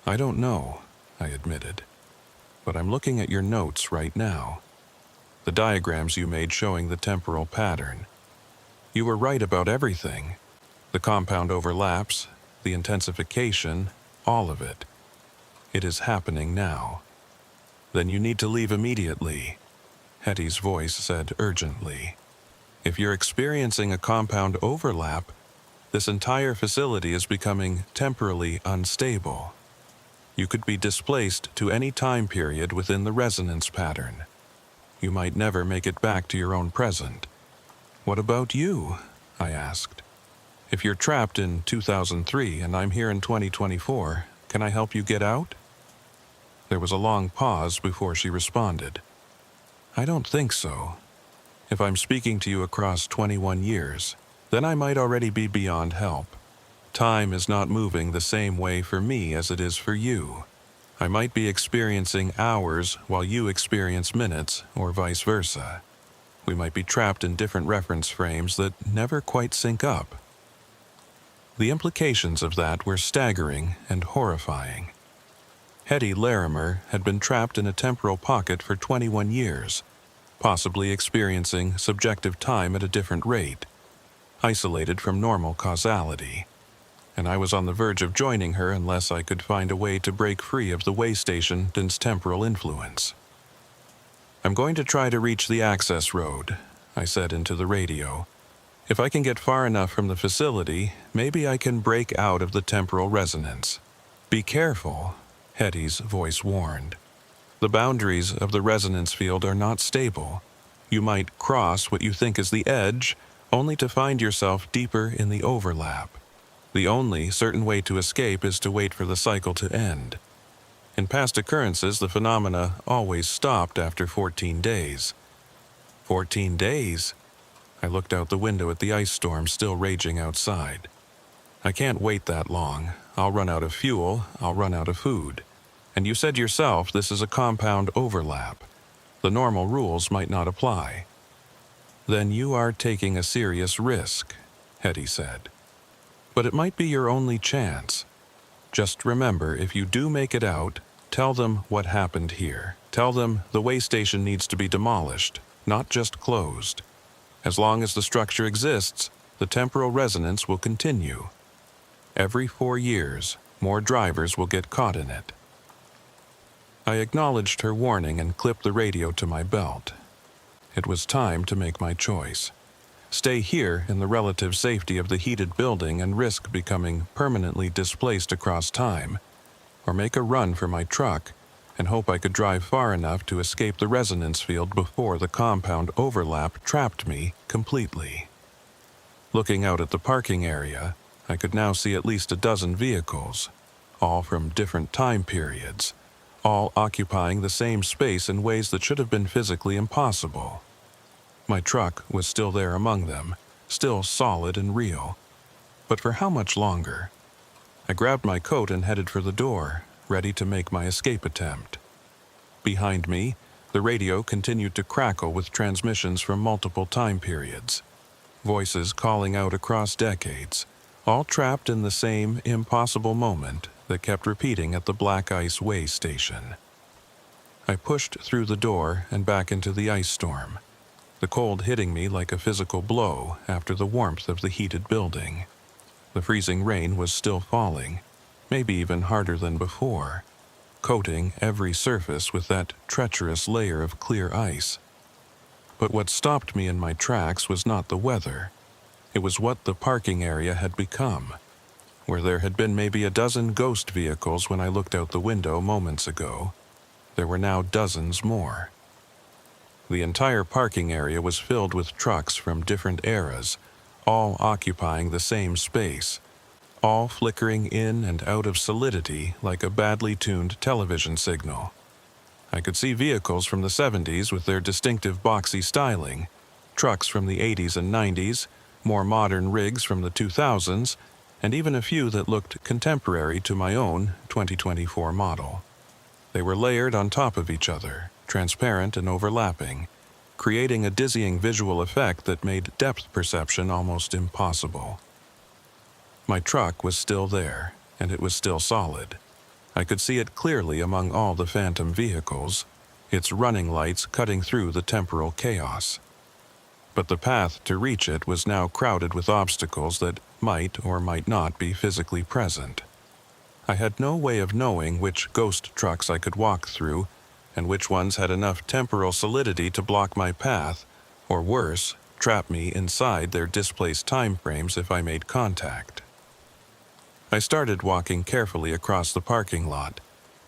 I don't know, I admitted. But I'm looking at your notes right now. The diagrams you made showing the temporal pattern. You were right about everything. The compound overlaps, the intensification, all of it. It is happening now. Then you need to leave immediately, Hetty's voice said urgently. If you're experiencing a compound overlap, this entire facility is becoming temporally unstable. You could be displaced to any time period within the resonance pattern. You might never make it back to your own present. What about you? I asked. If you're trapped in 2003 and I'm here in 2024, can I help you get out? There was a long pause before she responded. I don't think so. If I'm speaking to you across 21 years, then I might already be beyond help. Time is not moving the same way for me as it is for you. I might be experiencing hours while you experience minutes, or vice versa. We might be trapped in different reference frames that never quite sync up. The implications of that were staggering and horrifying. Hetty Larimer had been trapped in a temporal pocket for 21 years, possibly experiencing subjective time at a different rate, isolated from normal causality. And I was on the verge of joining her unless I could find a way to break free of the way station's temporal influence. I'm going to try to reach the access road, I said into the radio. If I can get far enough from the facility, maybe I can break out of the temporal resonance. Be careful, Hetty's voice warned. The boundaries of the resonance field are not stable. You might cross what you think is the edge, only to find yourself deeper in the overlap. The only certain way to escape is to wait for the cycle to end. In past occurrences, the phenomena always stopped after 14 days. 14 days? I looked out the window at the ice storm still raging outside. I can't wait that long. I'll run out of fuel, I'll run out of food. And you said yourself this is a compound overlap. The normal rules might not apply. Then you are taking a serious risk, Hetty said. But it might be your only chance. Just remember, if you do make it out, tell them what happened here. Tell them the way station needs to be demolished, not just closed. As long as the structure exists, the temporal resonance will continue. Every 4 years, more drivers will get caught in it. I acknowledged her warning and clipped the radio to my belt. It was time to make my choice. Stay here in the relative safety of the heated building and risk becoming permanently displaced across time, or make a run for my truck and hope I could drive far enough to escape the resonance field before the compound overlap trapped me completely. Looking out at the parking area, I could now see at least a dozen vehicles, all from different time periods, all occupying the same space in ways that should have been physically impossible. My truck was still there among them, still solid and real. But for how much longer? I grabbed my coat and headed for the door, ready to make my escape attempt. Behind me, the radio continued to crackle with transmissions from multiple time periods. Voices calling out across decades, all trapped in the same impossible moment that kept repeating at the black ice way station. I pushed through the door and back into the ice storm, the cold hitting me like a physical blow after the warmth of the heated building. The freezing rain was still falling, maybe even harder than before, coating every surface with that treacherous layer of clear ice. But what stopped me in my tracks was not the weather. It was what the parking area had become. Where there had been maybe a dozen ghost vehicles when I looked out the window moments ago, there were now dozens more. The entire parking area was filled with trucks from different eras, all occupying the same space, all flickering in and out of solidity like a badly tuned television signal. I could see vehicles from the 70s with their distinctive boxy styling, trucks from the 80s and 90s, more modern rigs from the 2000s, and even a few that looked contemporary to my own 2024 model. They were layered on top of each other, transparent and overlapping, creating a dizzying visual effect that made depth perception almost impossible. My truck was still there, and it was still solid. I could see it clearly among all the phantom vehicles, its running lights cutting through the temporal chaos. But the path to reach it was now crowded with obstacles that might or might not be physically present. I had no way of knowing which ghost trucks I could walk through, and which ones had enough temporal solidity to block my path, or worse, trap me inside their displaced time frames if I made contact. I started walking carefully across the parking lot,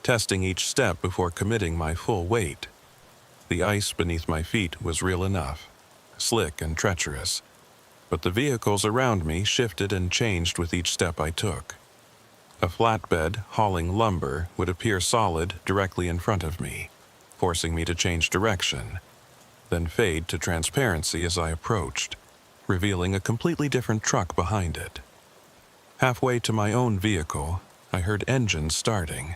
testing each step before committing my full weight. The ice beneath my feet was real enough, slick and treacherous, but the vehicles around me shifted and changed with each step I took. A flatbed hauling lumber would appear solid directly in front of me, forcing me to change direction, then fade to transparency as I approached, revealing a completely different truck behind it. Halfway to my own vehicle, I heard engines starting,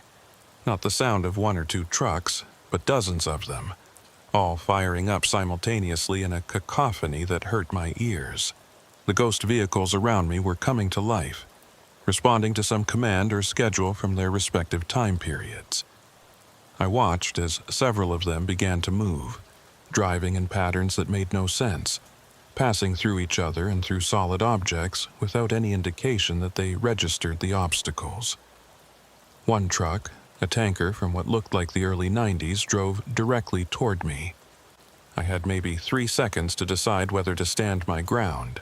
not the sound of one or two trucks, but dozens of them, all firing up simultaneously in a cacophony that hurt my ears. The ghost vehicles around me were coming to life, responding to some command or schedule from their respective time periods. I watched as several of them began to move, driving in patterns that made no sense, passing through each other and through solid objects without any indication that they registered the obstacles. One truck, a tanker from what looked like the early 90s, drove directly toward me. I had maybe 3 seconds to decide whether to stand my ground,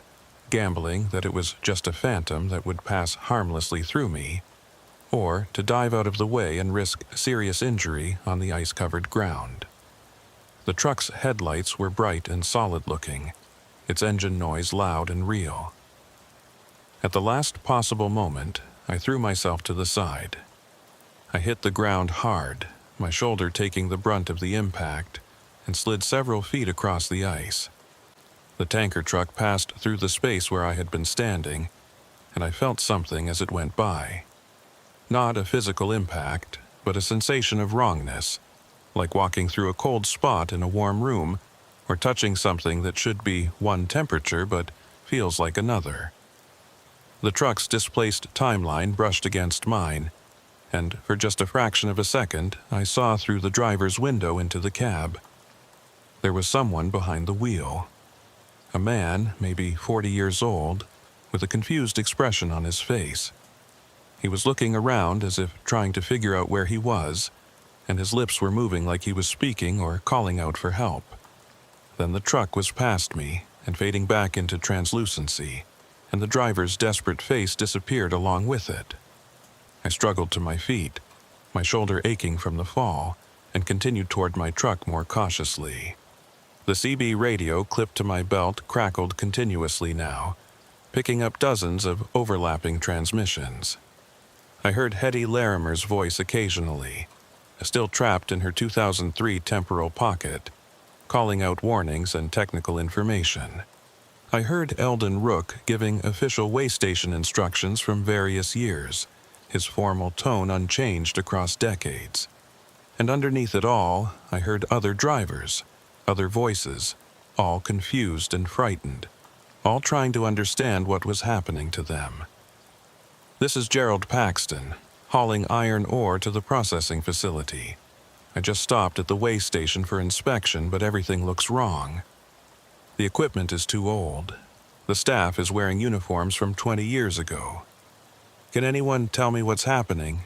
gambling that it was just a phantom that would pass harmlessly through me, or to dive out of the way and risk serious injury on the ice-covered ground. The truck's headlights were bright and solid-looking, its engine noise loud and real. At the last possible moment, I threw myself to the side. I hit the ground hard, my shoulder taking the brunt of the impact, and slid several feet across the ice. The tanker truck passed through the space where I had been standing, and I felt something as it went by. Not a physical impact, but a sensation of wrongness, like walking through a cold spot in a warm room, or touching something that should be one temperature but feels like another. The truck's displaced timeline brushed against mine, and for just a fraction of a second, I saw through the driver's window into the cab. There was someone behind the wheel. A man, maybe 40 years old, with a confused expression on his face. He was looking around as if trying to figure out where he was, and his lips were moving like he was speaking or calling out for help. Then the truck was past me and fading back into translucency, and the driver's desperate face disappeared along with it. I struggled to my feet, my shoulder aching from the fall, and continued toward my truck more cautiously. The CB radio clipped to my belt crackled continuously now, picking up dozens of overlapping transmissions. I heard Hetty Larimer's voice occasionally, still trapped in her 2003 temporal pocket, calling out warnings and technical information. I heard Eldon Rook giving official way station instructions from various years, his formal tone unchanged across decades. And underneath it all, I heard other drivers, other voices, all confused and frightened, all trying to understand what was happening to them. This is Gerald Paxton, hauling iron ore to the processing facility. I just stopped at the way station for inspection, but everything looks wrong. The equipment is too old. The staff is wearing uniforms from 20 years ago. Can anyone tell me what's happening?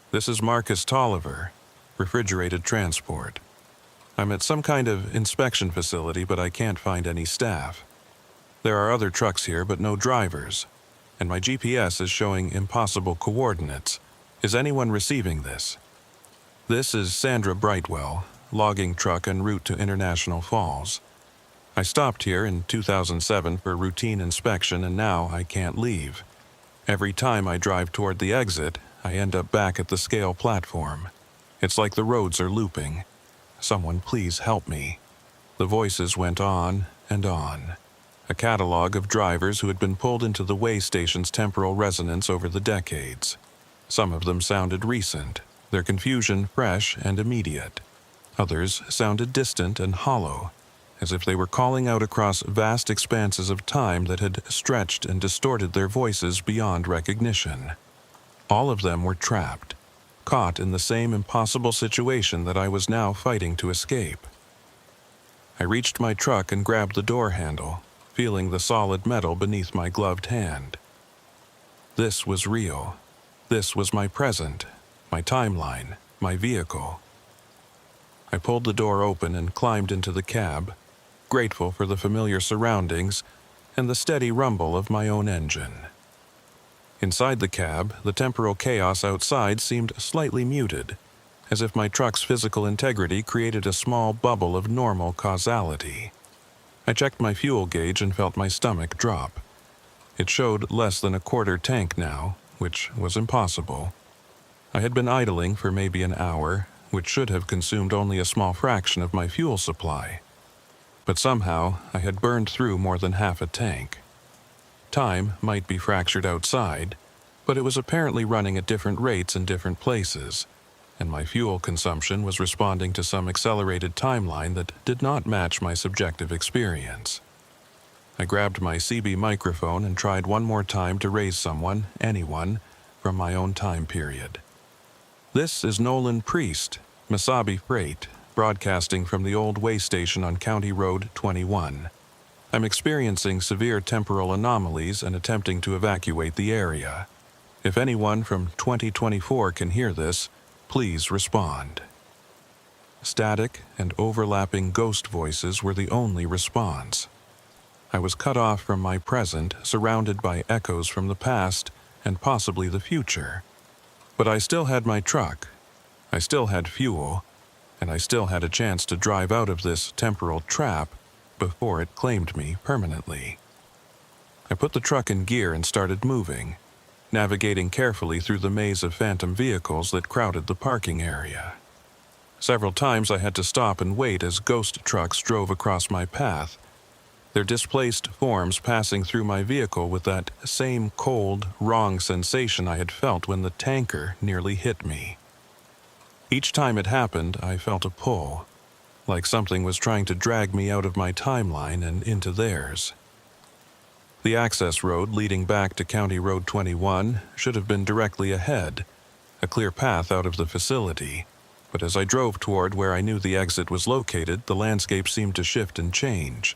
This is Marcus Tolliver, refrigerated transport. I'm at some kind of inspection facility, but I can't find any staff. There are other trucks here, but no drivers, and my GPS is showing impossible coordinates. Is anyone receiving this? This is Sandra Brightwell, logging truck en route to International Falls. I stopped here in 2007 for routine inspection, and now I can't leave. Every time I drive toward the exit, I end up back at the scale platform. It's like the roads are looping. Someone please help me. The voices went on and on. A catalog of drivers who had been pulled into the way station's temporal resonance over the decades. Some of them sounded recent, their confusion fresh and immediate. Others sounded distant and hollow, as if they were calling out across vast expanses of time that had stretched and distorted their voices beyond recognition. All of them were trapped, caught in the same impossible situation that I was now fighting to escape. I reached my truck and grabbed the door handle, feeling the solid metal beneath my gloved hand. This was real. This was my present, my timeline, my vehicle. I pulled the door open and climbed into the cab, grateful for the familiar surroundings and the steady rumble of my own engine. Inside the cab, the temporal chaos outside seemed slightly muted, as if my truck's physical integrity created a small bubble of normal causality. I checked my fuel gauge and felt my stomach drop. It showed less than a quarter tank now, which was impossible. I had been idling for maybe an hour, which should have consumed only a small fraction of my fuel supply. But somehow, I had burned through more than half a tank. Time might be fractured outside, but it was apparently running at different rates in different places, and my fuel consumption was responding to some accelerated timeline that did not match my subjective experience. I grabbed my CB microphone and tried one more time to raise someone, anyone, from my own time period. This is Nolan Priest, Mesabi Freight, broadcasting from the old way station on County Road 21. I'm experiencing severe temporal anomalies and attempting to evacuate the area. If anyone from 2024 can hear this, please respond. Static and overlapping ghost voices were the only response. I was cut off from my present, surrounded by echoes from the past and possibly the future. But I still had my truck. I still had fuel, and I still had a chance to drive out of this temporal trap before it claimed me permanently. I put the truck in gear and started moving, navigating carefully through the maze of phantom vehicles that crowded the parking area. Several times I had to stop and wait as ghost trucks drove across my path, their displaced forms passing through my vehicle with that same cold, wrong sensation I had felt when the tanker nearly hit me. Each time it happened, I felt a pull, like something was trying to drag me out of my timeline and into theirs. The access road leading back to County Road 21 should have been directly ahead, a clear path out of the facility, but as I drove toward where I knew the exit was located, the landscape seemed to shift and change.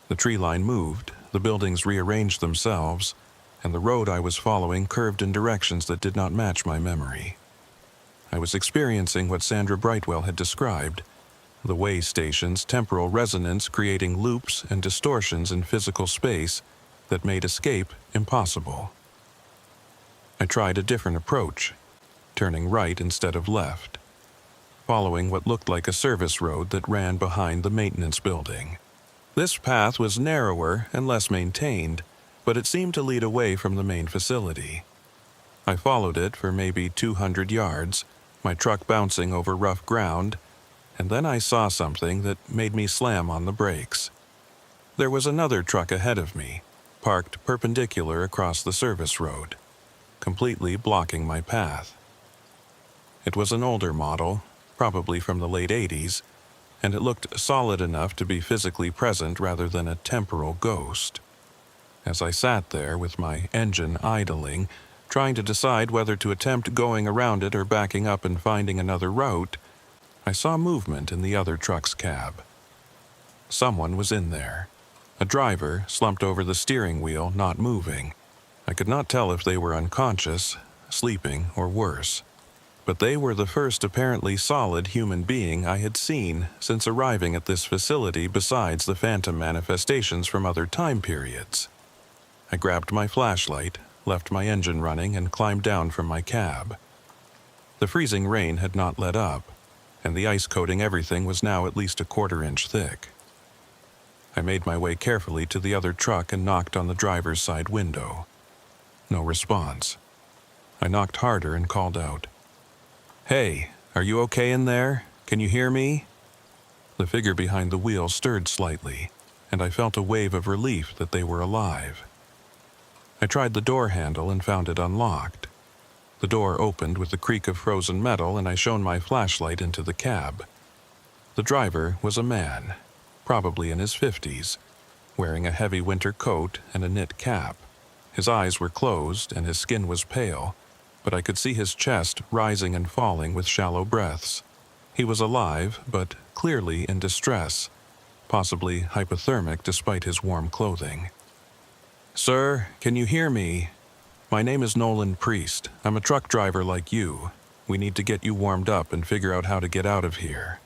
The tree line moved, the buildings rearranged themselves, and the road I was following curved in directions that did not match my memory. I was experiencing what Sandra Brightwell had described, the way station's temporal resonance creating loops and distortions in physical space that made escape impossible. I tried a different approach, turning right instead of left, following what looked like a service road that ran behind the maintenance building. This path was narrower and less maintained, but it seemed to lead away from the main facility. I followed it for maybe 200 yards, my truck bouncing over rough ground, and then I saw something that made me slam on the brakes. There was another truck ahead of me, parked perpendicular across the service road, completely blocking my path. It was an older model, probably from the late 80s, and it looked solid enough to be physically present rather than a temporal ghost. As I sat there with my engine idling, trying to decide whether to attempt going around it or backing up and finding another route, I saw movement in the other truck's cab. Someone was in there. A driver, slumped over the steering wheel, not moving. I could not tell if they were unconscious, sleeping, or worse. But they were the first apparently solid human being I had seen since arriving at this facility besides the phantom manifestations from other time periods. I grabbed my flashlight, left my engine running, and climbed down from my cab. The freezing rain had not let up, and the ice coating everything was now at least a quarter-inch thick. I made my way carefully to the other truck and knocked on the driver's side window. No response. I knocked harder and called out, "Hey, are you okay in there? Can you hear me?" The figure behind the wheel stirred slightly, and I felt a wave of relief that they were alive. I tried the door handle and found it unlocked. The door opened with the creak of frozen metal, and I shone my flashlight into the cab. The driver was a man, probably in his 50s, wearing a heavy winter coat and a knit cap. His eyes were closed and his skin was pale, but I could see his chest rising and falling with shallow breaths. He was alive, but clearly in distress, possibly hypothermic despite his warm clothing. "Sir, can you hear me? My name is Nolan Priest. I'm a truck driver like you. We need to get you warmed up and figure out how to get out of here."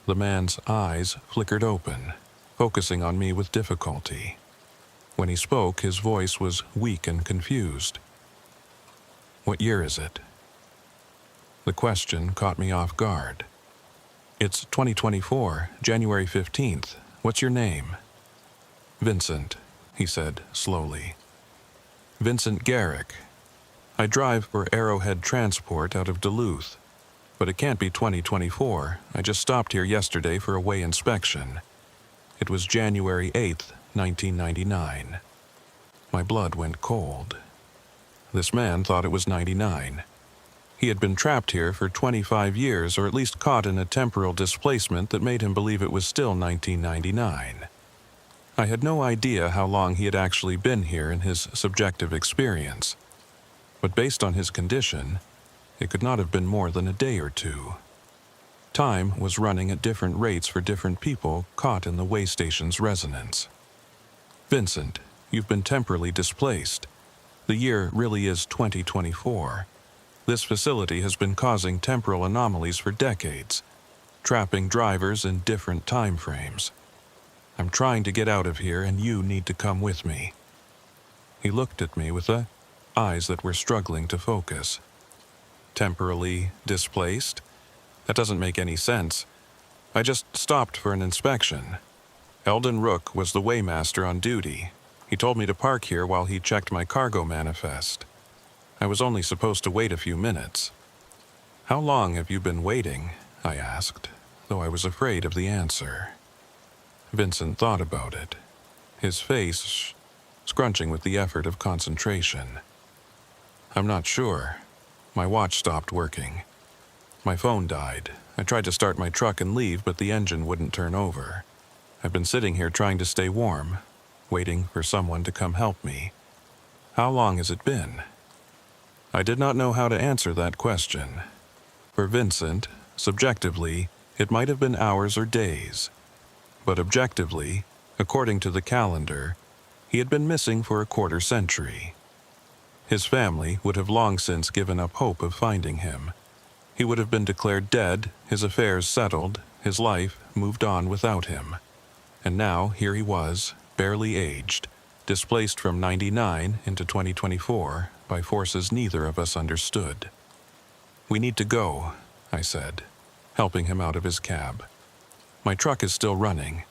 The man's eyes flickered open, focusing on me with difficulty. When he spoke, his voice was weak and confused. "What year is it?" The question caught me off guard. "It's 2024, January 15th. What's your name?" "Vincent," he said slowly. "Vincent Garrick. I drive for Arrowhead Transport out of Duluth, but it can't be 2024. I just stopped here yesterday for a weigh inspection. It was January 8th, 1999. My blood went cold. This man thought it was 99. He had been trapped here for 25 years, or at least caught in a temporal displacement that made him believe it was still 1999. I had no idea how long he had actually been here in his subjective experience, but based on his condition, it could not have been more than a day or two. Time was running at different rates for different people caught in the way station's resonance. "Vincent, you've been temporally displaced. The year really is 2024. This facility has been causing temporal anomalies for decades, trapping drivers in different time frames. I'm trying to get out of here, and you need to come with me." He looked at me with eyes that were struggling to focus. "Temporally displaced? That doesn't make any sense. I just stopped for an inspection. Eldon Rook was the weighmaster on duty. He told me to park here while he checked my cargo manifest. I was only supposed to wait a few minutes. How long have you been waiting? I asked, though I was afraid of the answer. Vincent thought about it, his face scrunching with the effort of concentration. I'm not sure. My watch stopped working. My phone died. I tried to start my truck and leave, but the engine wouldn't turn over. I've been sitting here trying to stay warm, waiting for someone to come help me. How long has it been? I did not know how to answer that question. For Vincent, subjectively, it might have been hours or days. But objectively, according to the calendar, he had been missing for a quarter century. His family would have long since given up hope of finding him. He would have been declared dead, his affairs settled, his life moved on without him. And now here he was, barely aged, displaced from 99 into 2024 by forces neither of us understood. We need to go, I said, helping him out of his cab. My truck is still running.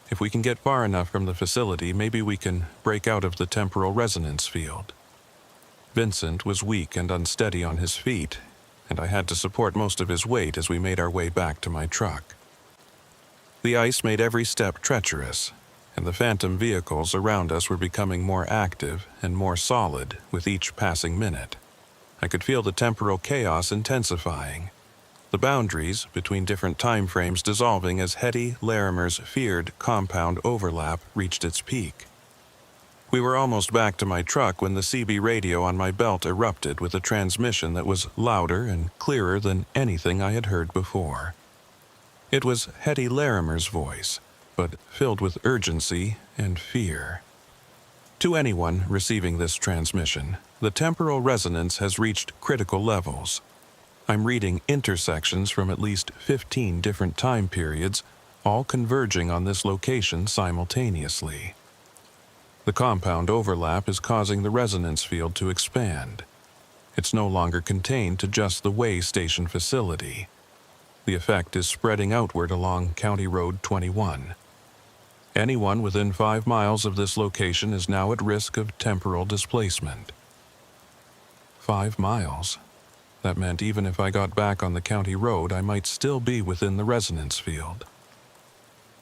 If we can get far enough from the facility, maybe we can break out of the temporal resonance field. Vincent was weak and unsteady on his feet, and I had to support most of his weight as we made our way back to my truck. The ice made every step treacherous, and the phantom vehicles around us were becoming more active and more solid with each passing minute. I could feel the temporal chaos intensifying, the boundaries between different time frames dissolving as Hetty Larimer's feared compound overlap reached its peak. We were almost back to my truck when the CB radio on my belt erupted with a transmission that was louder and clearer than anything I had heard before. It was Hetty Larimer's voice, but filled with urgency and fear. To anyone receiving this transmission, the temporal resonance has reached critical levels. I'm reading intersections from at least 15 different time periods, all converging on this location simultaneously. The compound overlap is causing the resonance field to expand. It's no longer contained to just the way station facility. The effect is spreading outward along County Road 21. Anyone within 5 miles of this location is now at risk of temporal displacement. 5 miles? That meant even if I got back on the county road, I might still be within the resonance field.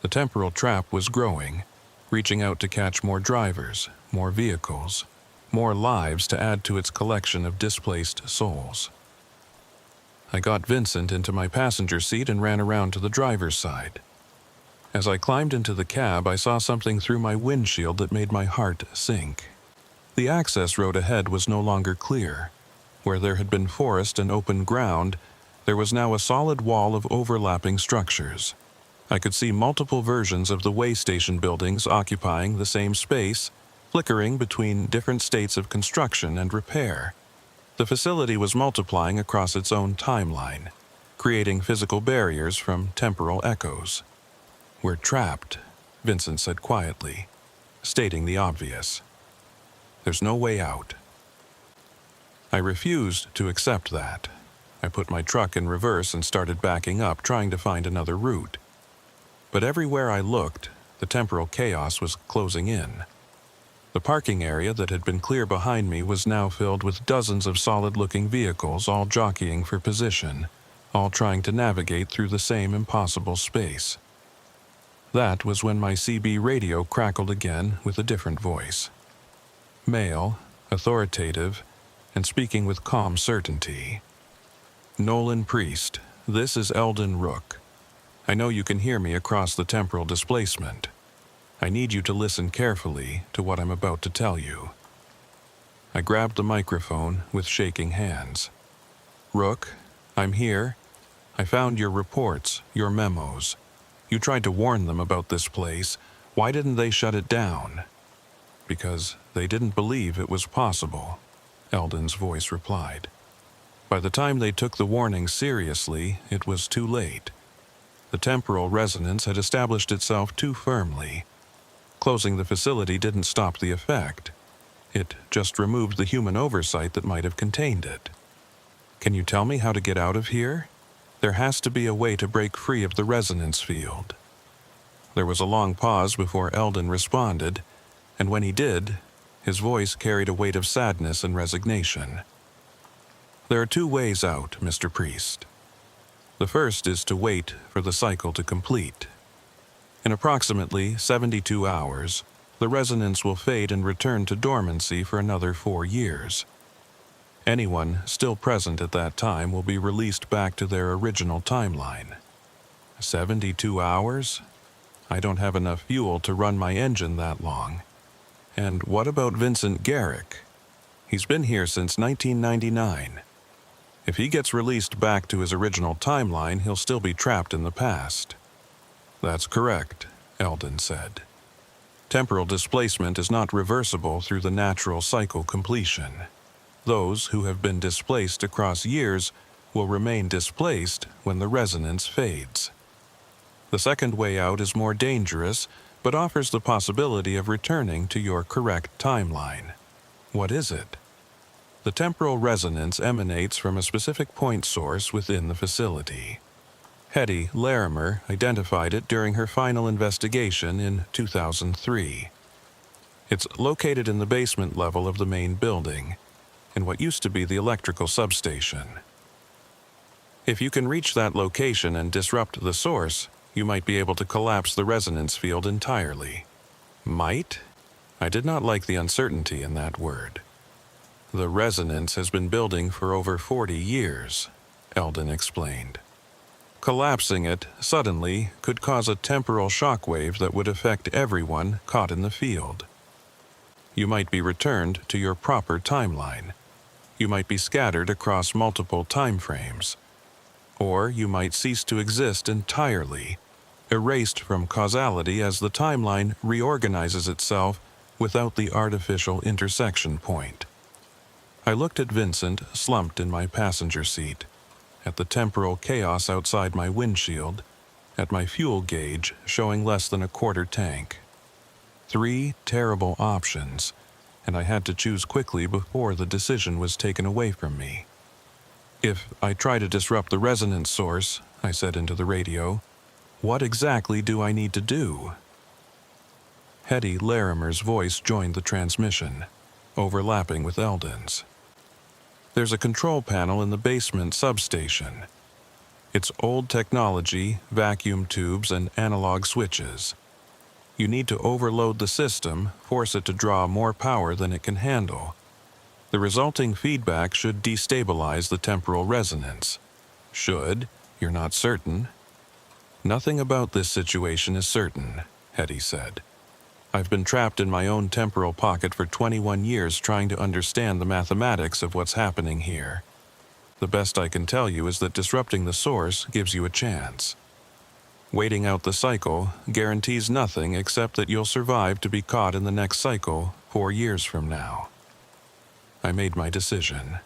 The temporal trap was growing, reaching out to catch more drivers, more vehicles, more lives to add to its collection of displaced souls. I got Vincent into my passenger seat and ran around to the driver's side. As I climbed into the cab, I saw something through my windshield that made my heart sink. The access road ahead was no longer clear. Where there had been forest and open ground, there was now a solid wall of overlapping structures. I could see multiple versions of the way station buildings occupying the same space, flickering between different states of construction and repair. The facility was multiplying across its own timeline, creating physical barriers from temporal echoes. We're trapped, Vincent said quietly, stating the obvious. There's no way out. I refused to accept that. I put my truck in reverse and started backing up, trying to find another route. But everywhere I looked, the temporal chaos was closing in. The parking area that had been clear behind me was now filled with dozens of solid-looking vehicles, all jockeying for position, all trying to navigate through the same impossible space. That was when my CB radio crackled again with a different voice. Male, authoritative, and speaking with calm certainty. Nolan Priest, this is Eldon Rook. I know you can hear me across the temporal displacement. I need you to listen carefully to what I'm about to tell you. I grabbed the microphone with shaking hands. Rook, I'm here. I found your reports, your memos. You tried to warn them about this place. Why didn't they shut it down? Because they didn't believe it was possible, Eldon's voice replied. By the time they took the warning seriously, it was too late. The temporal resonance had established itself too firmly. Closing the facility didn't stop the effect. It just removed the human oversight that might have contained it. Can you tell me how to get out of here? There has to be a way to break free of the resonance field. There was a long pause before Eldon responded, and when he did, his voice carried a weight of sadness and resignation. "There are two ways out, Mr. Priest. The first is to wait for the cycle to complete. In approximately 72 hours, the resonance will fade and return to dormancy for another 4 years. Anyone still present at that time will be released back to their original timeline. 72 hours? I don't have enough fuel to run my engine that long. And what about Vincent Garrick? He's been here since 1999. If he gets released back to his original timeline, he'll still be trapped in the past." "That's correct," Eldon said. "Temporal displacement is not reversible through the natural cycle completion. Those who have been displaced across years will remain displaced when the resonance fades. The second way out is more dangerous, but offers the possibility of returning to your correct timeline. What is it? The temporal resonance emanates from a specific point source within the facility. Hetty Larimer identified it during her final investigation in 2003. It's located in the basement level of the main building, in what used to be the electrical substation. If you can reach that location and disrupt the source, you might be able to collapse the resonance field entirely." "Might?" I did not like the uncertainty in that word. "The resonance has been building for over 40 years, Eldon explained. Collapsing it suddenly could cause a temporal shockwave that would affect everyone caught in the field. You might be returned to your proper timeline. You might be scattered across multiple time frames. Or you might cease to exist entirely, erased from causality as the timeline reorganizes itself without the artificial intersection point." I looked at Vincent slumped in my passenger seat, at the temporal chaos outside my windshield, at my fuel gauge showing less than a quarter tank. 3 terrible options, and I had to choose quickly before the decision was taken away from me. "If I try to disrupt the resonance source," I said into the radio, "what exactly do I need to do?" Hetty Larimer's voice joined the transmission, overlapping with Eldon's. "There's a control panel in the basement substation. It's old technology, vacuum tubes, and analog switches. You need to overload the system, force it to draw more power than it can handle. The resulting feedback should destabilize the temporal resonance. Should, you're not certain." "Nothing about this situation is certain," Hetty said. "I've been trapped in my own temporal pocket for 21 years trying to understand the mathematics of what's happening here. The best I can tell you is that disrupting the source gives you a chance. Waiting out the cycle guarantees nothing except that you'll survive to be caught in the next cycle 4 years from now." I made my decision.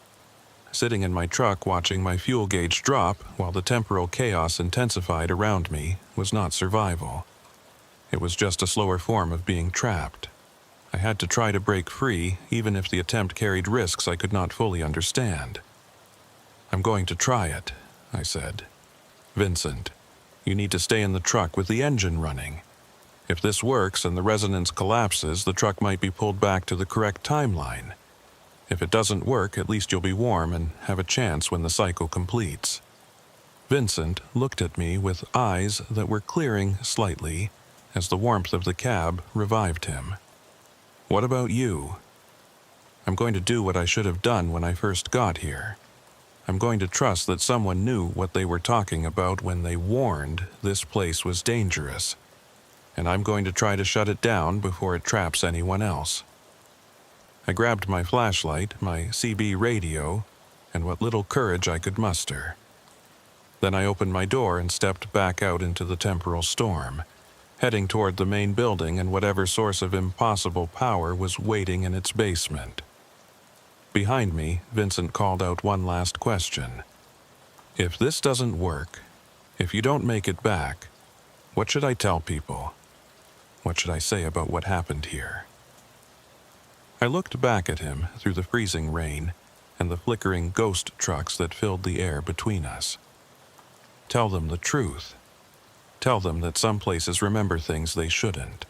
Sitting in my truck watching my fuel gauge drop while the temporal chaos intensified around me was not survival. It was just a slower form of being trapped. I had to try to break free, even if the attempt carried risks I could not fully understand. "I'm going to try it," I said. "Vincent, you need to stay in the truck with the engine running. If this works and the resonance collapses, the truck might be pulled back to the correct timeline. If it doesn't work, at least you'll be warm and have a chance when the cycle completes." Vincent looked at me with eyes that were clearing slightly as the warmth of the cab revived him. "What about you?" "I'm going to do what I should have done when I first got here. I'm going to trust that someone knew what they were talking about when they warned this place was dangerous. And I'm going to try to shut it down before it traps anyone else." I grabbed my flashlight, my CB radio, and what little courage I could muster. Then I opened my door and stepped back out into the temporal storm, heading toward the main building and whatever source of impossible power was waiting in its basement. Behind me, Vincent called out one last question. "If this doesn't work, if you don't make it back, what should I tell people? What should I say about what happened here?" I looked back at him through the freezing rain and the flickering ghost trucks that filled the air between us. Tell them the truth. Tell them that some places remember things they shouldn't.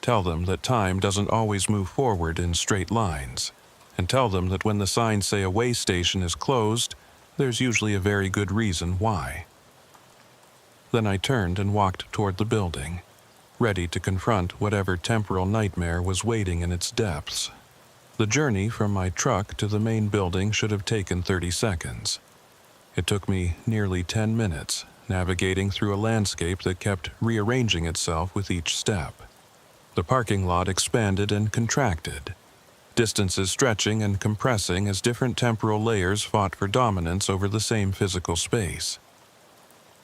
tell them that time doesn't always move forward in straight lines, and tell them that when the signs say a way station is closed, there's usually a very good reason why. Then I turned and walked toward the building, ready to confront whatever temporal nightmare was waiting in its depths. The journey from my truck to the main building should have taken 30 seconds. It took me nearly 10 minutes, navigating through a landscape that kept rearranging itself with each step. The parking lot expanded and contracted, distances stretching and compressing as different temporal layers fought for dominance over the same physical space.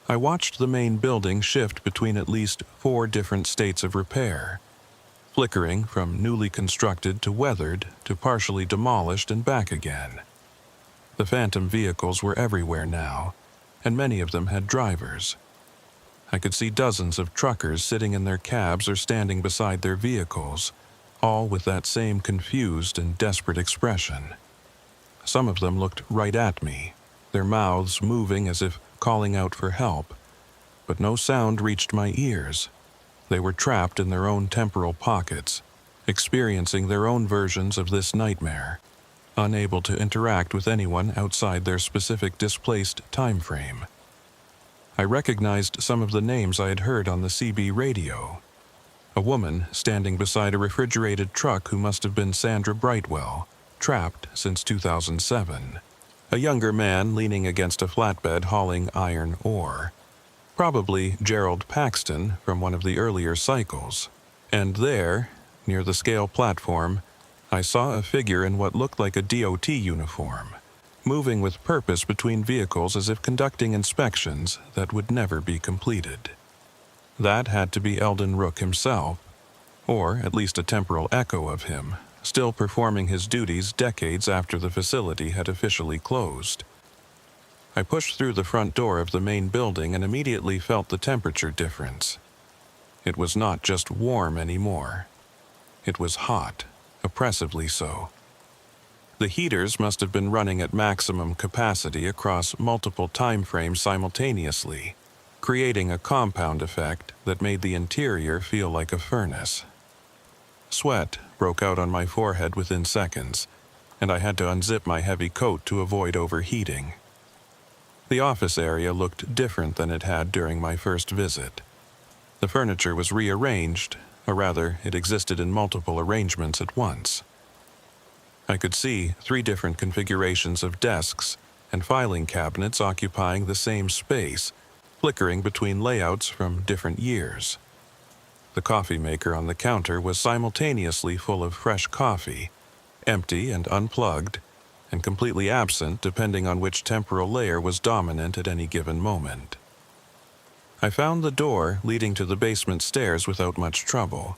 I watched the main building shift between at least 4 different states of repair, flickering from newly constructed to weathered to partially demolished and back again. The phantom vehicles were everywhere now, and many of them had drivers. I could see dozens of truckers sitting in their cabs or standing beside their vehicles, all with that same confused and desperate expression. Some of them looked right at me, their mouths moving as if calling out for help, but no sound reached my ears. They were trapped in their own temporal pockets, experiencing their own versions of this nightmare, unable to interact with anyone outside their specific displaced time frame. I recognized some of the names I had heard on the CB radio. A woman standing beside a refrigerated truck who must have been Sandra Brightwell, trapped since 2007. A younger man leaning against a flatbed hauling iron ore. Probably Gerald Paxton from one of the earlier cycles. And there, near the scale platform, I saw a figure in what looked like a DOT uniform, moving with purpose between vehicles as if conducting inspections that would never be completed. That had to be Eldon Rook himself, or at least a temporal echo of him, still performing his duties decades after the facility had officially closed. I pushed through the front door of the main building and immediately felt the temperature difference. It was not just warm anymore. It was hot, oppressively so. The heaters must have been running at maximum capacity across multiple time frames simultaneously, creating a compound effect that made the interior feel like a furnace. Sweat broke out on my forehead within seconds, and I had to unzip my heavy coat to avoid overheating. The office area looked different than it had during my first visit. The furniture was rearranged, or rather, it existed in multiple arrangements at once. I could see 3 different configurations of desks and filing cabinets occupying the same space, flickering between layouts from different years. The coffee maker on the counter was simultaneously full of fresh coffee, empty and unplugged, and completely absent depending on which temporal layer was dominant at any given moment. I found the door leading to the basement stairs without much trouble.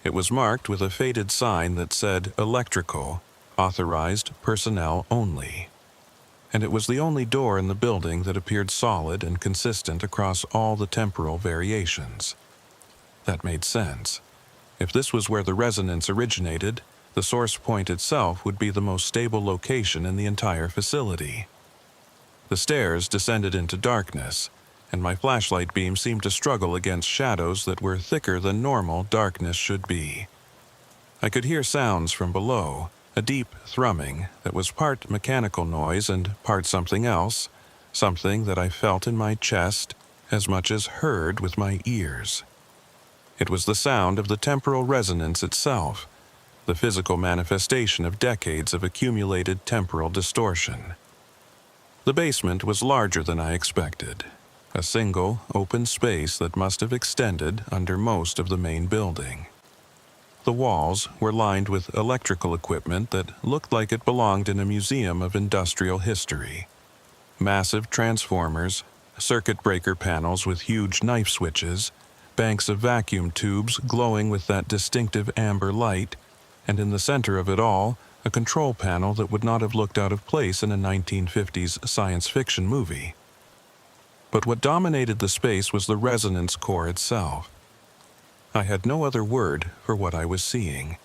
It was marked with a faded sign that said electrical, authorized personnel only. And it was the only door in the building that appeared solid and consistent across all the temporal variations. That made sense. If this was where the resonance originated, the source point itself would be the most stable location in the entire facility. The stairs descended into darkness, and my flashlight beam seemed to struggle against shadows that were thicker than normal darkness should be. I could hear sounds from below, a deep thrumming that was part mechanical noise and part something else, something that I felt in my chest as much as heard with my ears. It was the sound of the temporal resonance itself, the physical manifestation of decades of accumulated temporal distortion. The basement was larger than I expected, a single, open space that must have extended under most of the main building. The walls were lined with electrical equipment that looked like it belonged in a museum of industrial history. Massive transformers, circuit breaker panels with huge knife switches, banks of vacuum tubes glowing with that distinctive amber light, and in the center of it all, a control panel that would not have looked out of place in a 1950s science fiction movie. But what dominated the space was the resonance core itself. I had no other word for what I was seeing.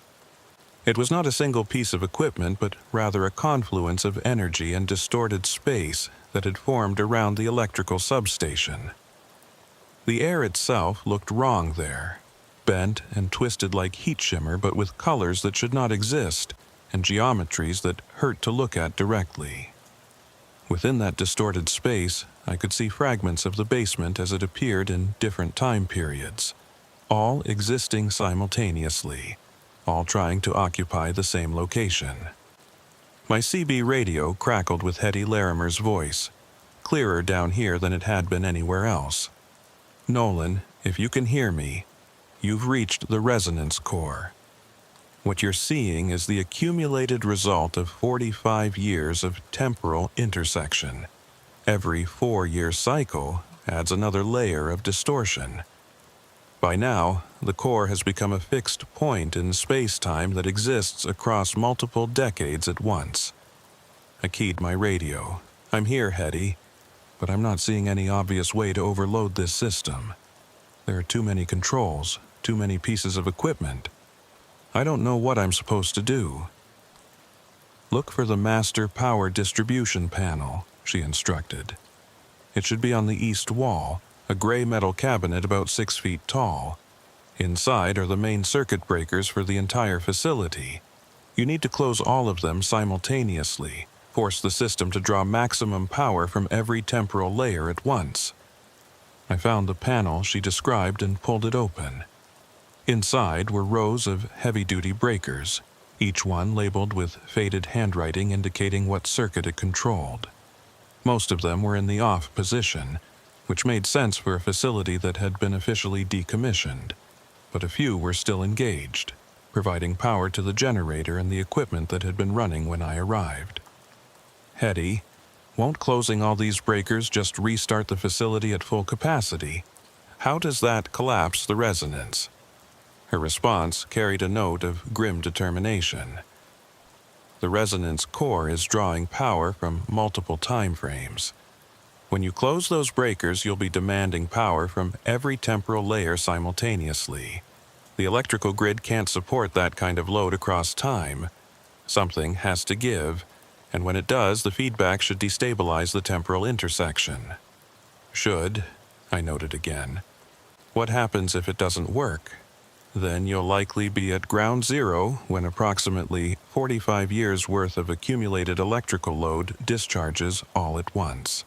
It was not a single piece of equipment, but rather a confluence of energy and distorted space that had formed around the electrical substation. The air itself looked wrong there. bent and twisted like heat shimmer but with colors that should not exist and geometries that hurt to look at directly. Within that distorted space, I could see fragments of the basement as it appeared in different time periods, all existing simultaneously, all trying to occupy the same location. My CB radio crackled with Hetty Larimer's voice, clearer down here than it had been anywhere else. "Nolan, if you can hear me, you've reached the resonance core. What you're seeing is the accumulated result of 45 years of temporal intersection. Every 4-year cycle adds another layer of distortion. By now, the core has become a fixed point in space-time that exists across multiple decades at once." I keyed my radio. "I'm here, Hetty, but I'm not seeing any obvious way to overload this system. There are too many controls, too many pieces of equipment. I don't know what I'm supposed to do." "Look for the master power distribution panel," she instructed. "It should be on the east wall, a gray metal cabinet about 6 feet tall. Inside are the main circuit breakers for the entire facility. You need to close all of them simultaneously, force the system to draw maximum power from every temporal layer at once." I found the panel she described and pulled it open. Inside were rows of heavy-duty breakers, each one labeled with faded handwriting indicating what circuit it controlled. Most of them were in the off position, which made sense for a facility that had been officially decommissioned, but a few were still engaged, providing power to the generator and the equipment that had been running when I arrived. "Hetty, won't closing all these breakers just restart the facility at full capacity? How does that collapse the resonance?" Her response carried a note of grim determination. "The resonance core is drawing power from multiple time frames. When you close those breakers, you'll be demanding power from every temporal layer simultaneously. The electrical grid can't support that kind of load across time. Something has to give, and when it does, the feedback should destabilize the temporal intersection." "Should," I noted again. "What happens if it doesn't work? Then you'll likely be at ground zero when approximately 45 years' worth of accumulated electrical load discharges all at once.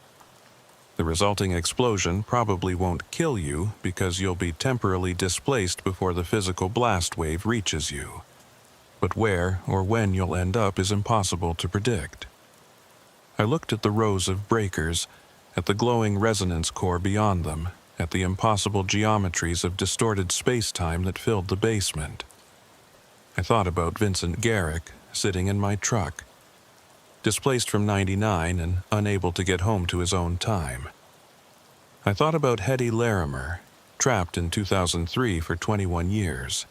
The resulting explosion probably won't kill you because you'll be temporarily displaced before the physical blast wave reaches you. But where or when you'll end up is impossible to predict." I looked at the rows of breakers, at the glowing resonance core beyond them, at the impossible geometries of distorted space-time that filled the basement. I thought about Vincent Garrick sitting in my truck, displaced from 99 and unable to get home to his own time. I thought about Hetty Larimer, trapped in 2003 for 21 years.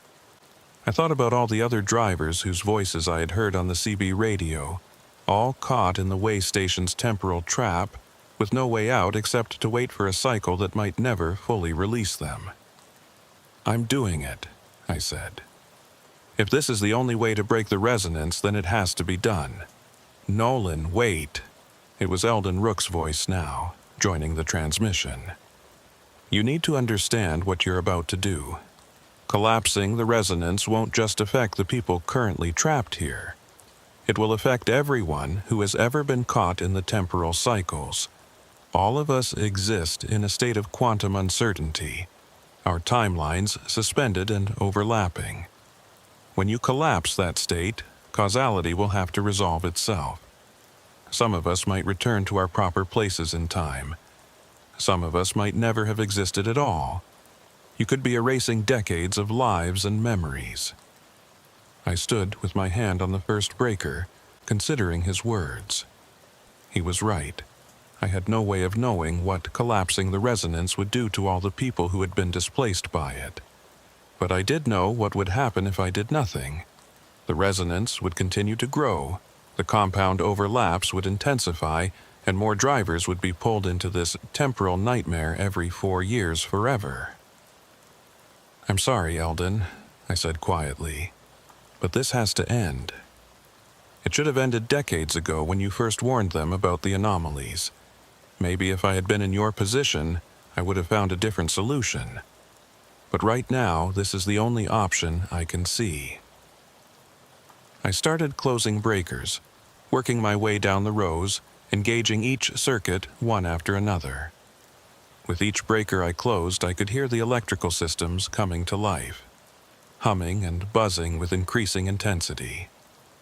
I thought about all the other drivers whose voices I had heard on the CB radio, all caught in the way station's temporal trap, with no way out except to wait for a cycle that might never fully release them. "I'm doing it," I said. "If this is the only way to break the resonance, then it has to be done." "Nolan, wait." It was Eldon Rook's voice now, joining the transmission. "You need to understand what you're about to do. Collapsing the resonance won't just affect the people currently trapped here. It will affect everyone who has ever been caught in the temporal cycles. All of us exist in a state of quantum uncertainty, our timelines suspended and overlapping. When you collapse that state, causality will have to resolve itself. Some of us might return to our proper places in time. Some of us might never have existed at all. You could be erasing decades of lives and memories." I stood with my hand on the first breaker, considering his words. He was right. I had no way of knowing what collapsing the resonance would do to all the people who had been displaced by it. But I did know what would happen if I did nothing. The resonance would continue to grow, the compound overlaps would intensify, and more drivers would be pulled into this temporal nightmare every 4 years forever. "I'm sorry, Eldon," I said quietly, "but this has to end. It should have ended decades ago when you first warned them about the anomalies. Maybe if I had been in your position, I would have found a different solution." But right now, this is the only option I can see. I started closing breakers, working my way down the rows, engaging each circuit one after another. With each breaker I closed, I could hear the electrical systems coming to life, humming and buzzing with increasing intensity.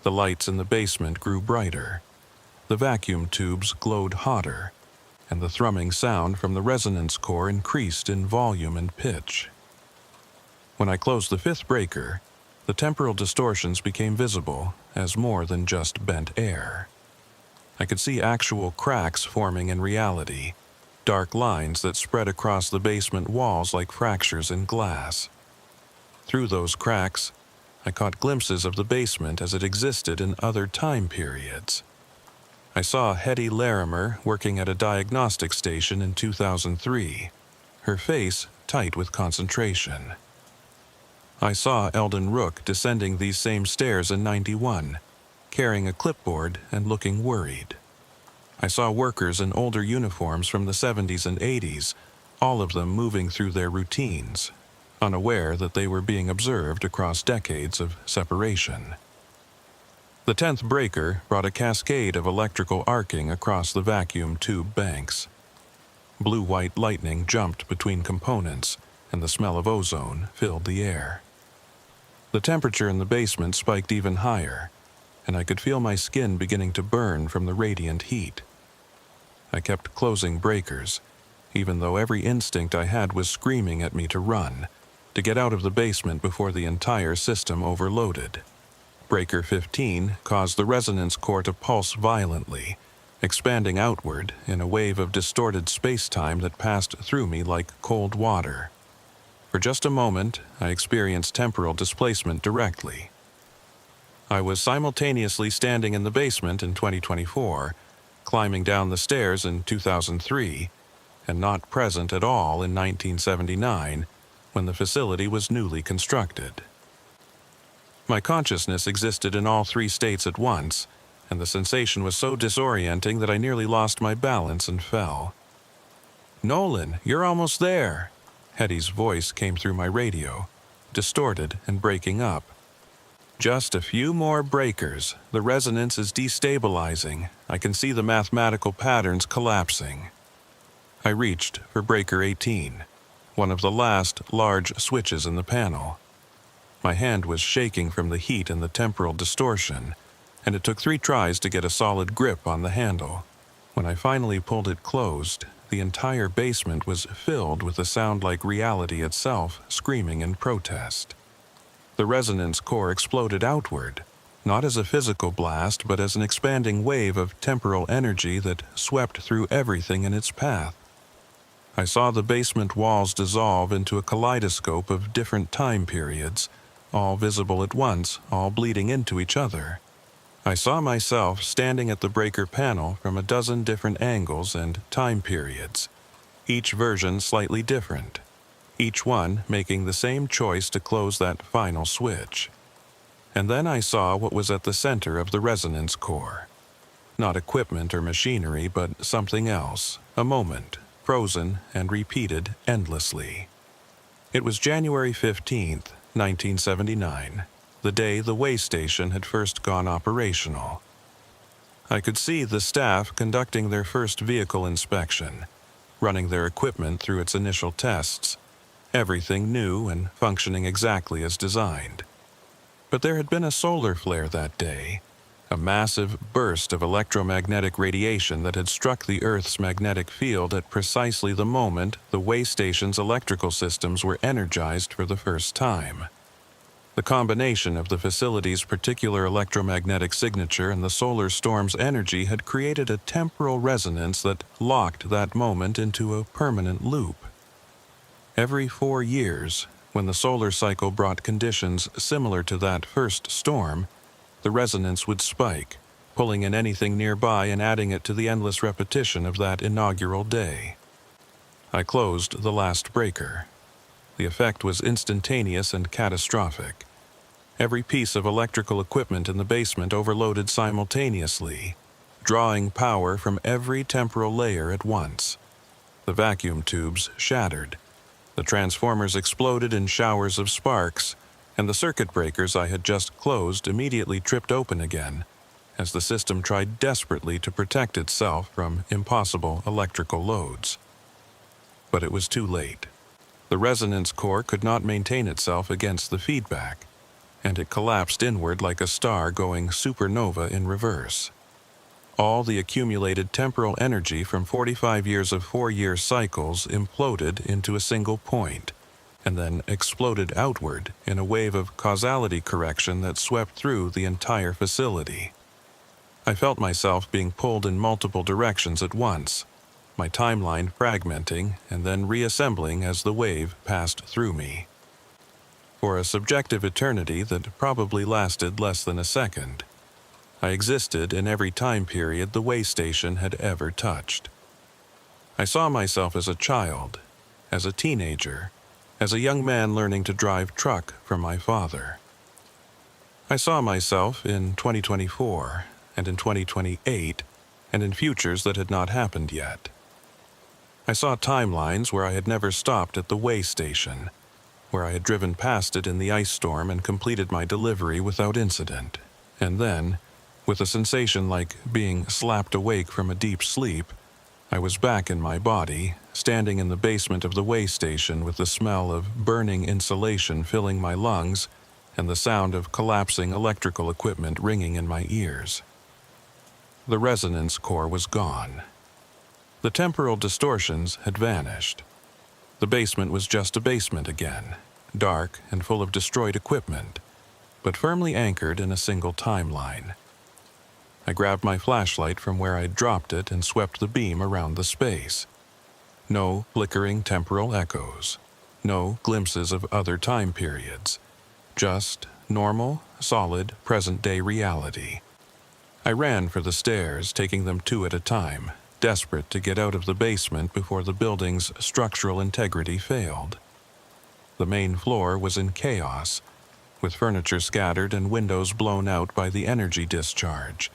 The lights in the basement grew brighter. The vacuum tubes glowed hotter, and the thrumming sound from the resonance core increased in volume and pitch. When I closed the fifth breaker, the temporal distortions became visible as more than just bent air. I could see actual cracks forming in reality, dark lines that spread across the basement walls like fractures in glass. Through those cracks, I caught glimpses of the basement as it existed in other time periods. I saw Hedy Larimer working at a diagnostic station in 2003, her face tight with concentration. I saw Eldon Rook descending these same stairs in '91, carrying a clipboard and looking worried. I saw workers in older uniforms from the 70s and 80s, all of them moving through their routines, unaware that they were being observed across decades of separation. The 10th breaker brought a cascade of electrical arcing across the vacuum tube banks. Blue-white lightning jumped between components, and the smell of ozone filled the air. The temperature in the basement spiked even higher, and I could feel my skin beginning to burn from the radiant heat. I kept closing breakers, even though every instinct I had was screaming at me to run, to get out of the basement before the entire system overloaded. Breaker 15 caused the resonance core to pulse violently, expanding outward in a wave of distorted space-time that passed through me like cold water. For just a moment, I experienced temporal displacement directly. I was simultaneously standing in the basement in 2024, climbing down the stairs in 2003, and not present at all in 1979, when the facility was newly constructed. My consciousness existed in all three states at once, and the sensation was so disorienting that I nearly lost my balance and fell. "Nolan, you're almost there!" Hedy's voice came through my radio, distorted and breaking up. "Just a few more breakers. The resonance is destabilizing. I can see the mathematical patterns collapsing." I reached for breaker 18, one of the last large switches in the panel. My hand was shaking from the heat and the temporal distortion, and it took 3 tries to get a solid grip on the handle. When I finally pulled it closed, the entire basement was filled with a sound like reality itself screaming in protest. The resonance core exploded outward, not as a physical blast, but as an expanding wave of temporal energy that swept through everything in its path. I saw the basement walls dissolve into a kaleidoscope of different time periods, all visible at once, all bleeding into each other. I saw myself standing at the breaker panel from a dozen different angles and time periods, each version slightly different, each one making the same choice to close that final switch. And then I saw what was at the center of the resonance core. Not equipment or machinery, but something else, a moment, frozen and repeated endlessly. It was January 15th, 1979, the day the way station had first gone operational. I could see the staff conducting their first vehicle inspection, running their equipment through its initial tests, everything new and functioning exactly as designed. But there had been a solar flare that day, a massive burst of electromagnetic radiation that had struck the Earth's magnetic field at precisely the moment the way station's electrical systems were energized for the first time. The combination of the facility's particular electromagnetic signature and the solar storm's energy had created a temporal resonance that locked that moment into a permanent loop. Every 4 years, when the solar cycle brought conditions similar to that first storm, the resonance would spike, pulling in anything nearby and adding it to the endless repetition of that inaugural day. I closed the last breaker. The effect was instantaneous and catastrophic. Every piece of electrical equipment in the basement overloaded simultaneously, drawing power from every temporal layer at once. The vacuum tubes shattered. The transformers exploded in showers of sparks, and the circuit breakers I had just closed immediately tripped open again, as the system tried desperately to protect itself from impossible electrical loads. But it was too late. The resonance core could not maintain itself against the feedback, and it collapsed inward like a star going supernova in reverse. All the accumulated temporal energy from 45 years of 4-year cycles imploded into a single point, and then exploded outward in a wave of causality correction that swept through the entire facility. I felt myself being pulled in multiple directions at once, my timeline fragmenting and then reassembling as the wave passed through me. For a subjective eternity that probably lasted less than a second, I existed in every time period the way station had ever touched. I saw myself as a child, as a teenager, as a young man learning to drive truck from my father. I saw myself in 2024 and in 2028 and in futures that had not happened yet. I saw timelines where I had never stopped at the way station, where I had driven past it in the ice storm and completed my delivery without incident, and then, with a sensation like being slapped awake from a deep sleep, I was back in my body, standing in the basement of the way station with the smell of burning insulation filling my lungs and the sound of collapsing electrical equipment ringing in my ears. The resonance core was gone. The temporal distortions had vanished. The basement was just a basement again, dark and full of destroyed equipment, but firmly anchored in a single timeline. I grabbed my flashlight from where I'd dropped it and swept the beam around the space. No flickering temporal echoes. No glimpses of other time periods. Just normal, solid, present-day reality. I ran for the stairs, taking them 2 at a time, desperate to get out of the basement before the building's structural integrity failed. The main floor was in chaos, with furniture scattered and windows blown out by the energy discharge.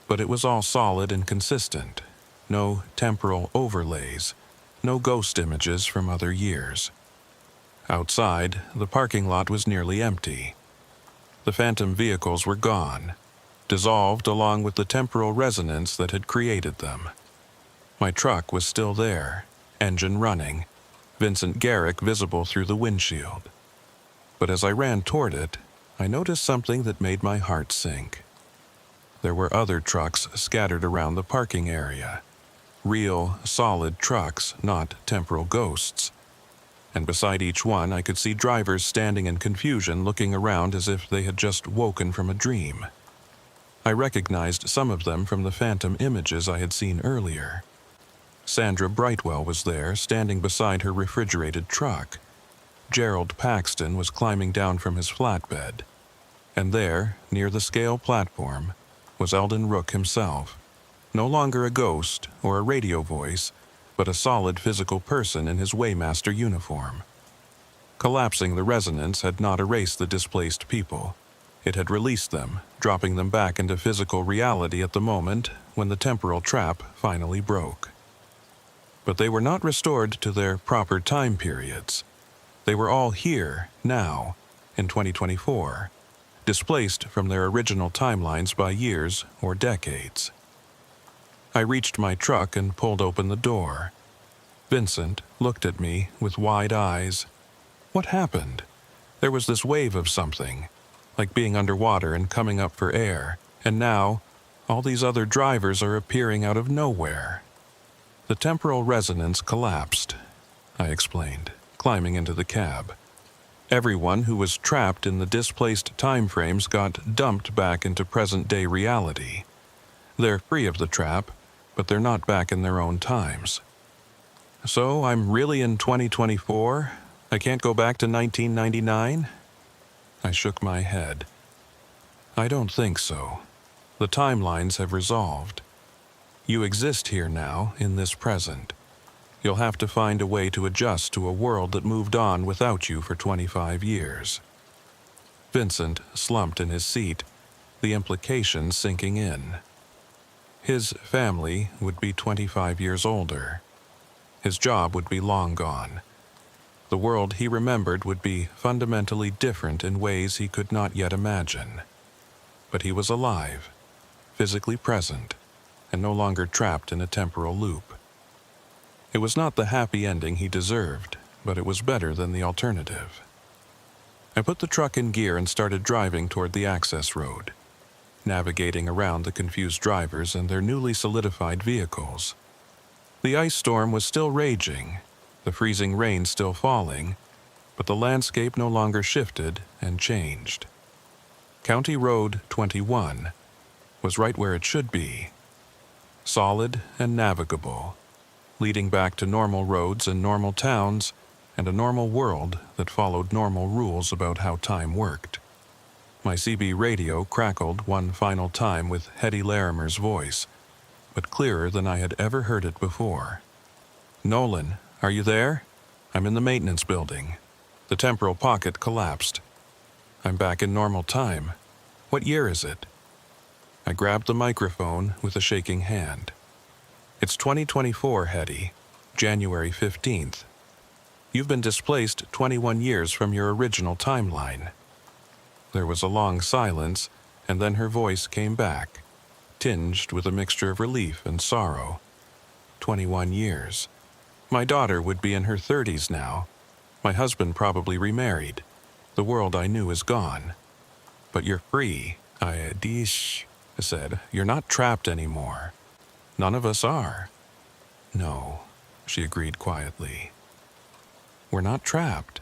But it was all solid and consistent. No temporal overlays, no ghost images from other years. Outside, the parking lot was nearly empty. The phantom vehicles were gone, dissolved along with the temporal resonance that had created them. My truck was still there, engine running, Vincent Garrick visible through the windshield. But as I ran toward it, I noticed something that made my heart sink. There were other trucks scattered around the parking area. Real, solid trucks, not temporal ghosts. And beside each one I could see drivers standing in confusion looking around as if they had just woken from a dream. I recognized some of them from the phantom images I had seen earlier. Sandra Brightwell was there, standing beside her refrigerated truck. Gerald Paxton was climbing down from his flatbed. And there, near the scale platform, was Eldon Rook himself, no longer a ghost or a radio voice, but a solid physical person in his Waymaster uniform. Collapsing the resonance had not erased the displaced people. It had released them, dropping them back into physical reality at the moment when the temporal trap finally broke. But they were not restored to their proper time periods. They were all here, now, in 2024. Displaced from their original timelines by years or decades. I reached my truck and pulled open the door. Vincent looked at me with wide eyes. What happened? There was this wave of something, like being underwater and coming up for air, and now all these other drivers are appearing out of nowhere. The temporal resonance collapsed, I explained, climbing into the cab. Everyone who was trapped in the displaced time frames got dumped back into present-day reality. They're free of the trap, but they're not back in their own times. So I'm really in 2024? I can't go back to 1999? I shook my head. I don't think so. The timelines have resolved. You exist here now, in this present. You'll have to find a way to adjust to a world that moved on without you for 25 years. Vincent slumped in his seat, the implications sinking in. His family would be 25 years older. His job would be long gone. The world he remembered would be fundamentally different in ways he could not yet imagine. But he was alive, physically present, and no longer trapped in a temporal loop. It was not the happy ending he deserved, but it was better than the alternative. I put the truck in gear and started driving toward the access road, navigating around the confused drivers and their newly solidified vehicles. The ice storm was still raging, the freezing rain still falling, but the landscape no longer shifted and changed. County Road 21 was right where it should be, solid and navigable, leading back to normal roads and normal towns and a normal world that followed normal rules about how time worked. My CB radio crackled one final time with Hetty Larimer's voice, but clearer than I had ever heard it before. "Nolan, are you there? I'm in the maintenance building. The temporal pocket collapsed. I'm back in normal time. What year is it?" I grabbed the microphone with a shaking hand. "It's 2024, Hetty, January 15th. You've been displaced 21 years from your original timeline." There was a long silence, and then her voice came back, tinged with a mixture of relief and sorrow. 21 years. My daughter would be in her 30s now. My husband probably remarried. The world I knew is gone. "But you're free," I said. "You're not trapped anymore." "None of us are." "No," she agreed quietly. "We're not trapped.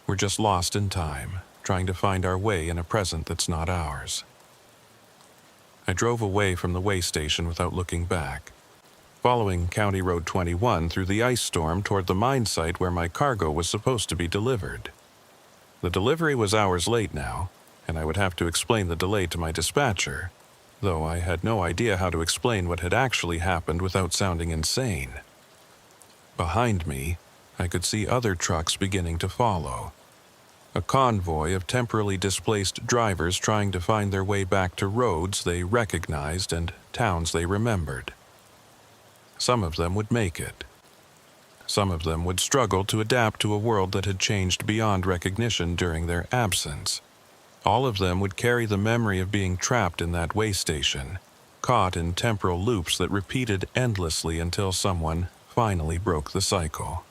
We're just lost in time, trying to find our way in a present that's not ours." I drove away from the way station without looking back, following County Road 21 through the ice storm toward the mine site where my cargo was supposed to be delivered. The delivery was hours late now, and I would have to explain the delay to my dispatcher, though I had no idea how to explain what had actually happened without sounding insane. Behind me, I could see other trucks beginning to follow. A convoy of temporarily displaced drivers trying to find their way back to roads they recognized and towns they remembered. Some of them would make it. Some of them would struggle to adapt to a world that had changed beyond recognition during their absence. All of them would carry the memory of being trapped in that way station, caught in temporal loops that repeated endlessly until someone finally broke the cycle.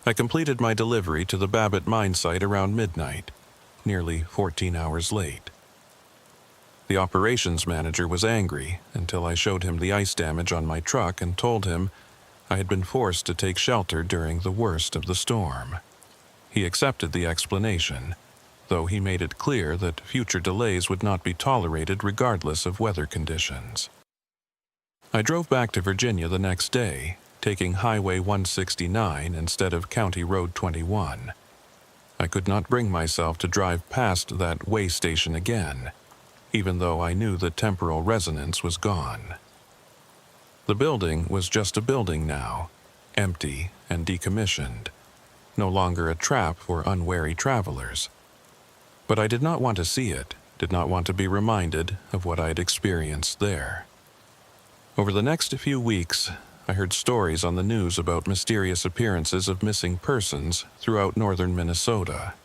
I completed my delivery to the Babbitt mine site around midnight, nearly 14 hours late. The operations manager was angry until I showed him the ice damage on my truck and told him I had been forced to take shelter during the worst of the storm. He accepted the explanation, though he made it clear that future delays would not be tolerated regardless of weather conditions. I drove back to Virginia the next day, taking Highway 169 instead of County Road 21. I could not bring myself to drive past that way station again, even though I knew the temporal resonance was gone. The building was just a building now, empty and decommissioned, no longer a trap for unwary travelers. But I did not want to see it, did not want to be reminded of what I had experienced there. Over the next few weeks, I heard stories on the news about mysterious appearances of missing persons throughout northern Minnesota.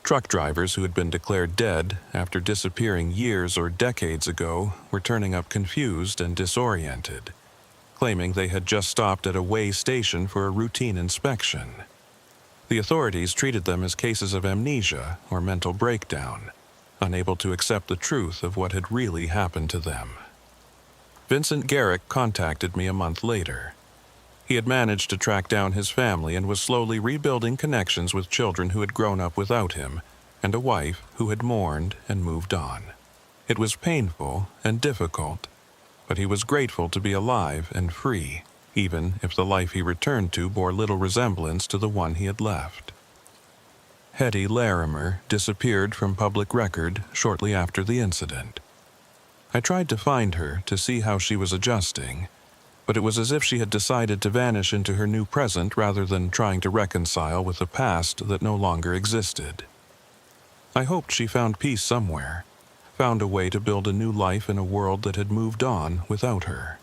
Truck drivers who had been declared dead after disappearing years or decades ago were turning up confused and disoriented, claiming they had just stopped at a way station for a routine inspection. The authorities treated them as cases of amnesia or mental breakdown, unable to accept the truth of what had really happened to them. Vincent Garrick contacted me a month later. He had managed to track down his family and was slowly rebuilding connections with children who had grown up without him and a wife who had mourned and moved on. It was painful and difficult, but he was grateful to be alive and free, even if the life he returned to bore little resemblance to the one he had left. Hetty Larimer disappeared from public record shortly after the incident. I tried to find her to see how she was adjusting, but it was as if she had decided to vanish into her new present rather than trying to reconcile with a past that no longer existed. I hoped she found peace somewhere, found a way to build a new life in a world that had moved on without her.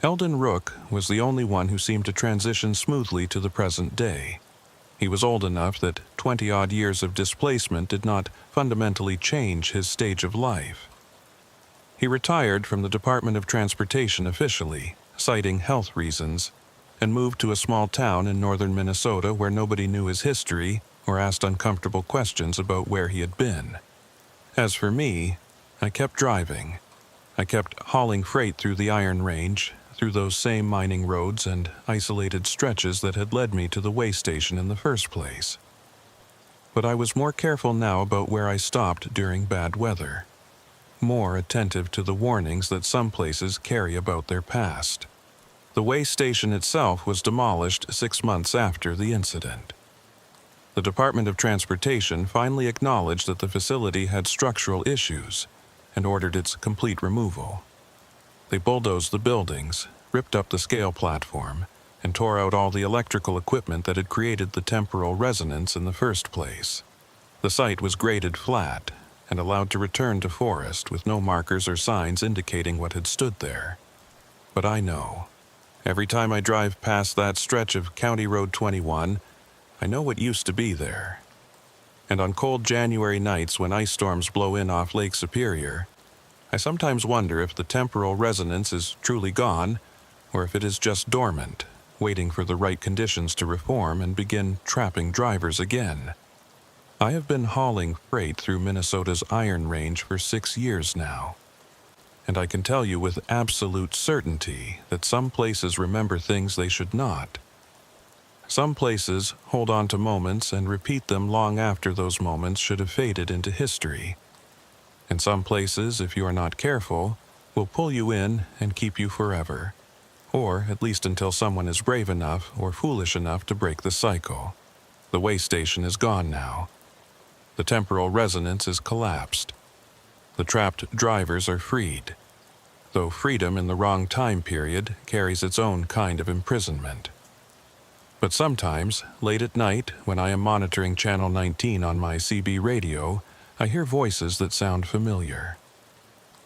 Eldon Rook was the only one who seemed to transition smoothly to the present day, He was old enough that 20-odd years of displacement did not fundamentally change his stage of life. He retired from the Department of Transportation officially, citing health reasons, and moved to a small town in northern Minnesota where nobody knew his history or asked uncomfortable questions about where he had been. As for me, I kept driving. I kept hauling freight through the Iron Range, through those same mining roads and isolated stretches that had led me to the way station in the first place. But I was more careful now about where I stopped during bad weather, more attentive to the warnings that some places carry about their past. The way station itself was demolished 6 months after the incident. The Department of Transportation finally acknowledged that the facility had structural issues and ordered its complete removal. They bulldozed the buildings, ripped up the scale platform, and tore out all the electrical equipment that had created the temporal resonance in the first place. The site was graded flat and allowed to return to forest with no markers or signs indicating what had stood there. But I know. Every time I drive past that stretch of County Road 21, I know what used to be there. And on cold January nights when ice storms blow in off Lake Superior, I sometimes wonder if the temporal resonance is truly gone, or if it is just dormant, waiting for the right conditions to reform and begin trapping drivers again. I have been hauling freight through Minnesota's Iron Range for 6 years now, and I can tell you with absolute certainty that some places remember things they should not. Some places hold on to moments and repeat them long after those moments should have faded into history. And some places, if you are not careful, will pull you in and keep you forever, or at least until someone is brave enough or foolish enough to break the cycle. The way station is gone now. The temporal resonance is collapsed. The trapped drivers are freed, though freedom in the wrong time period carries its own kind of imprisonment. But sometimes, late at night, when I am monitoring Channel 19 on my CB radio, I hear voices that sound familiar.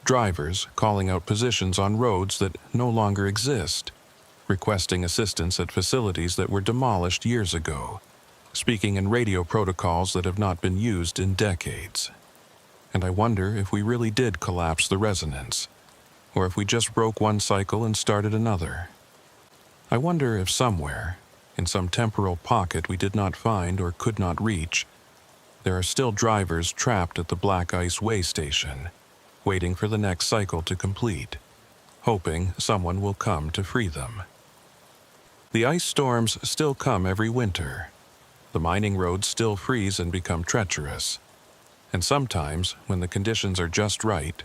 Drivers calling out positions on roads that no longer exist, requesting assistance at facilities that were demolished years ago, speaking in radio protocols that have not been used in decades. And I wonder if we really did collapse the resonance, or if we just broke one cycle and started another. I wonder if somewhere, in some temporal pocket we did not find or could not reach, there are still drivers trapped at the Black Ice way station, waiting for the next cycle to complete, hoping someone will come to free them. The ice storms still come every winter. The mining roads still freeze and become treacherous. And sometimes, when the conditions are just right,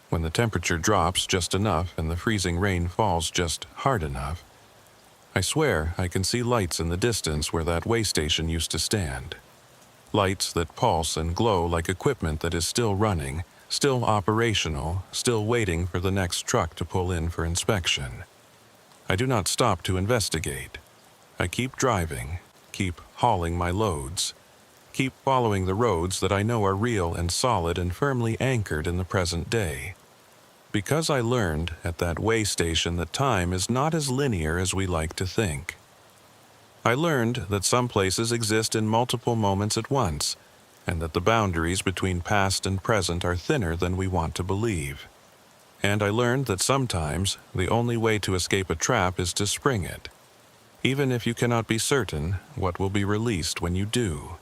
when the temperature drops just enough and the freezing rain falls just hard enough, I swear I can see lights in the distance where that way station used to stand. Lights that pulse and glow like equipment that is still running, still operational, still waiting for the next truck to pull in for inspection. I do not stop to investigate. I keep driving, keep hauling my loads, keep following the roads that I know are real and solid and firmly anchored in the present day. Because I learned at that way station that time is not as linear as we like to think. I learned that some places exist in multiple moments at once, and that the boundaries between past and present are thinner than we want to believe. And I learned that sometimes the only way to escape a trap is to spring it, even if you cannot be certain what will be released when you do.